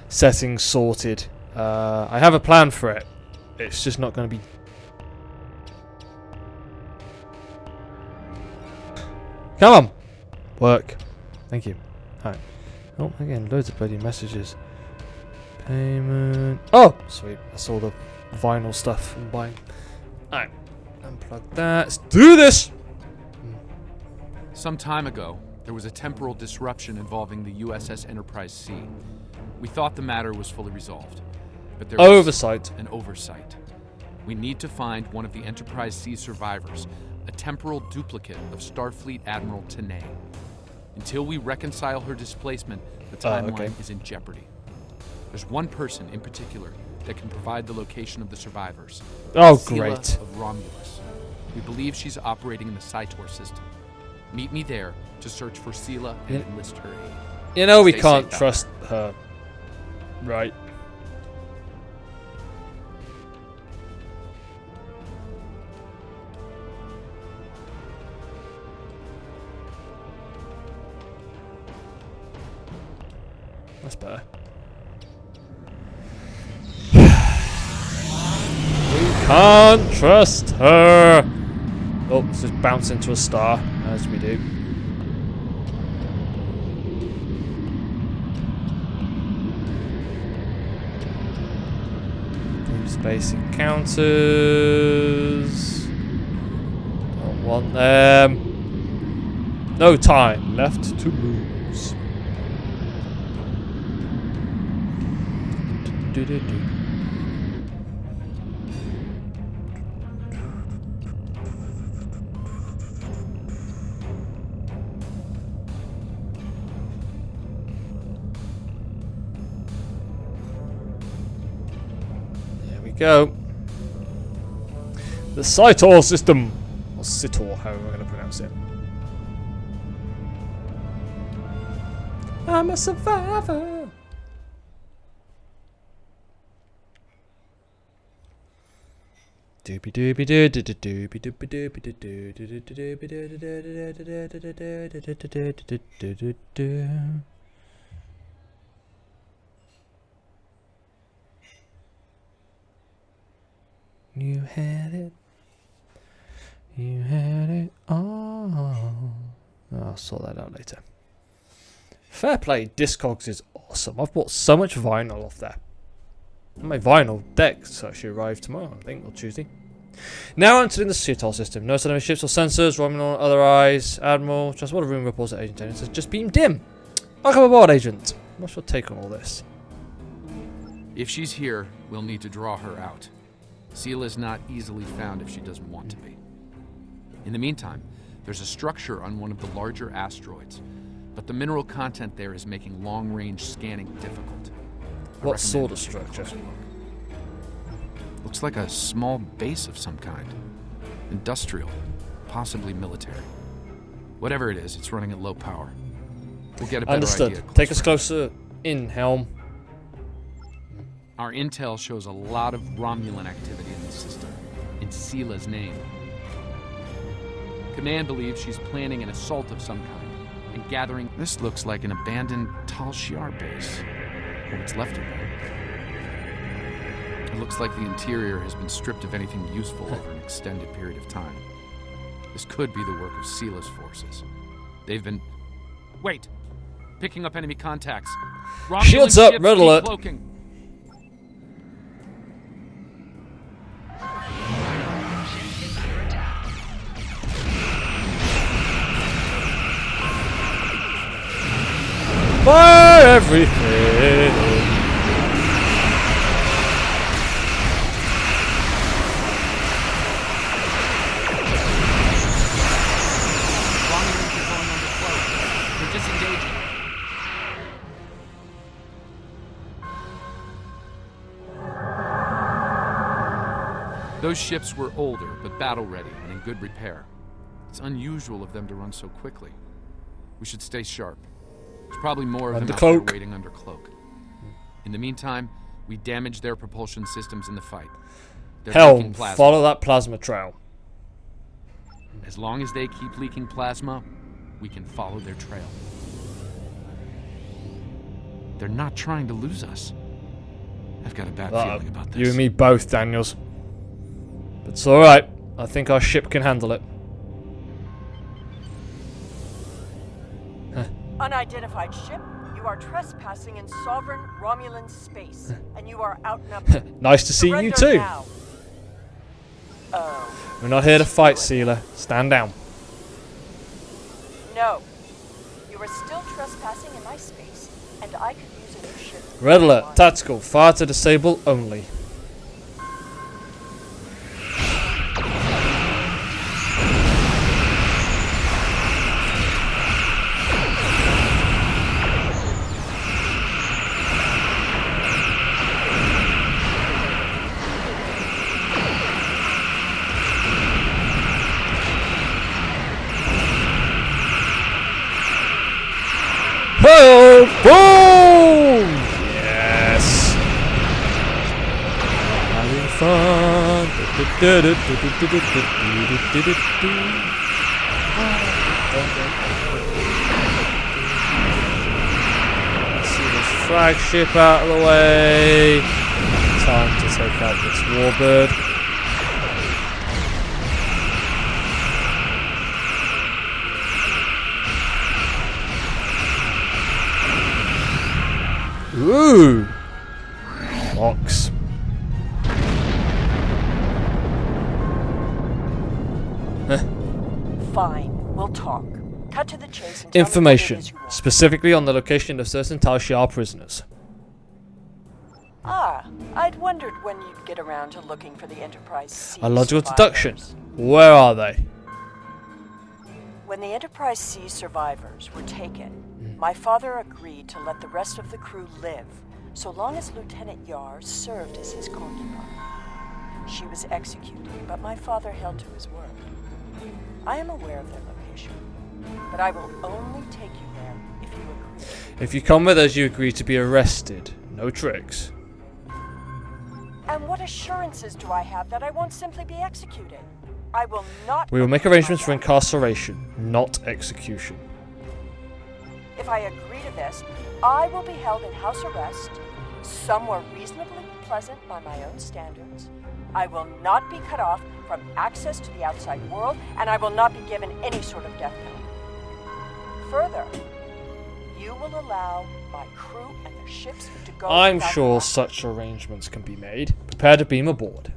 settings sorted. I have a plan for it. It's just not going to be... Come on! Work. Thank you. Alright. Oh, again, loads of bloody messages. Payment. Oh! Sweet. That's all the vinyl stuff I'm buying. Alright. Unplug that. Let's do this! Some time ago, there was a temporal disruption involving the USS Enterprise C. We thought the matter was fully resolved. But there was an oversight. We need to find one of the Enterprise C survivors, a temporal duplicate of Starfleet Admiral Tanay. Until we reconcile her displacement, the timeline is in jeopardy. There's one person in particular that can provide the location of the survivors. Oh, Sela great. of Romulus. We believe she's operating in the Cytor system. Meet me there to search for Sela and enlist her aid. You know we Stay can't safe, trust her. Right. That's better. We can't trust her. Oh, let's just bounce into a star, as we do. Deep space encounters. Don't want them. No time left to lose. Do-do-do. There we go. The Cytor system, or Cytor, however we're going to pronounce it. I'm a survivor. Doopy doopy doo doo doo doopy doopy doopy doo doo doo doo doopy doo doo doo doo doo doo doo. You had it. You had it all. I'll sort that out later. Fair play, Discogs is awesome. I've bought so much vinyl off there. My vinyl decks actually arrive tomorrow, I think, or Tuesday. Now entering the Cytor system. No enemy ships or sensors. Romulan, other eyes. Admiral. Transporter room reports that Agent Daniels has just been dim. Welcome aboard, Agent. What's your take on all this? If she's here, we'll need to draw her out. Sela is not easily found if she doesn't want to be. In the meantime, there's a structure on one of the larger asteroids, but the mineral content there is making long-range scanning difficult. What sort of structure? Looks like a small base of some kind. Industrial, possibly military. Whatever it is, it's running at low power. We'll get a better Understood. idea. Take us closer in, Helm. Our intel shows a lot of Romulan activity in the system, in Sela's name. Command believes she's planning an assault of some kind and gathering. This looks like an abandoned Tal Shiar base. Or what's left of it. It looks like the interior has been stripped of anything useful over an extended period of time. This could be the work of Sela's forces. They've been... Wait! Picking up enemy contacts. Romulan Shields up, ships red alert. decloaking. Fire everything! Those ships were older, but battle-ready and in good repair. It's unusual of them to run so quickly. We should stay sharp. There's probably more of them out there waiting under cloak. In the meantime, we damage their propulsion systems in the fight. They're leaking Helm, plasma. follow that plasma trail. As long as they keep leaking plasma, we can follow their trail. They're not trying to lose us. I've got a bad feeling about this. You and me both, Daniels. But it's alright. I think our ship can handle it. Unidentified ship, you are trespassing in sovereign Romulan space, and you are outnumbered. Nice to see you too. Now. Oh. We're not here to fight, Sealer. Stand down. No. You are still trespassing in my space, and I could use a new ship. Red alert. Tactical. Fire to disable only. Oh, boom! Yes. Having fun. Let's see this flagship out of the way. Time to take out this warbird. Ooh! Box. Fine, we'll talk. Cut to the chase and tell Information, me what it is you want. specifically on the location of certain Tal Shiar prisoners. Ah, I'd wondered when you'd get around to looking for the Enterprise C A logical survivors. deduction. Where are they? When the Enterprise C survivors were taken, my father agreed to let the rest of the crew live, so long as Lieutenant Yar served as his concubine. She was executed, but my father held to his word. I am aware of their location, but I will only take you there if you agree. If you come with us, you agree to be arrested. No tricks. And what assurances do I have that I won't simply be executed? I will not. We will make arrangements for incarceration, not execution. If I agree to this, I will be held in house arrest, somewhere reasonably pleasant by my own standards. I will not be cut off from access to the outside world, and I will not be given any sort of death penalty. Further, you will allow my crew and their ships to go. I'm without sure harm. such arrangements can be made. Prepare to beam aboard.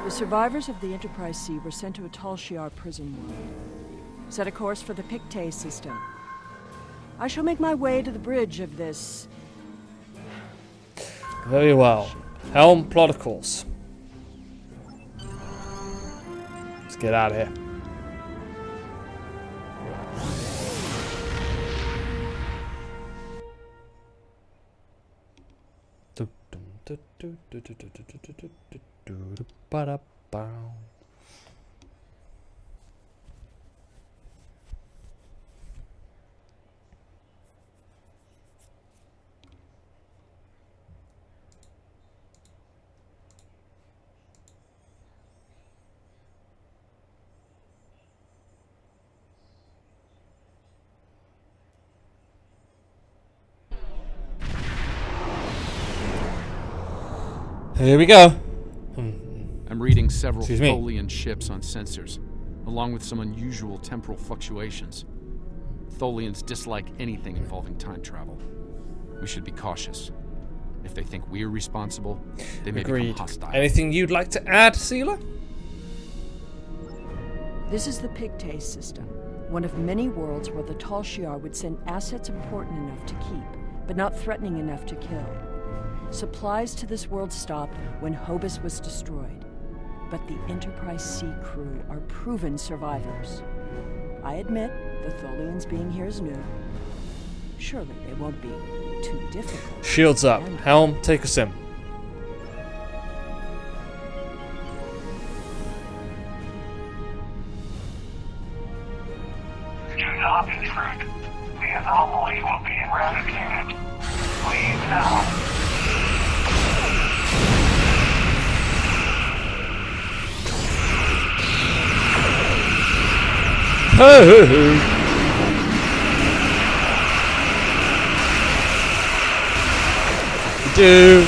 The survivors of the Enterprise C were sent to a Tal Shiar prison world. Set a course for the Pictet system. I shall make my way to the bridge of this. Very well. Helm, plot a course. Let's get out of here. Here we go. I'm reading several Excuse me. Tholian ships on sensors, along with some unusual temporal fluctuations. Tholians dislike anything involving time travel. We should be cautious. If they think we're responsible, they may Agreed. become hostile. Anything you'd like to add, Sealer? This is the Pictet system, one of many worlds where the Tal Shiar would send assets important enough to keep, but not threatening enough to kill. Supplies to this world stopped when Hobus was destroyed, but the Enterprise C crew are proven survivors. I admit the Tholians being here is new. Surely they won't be too difficult. Shields up. Helm, take us in. Do not intrude. The anomaly will be eradicated. Leave now. Do.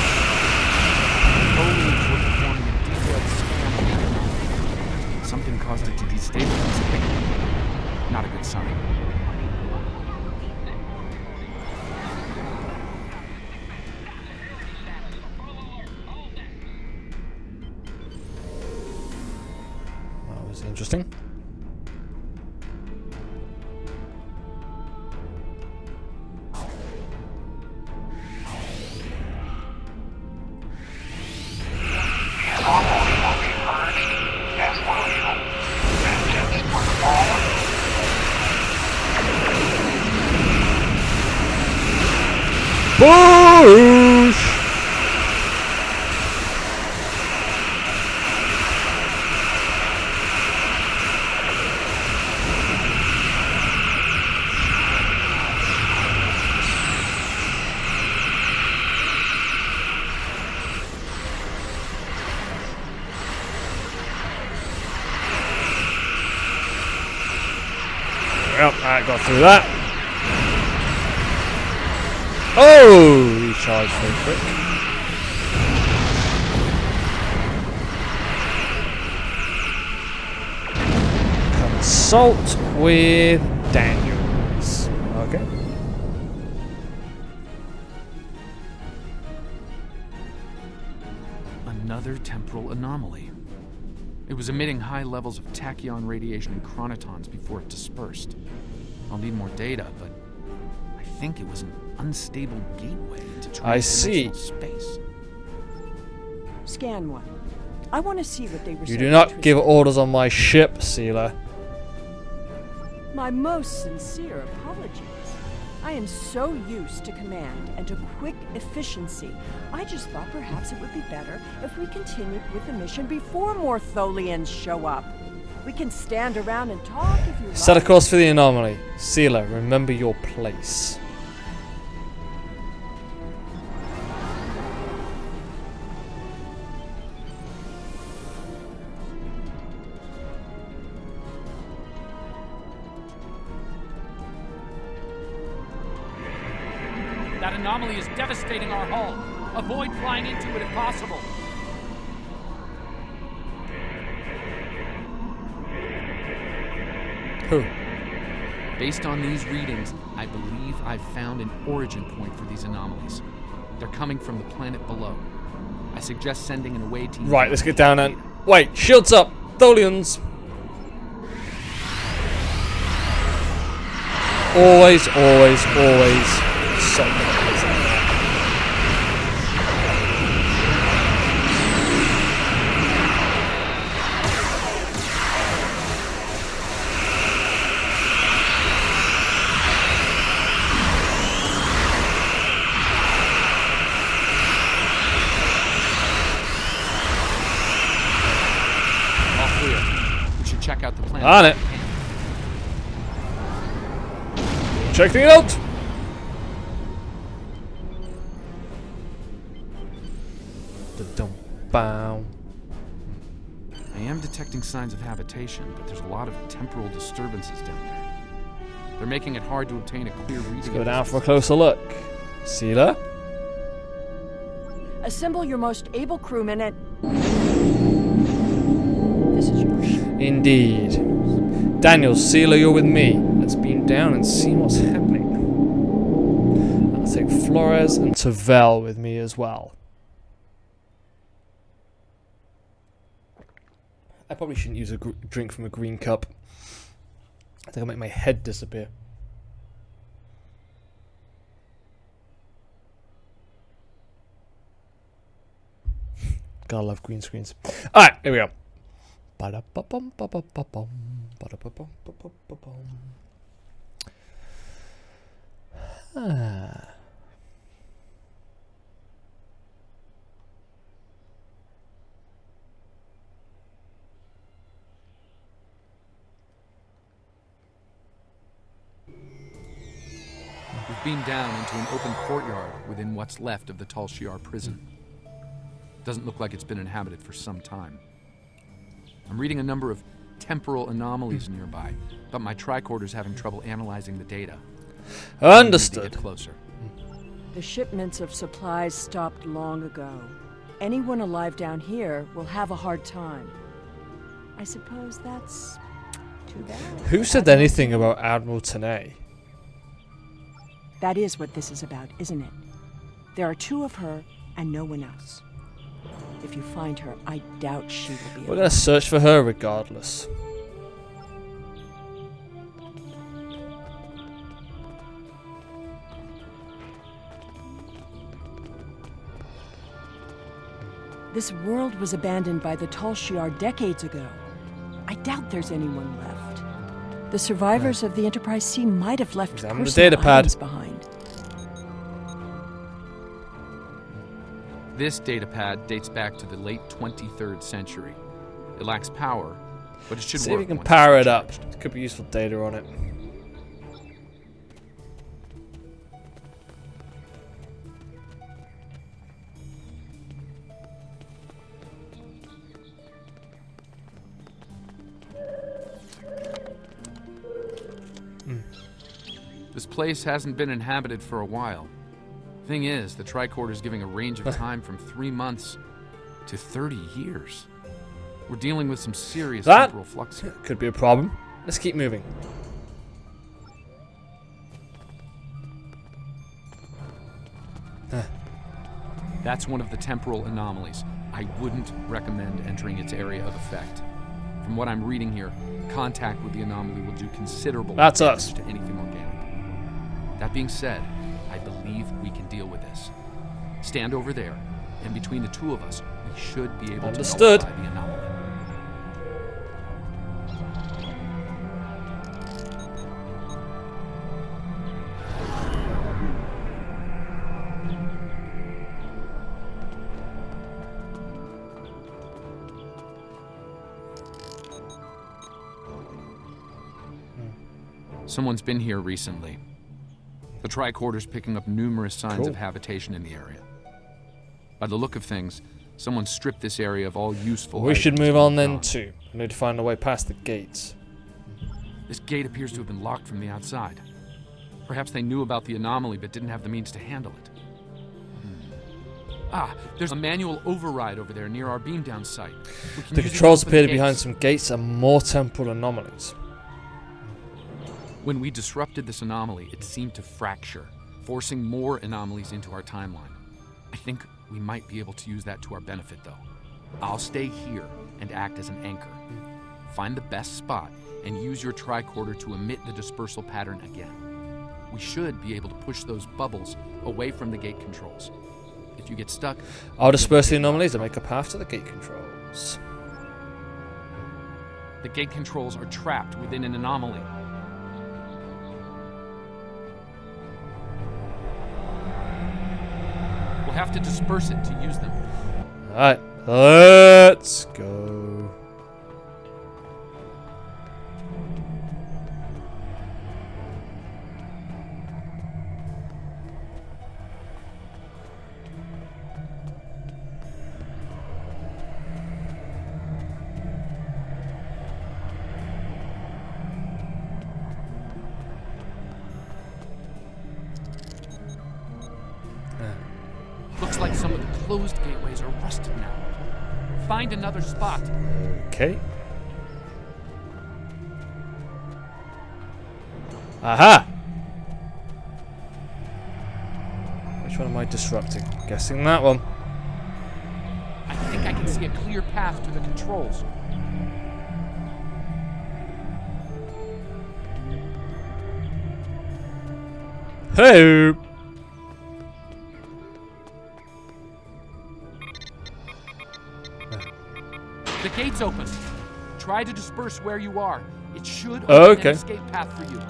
Something caused it to destabilize the picture. Not a good sign. That was interesting. Boosh! Yep, I got through that. Oh, recharge very quick. Consult with Daniels. Okay. Another temporal anomaly. It was emitting high levels of tachyon radiation and chronotons before it dispersed. I'll need more data, but I think it was an unstable gateway into transdimensional space. Scan one. I want to see what they were saying. You do not give orders on my ship, Sealer. My most sincere apologies. I am so used to command and to quick efficiency. I just thought perhaps it would be better if we continued with the mission before more Tholians show up. We can stand around and talk if you like. Set a course for the anomaly. Sealer, remember your place. That anomaly is devastating our hull. Avoid flying into it if possible. Who? Based on these readings, I believe I've found an origin point for these anomalies. They're coming from the planet below. I suggest sending an away team. Right, let's get down and... Wait, shields up! Tholians! Always, always, always... something. Check out the planet. On it. Check it out. I am detecting signs of habitation, but there's a lot of temporal disturbances down there. They're making it hard to obtain a clear reading. Let's go down for a closer look. Sealer? Assemble your most able crewmen and... This is your ship. Indeed. Daniel, Sealer, you're with me. Let's beam down and see what's happening. I'll take Flores and Tavel with me as well. I probably shouldn't use a drink from a green cup. I think I'll make my head disappear. Gotta love green screens. Alright, here we go. We've beamed down into an open courtyard within what's left of the Tal Shiar prison. Doesn't look like it's been inhabited for some time. I'm reading a number of temporal anomalies nearby, but my tricorder's having trouble analyzing the data. Understood. I need to get closer. The shipments of supplies stopped long ago. Anyone alive down here will have a hard time. I suppose that's too bad. Who said anything about Admiral Tenay? That is what this is about, isn't it? There are two of her and no one else. If you find her, I doubt she will be. We're gonna search for her regardless. This world was abandoned by the Tal Shiar decades ago. I doubt there's anyone left. The survivors of the Enterprise C might have left Examine the personal data pad. items behind. This datapad dates back to the late 23rd century. It lacks power, but it should See work. if we can once power it's it up. recharged. There could be useful data on it. This place hasn't been inhabited for a while. Thing is, the tricorder is giving a range of time from 3 months to 30 years. We're dealing with some serious That temporal flux here. could be a problem. Let's keep moving. That's one of the temporal anomalies. I wouldn't recommend entering its area of effect. From what I'm reading here, contact with the anomaly will do considerable That's damage us. to anything organic. That being said, I believe we can deal with this. Stand over there, and between the two of us, we should be able Understood. to nullify the anomaly. Someone's been here recently. The tricorder's picking up numerous signs of habitation in the area. By the look of things, someone stripped this area of all useful We should items move and on then moved too. We need to find a way past the gates. This gate appears to have been locked from the outside. Perhaps they knew about the anomaly but didn't have the means to handle it. Ah, there's a manual override over there near our beam down site. We can The use it to controls open appear to the be behind gates. some gates and more temporal anomalies. When we disrupted this anomaly, it seemed to fracture, forcing more anomalies into our timeline. I think we might be able to use that to our benefit, though. I'll stay here and act as an anchor. Find the best spot and use your tricorder to emit the dispersal pattern again. We should be able to push those bubbles away from the gate controls. If you get stuck, I'll disperse the anomalies and make a path to the gate controls. the gate controls are trapped within an anomaly. We'll have to disperse it to use them. Alright, let's go. Looks like some of the closed gateways are rusted now. Find another spot. Okay. Aha! Which one am I disrupting? Guessing that one. I think I can see a clear path to the controls. Hey! The gate's open. Try to disperse where you are. It should open Okay. an escape path for you.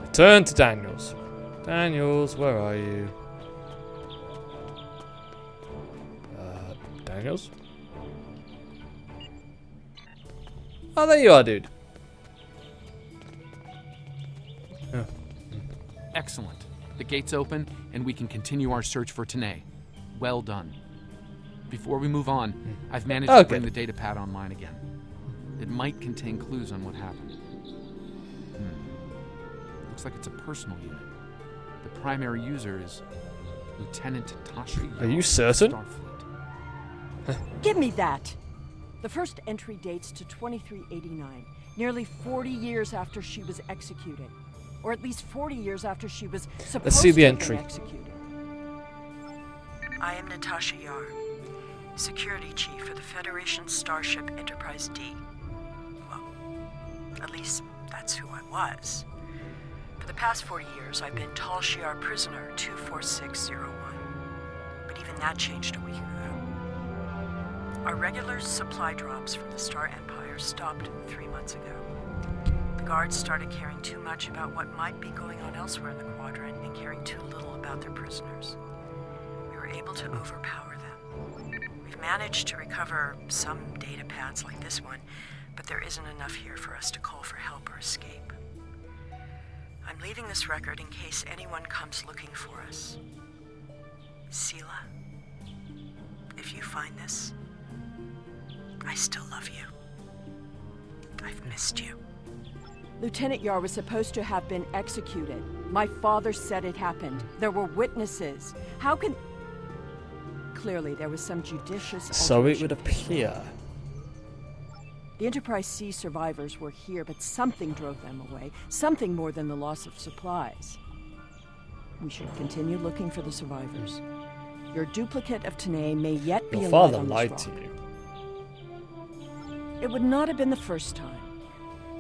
Return to Daniels. Daniels, where are you? Daniels? Oh, there you are, dude. Excellent. The gate's open, and we can continue our search for Tanae. Well done. Before we move on, I've managed to bring the data pad online again. It might contain clues on what happened. Looks like it's a personal unit. The primary user is Lieutenant Tasha. Are you certain? Give me that! The first entry dates to 2389, nearly 40 years after she was executed. Or at least 40 years after she was supposed Let's see the to have entry. been executed. I am Natasha Yar, Security Chief for the Federation Starship Enterprise D. Well, at least that's who I was. For the past 40 years, I've been Tal Shiar Prisoner 24601. But even that changed a week ago. Our regular supply drops from the Star Empire stopped 3 months ago. The guards started caring too much about what might be going on elsewhere in the Quadrant and caring too little about their prisoners. We were able to overpower them. We've managed to recover some data pads like this one, but there isn't enough here for us to call for help or escape. I'm leaving this record in case anyone comes looking for us. Sela, if you find this, I still love you. I've missed you. Lieutenant Yar was supposed to have been executed. My father said it happened. There were witnesses. How can... Clearly, there was some judicious... So it would appear. The Enterprise C survivors were here, but something drove them away. Something more than the loss of supplies. We should continue looking for the survivors. Your duplicate of Tanae may yet be alive Your father on this lied rock. to you. It would not have been the first time.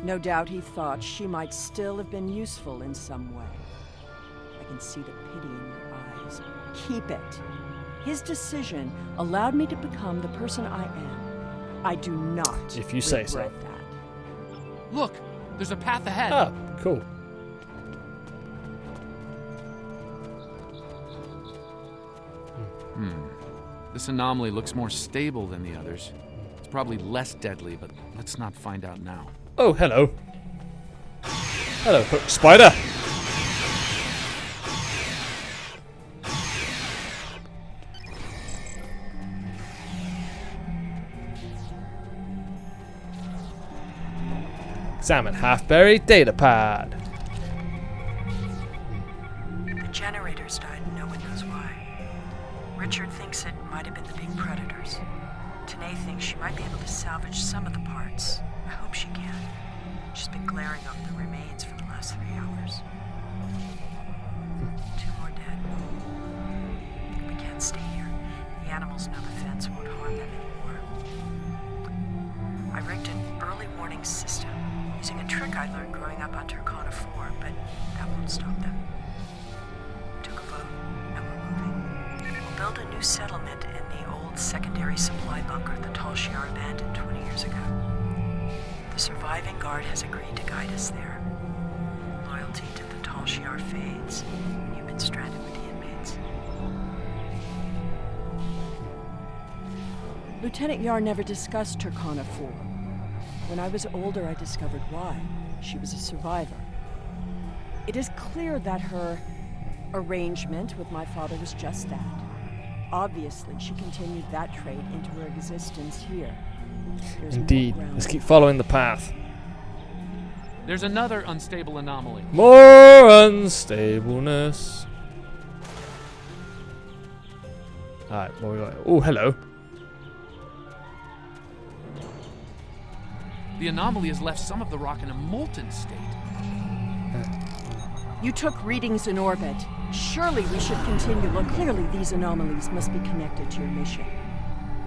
No doubt he thought she might still have been useful in some way. I can see the pity in your eyes. Keep it. His decision allowed me to become the person I am. I do not If you say so. regret that. Look, there's a path ahead. Oh, cool. This anomaly looks more stable than the others. It's probably less deadly, but let's not find out now. Oh, hello. Hello, Hook Spider. Examine half-buried data pad. The generators died and no one knows why. Richard thinks it might have been the big predators. Tanae thinks she might be able to salvage some of the parts. I hope she can. She's been glaring over the remains for the last 3 hours. 2 more dead. We can't stay here. The animals know the fence won't harm them anymore. I rigged an early warning system using a trick I learned growing up on Turkana 4, but that won't stop them. We took a vote, and we're moving. We'll build a new settlement in the old secondary supply bunker the Tal Shiar abandoned 20 years ago. The surviving guard has agreed to guide us there. Loyalty to the Tal Shiar fades when you've been stranded with the inmates. Lieutenant Yar never discussed Turkana 4. When I was older, I discovered why. She was a survivor. It is clear that her arrangement with my father was just that. Obviously, she continued that trait into her existence here. There's Indeed. more ground. Let's keep following the path. There's another unstable anomaly. More unstableness. Alright, what we got? Oh, hello. The anomaly has left some of the rock in a molten state. You took readings in orbit. Surely we should continue. Look, clearly these anomalies must be connected to your mission.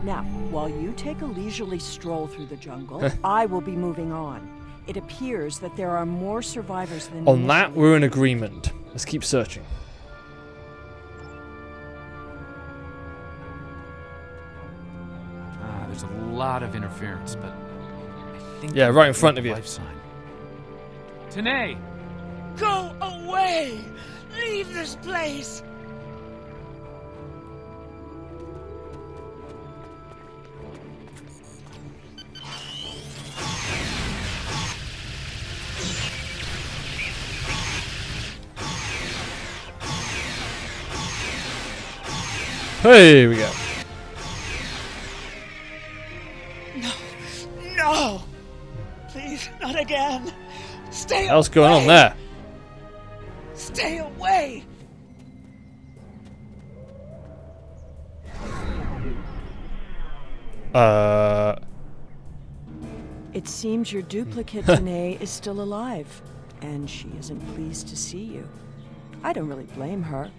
Now, while you take a leisurely stroll through the jungle, I will be moving on. It appears that there are more survivors than On that, initially. we're in agreement. Let's keep searching. There's a lot of interference, but I think... Yeah, right in front of you. Life sign. Tanae! Go away! Leave this place! Here we go. No! Please, not again! Stay away! What's going on there? Stay away! It seems your duplicate, Danae, is still alive, and she isn't pleased to see you. I don't really blame her.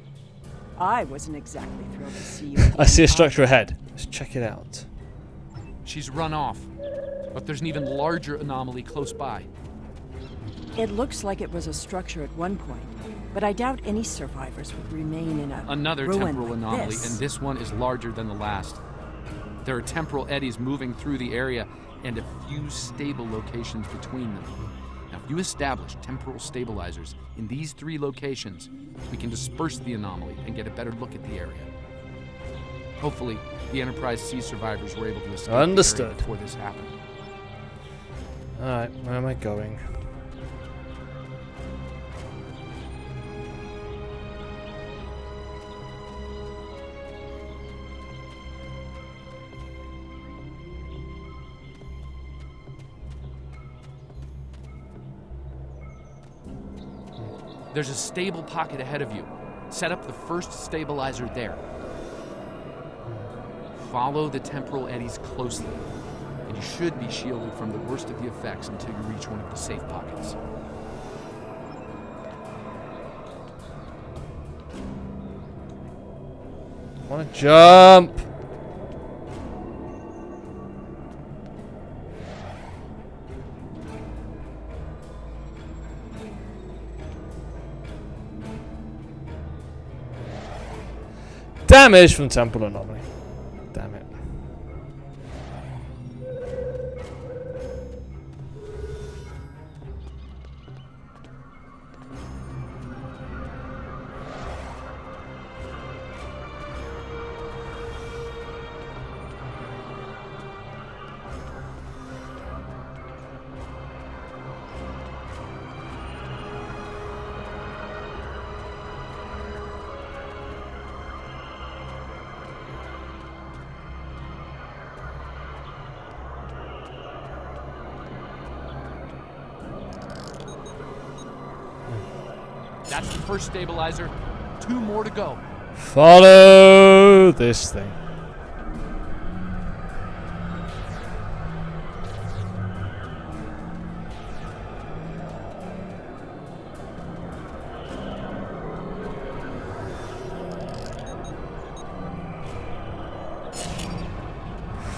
I wasn't exactly thrilled to see you. I see a structure ahead. Let's check it out. She's run off, but there's an even larger anomaly close by. It looks like it was a structure at one point, but I doubt any survivors would remain in another ruin temporal like anomaly, this. and this one is larger than the last. There are temporal eddies moving through the area, and a few stable locations between them. Now, if you establish temporal stabilizers in these 3 locations, we can disperse the anomaly and get a better look at the area. Hopefully, the Enterprise C survivors were able to escape Understood. the area before this happened. Alright, where am I going? There's a stable pocket ahead of you. Set up the first stabilizer there. Follow the temporal eddies closely, and you should be shielded from the worst of the effects until you reach one of the safe pockets. I want to jump! Damage from temporal anomaly. Damn it. That's the first stabilizer. 2 more to go. Follow this thing.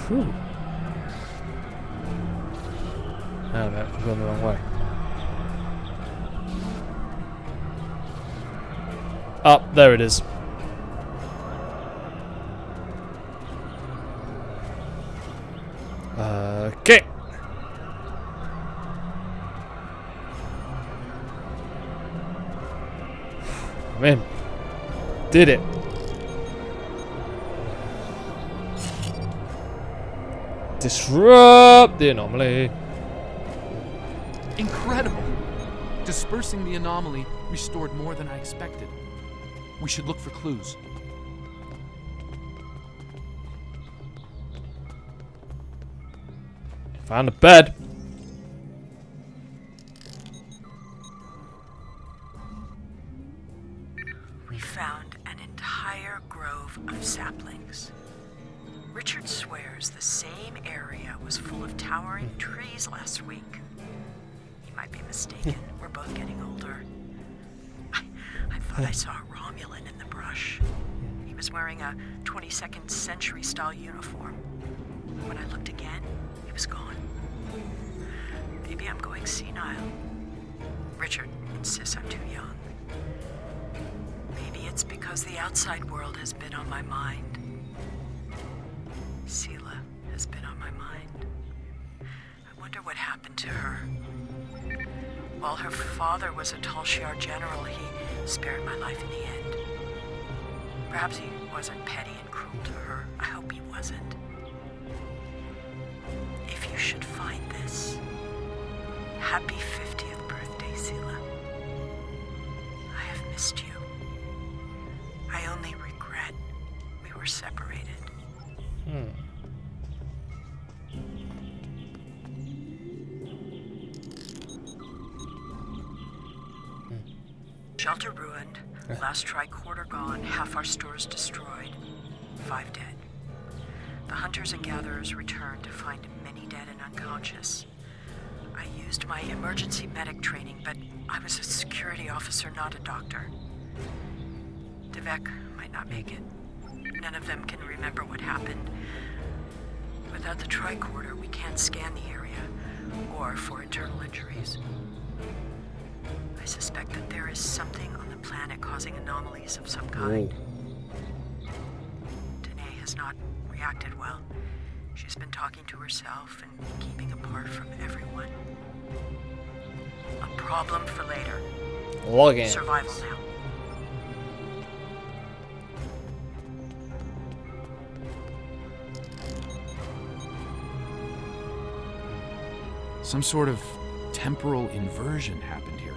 Whew. Oh, no, I'm going the wrong way. Up, there it is. Okay. I'm in. Did it. Disrupt the anomaly. Incredible! Dispersing the anomaly restored more than I expected. We should look for clues. Found a bed. We found an entire grove of saplings. Richard swears the same area was full of towering trees last week. He might be mistaken. We're both getting older. I thought I saw a Romulan in the brush. He was wearing a 22nd century style uniform. When I looked again, he was gone. Maybe I'm going senile. Richard insists I'm too young. Maybe it's because the outside world has been on my mind. Sela has been on my mind. I wonder what happened to her. While her father was a Tal Shiar general, he spared my life in the end. Perhaps he wasn't petty and cruel to her. I hope he wasn't. If you should find this, happy 50th birthday, Sela. I have missed you. I only regret we were separated. Shelter ruined, last tricorder gone, half our stores destroyed, 5 dead. The hunters and gatherers returned to find many dead and unconscious. I used my emergency medic training, but I was a security officer, not a doctor. Devek might not make it. None of them can remember what happened. Without the tricorder, we can't scan the area, or for internal injuries. I suspect that there is something on the planet causing anomalies of some kind. Danae has not reacted well. She's been talking to herself and keeping apart from everyone. A problem for later. Login. Survival now. Some sort of temporal inversion happened here.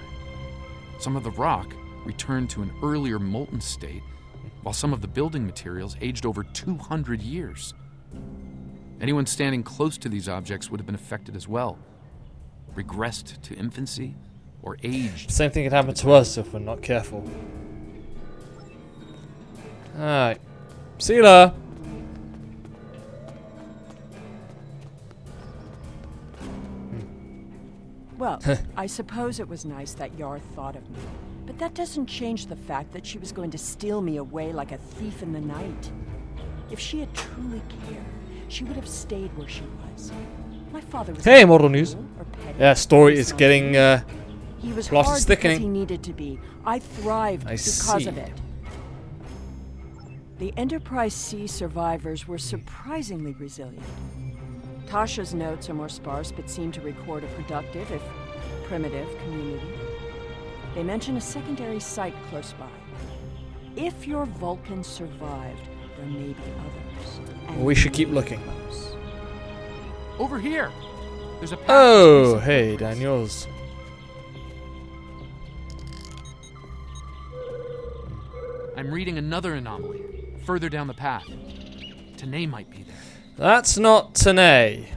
Some of the rock returned to an earlier molten state, while some of the building materials aged over 200 years. Anyone standing close to these objects would have been affected as well. Regressed to infancy or aged. Same thing could happen to us if we're not careful. Alright. See you later. Well, I suppose it was nice that Yar thought of me. But that doesn't change the fact that she was going to steal me away like a thief in the night. If she had truly cared, she would have stayed where she was. My father was hey, Mortal News. Yeah, story is getting he was plot hard is thickening. because he needed to be. I thrived because of it. The Enterprise C survivors were surprisingly resilient. Tasha's notes are more sparse, but seem to record a productive, if primitive, community. They mention a secondary site close by. If your Vulcan survived, there may be others. And we should keep looking. Over here! There's a path. Oh, hey, Daniels. I'm reading another anomaly, further down the path. Tanae might be there. That's not Tanae.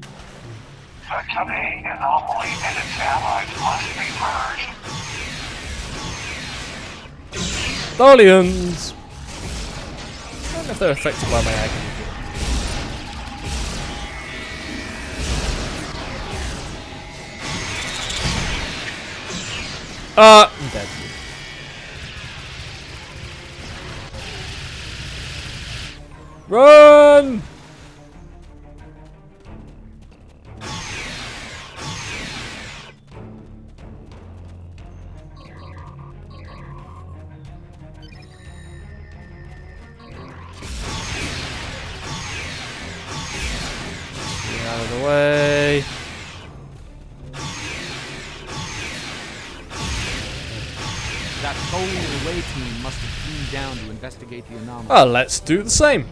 The Tanae anomaly and its allies must be purged. Tholians! I don't know if they're affected by my agony. I'm dead. Run! Get out of the way. That Tholian away team must have beamed down to investigate the anomaly. Well, let's do the same.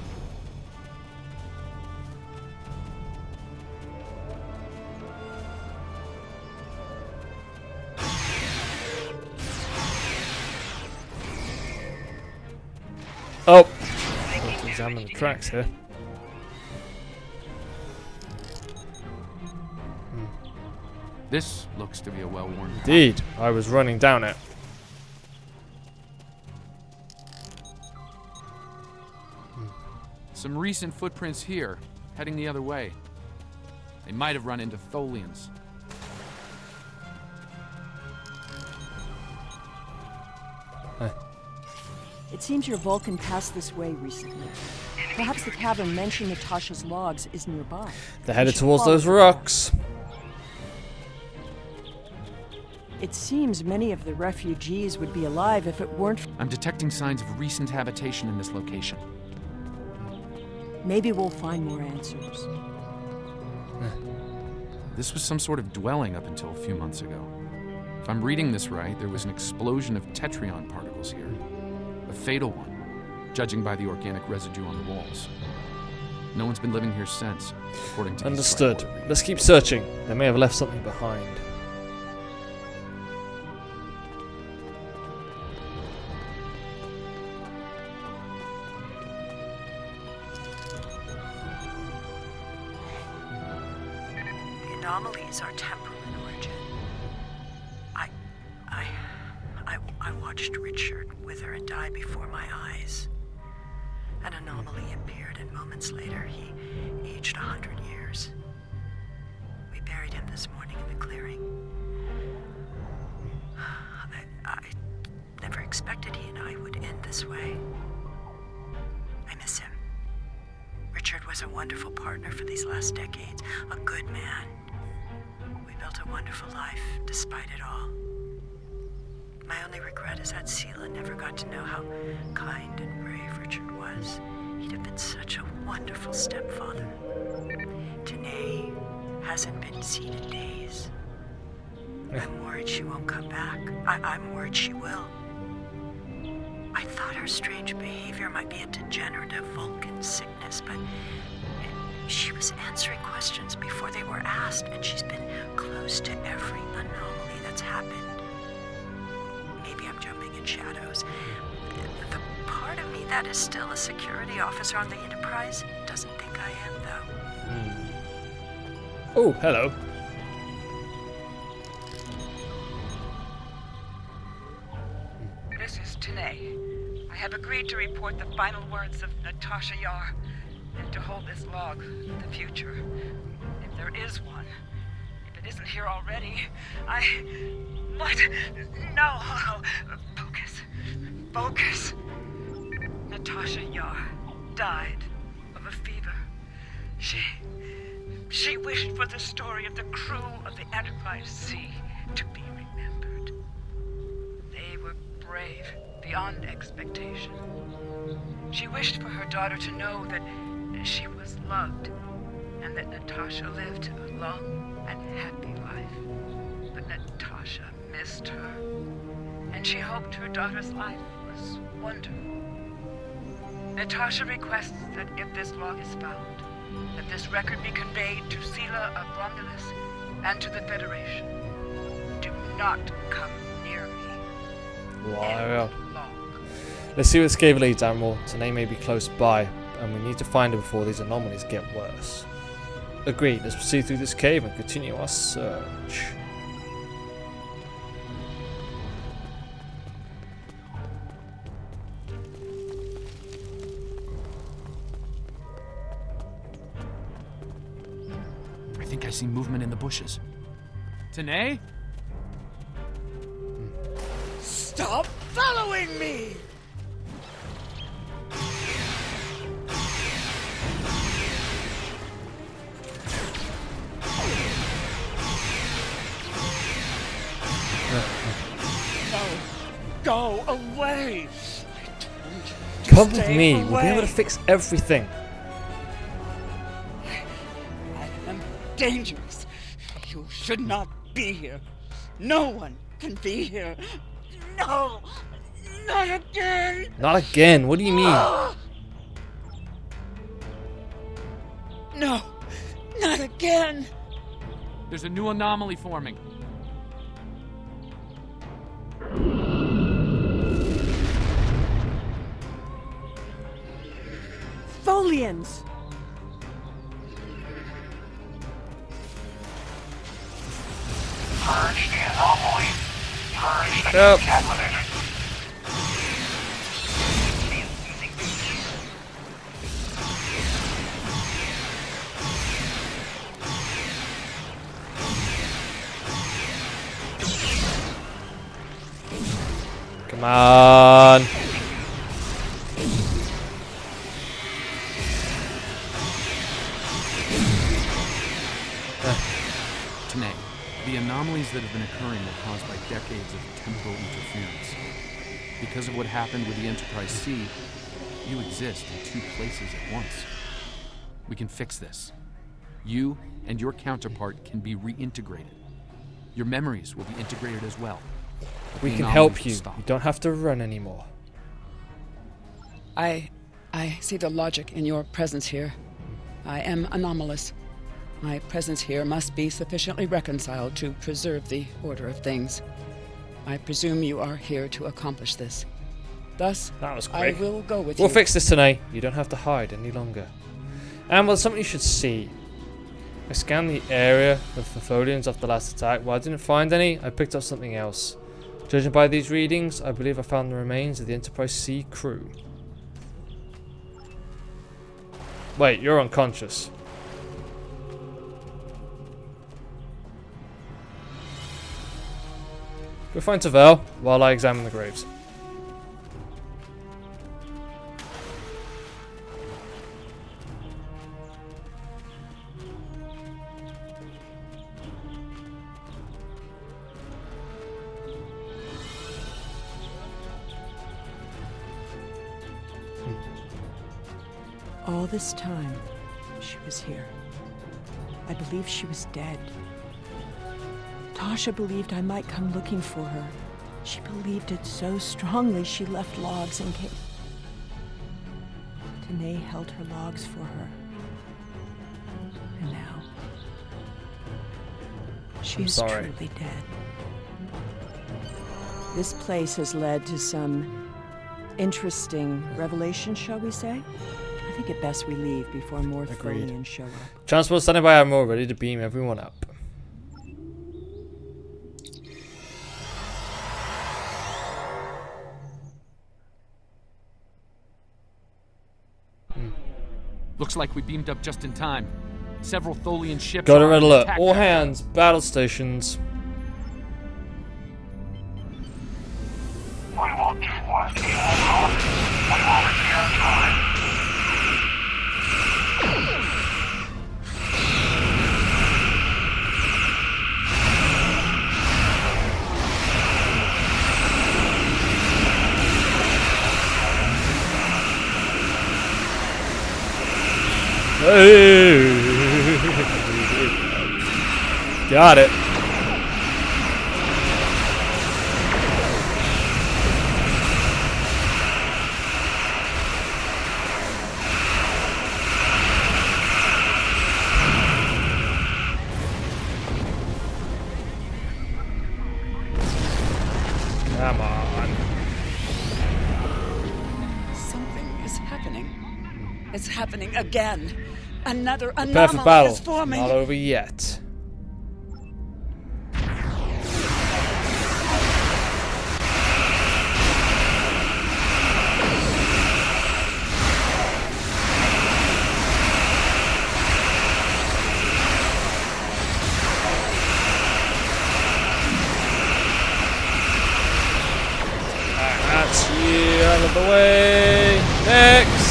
Oh, let's examine the tracks here. This looks to be a well-worn path. Indeed, I was running down it. Some recent footprints here, heading the other way. They might have run into Tholians. It seems your Vulcan passed this way recently. Perhaps the cavern mentioned in Natasha's logs is nearby. They're headed towards those rocks. It seems many of the refugees would be alive if it weren't for... I'm detecting signs of recent habitation in this location. Maybe we'll find more answers. This was some sort of dwelling up until a few months ago. If I'm reading this right, there was an explosion of tetrion particles here. A fatal one, judging by the organic residue on the walls. No one's been living here since, according to Understood. Let's keep searching. They may have left something behind. The anomalies are temporal in origin. watched Richard wither and die before my eyes. An anomaly appeared, and moments later, he aged 100 years. We buried him this morning in the clearing. I never expected he and I would end this way. I miss him. Richard was a wonderful partner for these last decades, a good man. We built a wonderful life despite it all. My only regret is that Sela never got to know how kind and brave Richard was. He'd have been such a wonderful stepfather. Tanae hasn't been seen in days. I'm worried she won't come back. I'm worried she will. I thought her strange behavior might be a degenerative Vulcan sickness, but she was answering questions before they were asked, and she's been close to every anomaly that's happened. Maybe I'm jumping in shadows. The part of me that is still a security officer on the Enterprise doesn't think I am, though. Oh, hello. This is Tanae. I have agreed to report the final words of Natasha Yar and to hold this log of the future. If there is one, if it isn't here already, What? No! Focus. Natasha Yar died of a fever. She wished for the story of the crew of the Enterprise C to be remembered. They were brave beyond expectation. She wished for her daughter to know that she was loved and that Natasha lived a long and happy life. But Natasha missed her, and she hoped her daughter's life was wonderful. Natasha requests that if this log is found, that this record be conveyed to Sela of Romulus and to the Federation. Do not come near me. Wow. Let's see what Scava leads, Admiral. Tanae may be close by, and we need to find her before these anomalies get worse. Agreed. Let's proceed through this cave and continue our search. I think I see movement in the bushes. Tanae? Stop following me! No, go away! Come with me. We'll be able to fix everything. I am dangerous. You should not be here. No one can be here. No! Not again! Not again. What do you mean? No! Not again! There's a new anomaly forming. Tholians! Purge the anomaly. Purge the Yep. contaminator. Come on. Tanae, the anomalies that have been occurring are caused by decades of temporal interference. Because of what happened with the Enterprise C, you exist in two places at once. We can fix this. You and your counterpart can be reintegrated. Your memories will be integrated as well. We can help you. You don't have to run anymore. I see the logic in your presence here. I am anomalous. My presence here must be sufficiently reconciled to preserve the order of things. I presume you are here to accomplish this. Thus, that was I quick. will go with you. We'll fix this tonight. You don't have to hide any longer. And well, something you should see. I scanned the area of the Tholians after the last attack. While I didn't find any, I picked up something else. Judging by these readings, I believe I found the remains of the Enterprise C crew. Wait, you're unconscious. Go find Tavel while I examine the graves. All this time, she was here. I believed she was dead. Tasha believed I might come looking for her. She believed it so strongly she left logs in case. Tanae held her logs for her. And now, she is truly dead. This place has led to some interesting revelations, shall we say? I think it best we leave before more Tholians show up. Transport standing by Admiral, ready to beam everyone up. Looks like we beamed up just in time. Several Tholian ships. Got a red alert. All hands, battle stations. Hey. Got it. Come on. Something is happening. It's happening again. Another Prepare for anomaly battle. is forming. Not over yet. That's you out of the way. Next.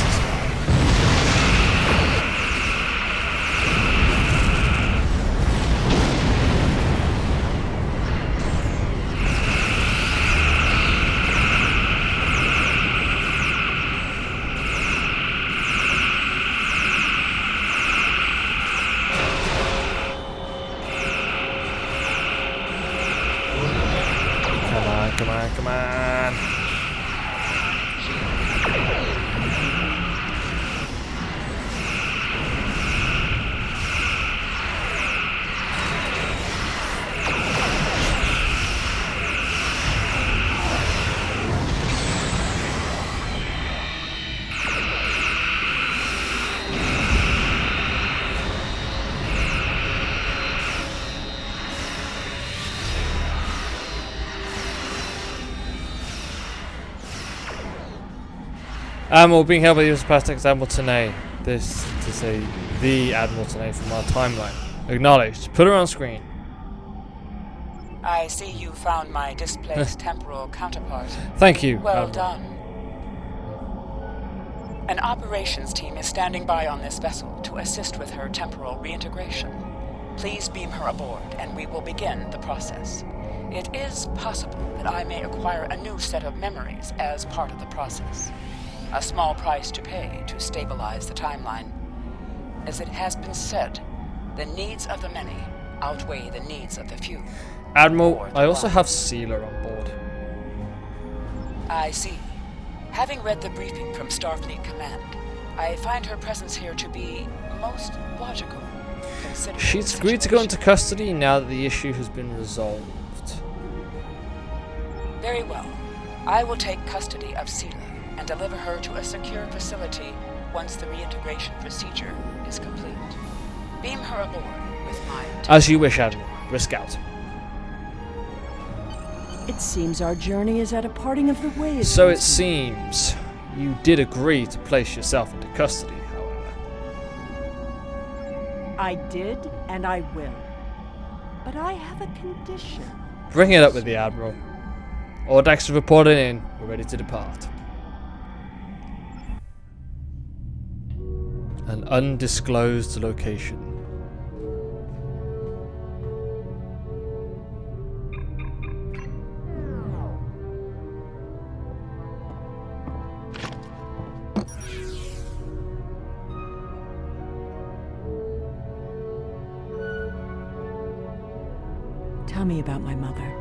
Come on. Admiral being held by the US Plastics Admiral Tanae. This to say the Admiral Tanae from our timeline. Acknowledged. Put her on screen. I see you found my displaced temporal counterpart. Thank you. Well done. An operations team is standing by on this vessel to assist with her temporal reintegration. Please beam her aboard and we will begin the process. It is possible that I may acquire a new set of memories as part of the process. A small price to pay to stabilize the timeline. As it has been said, the needs of the many outweigh the needs of the few. Admiral, I also have Sealer on board. I see. Having read the briefing from Starfleet Command, I find her presence here to be most logical. She's agreed to go into custody now that the issue has been resolved. Very well. I will take custody of Sealer and deliver her to a secure facility once the reintegration procedure is complete. Beam her aboard with my... As you wish, Admiral. Risk out. It seems our journey is at a parting of the ways. So it seems you did agree to place yourself into custody, however. I did, and I will. But I have a condition. Bring it up with the Admiral. All decks are reported in. We're ready to depart. An undisclosed location. Tell me about my mother.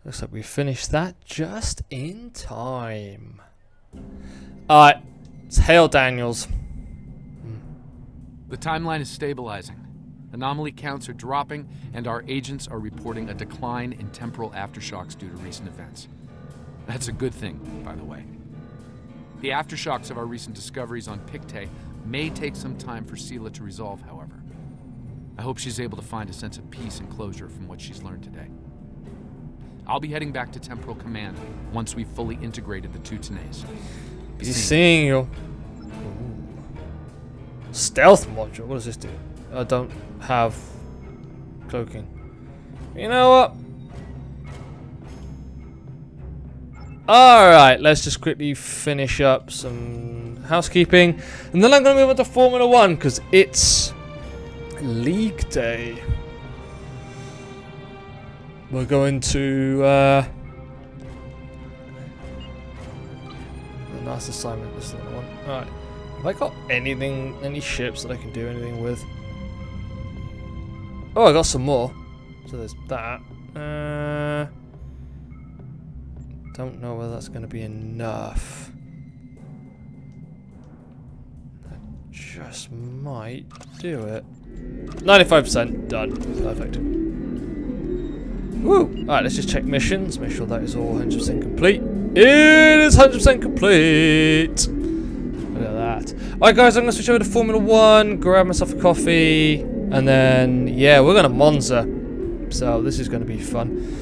Looks like we finished that just in time. Alright, it's Hale Daniels. The timeline is stabilizing. Anomaly counts are dropping, and our agents are reporting a decline in temporal aftershocks due to recent events. That's a good thing, by the way. The aftershocks of our recent discoveries on Pictet may take some time for Sela to resolve, however. I hope she's able to find a sense of peace and closure from what she's learned today. I'll be heading back to Temporal Command once we've fully integrated the two Tenays. Be seeing you. Ooh. Stealth module? What does this do? I don't have cloaking. You know what? Alright, let's just quickly finish up some housekeeping. And then I'm going to move on to Formula 1 because it's League Day. We're going to the last assignment. This is the one. Alright. Have I got any ships that I can do anything with? Oh, I got some more. So there's that. Don't know whether that's going to be enough. That just might do it. 95% done. Perfect. Woo! Alright, let's just check missions. Make sure that is all 100% complete. It is 100% complete! Look at that. Alright guys, I'm going to switch over to Formula 1, grab myself a coffee, and then, yeah, we're going to Monza. So this is going to be fun.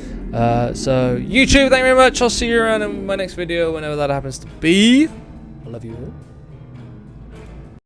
So, YouTube, thank you very much. I'll see you around in my next video, whenever that happens to be. I love you all.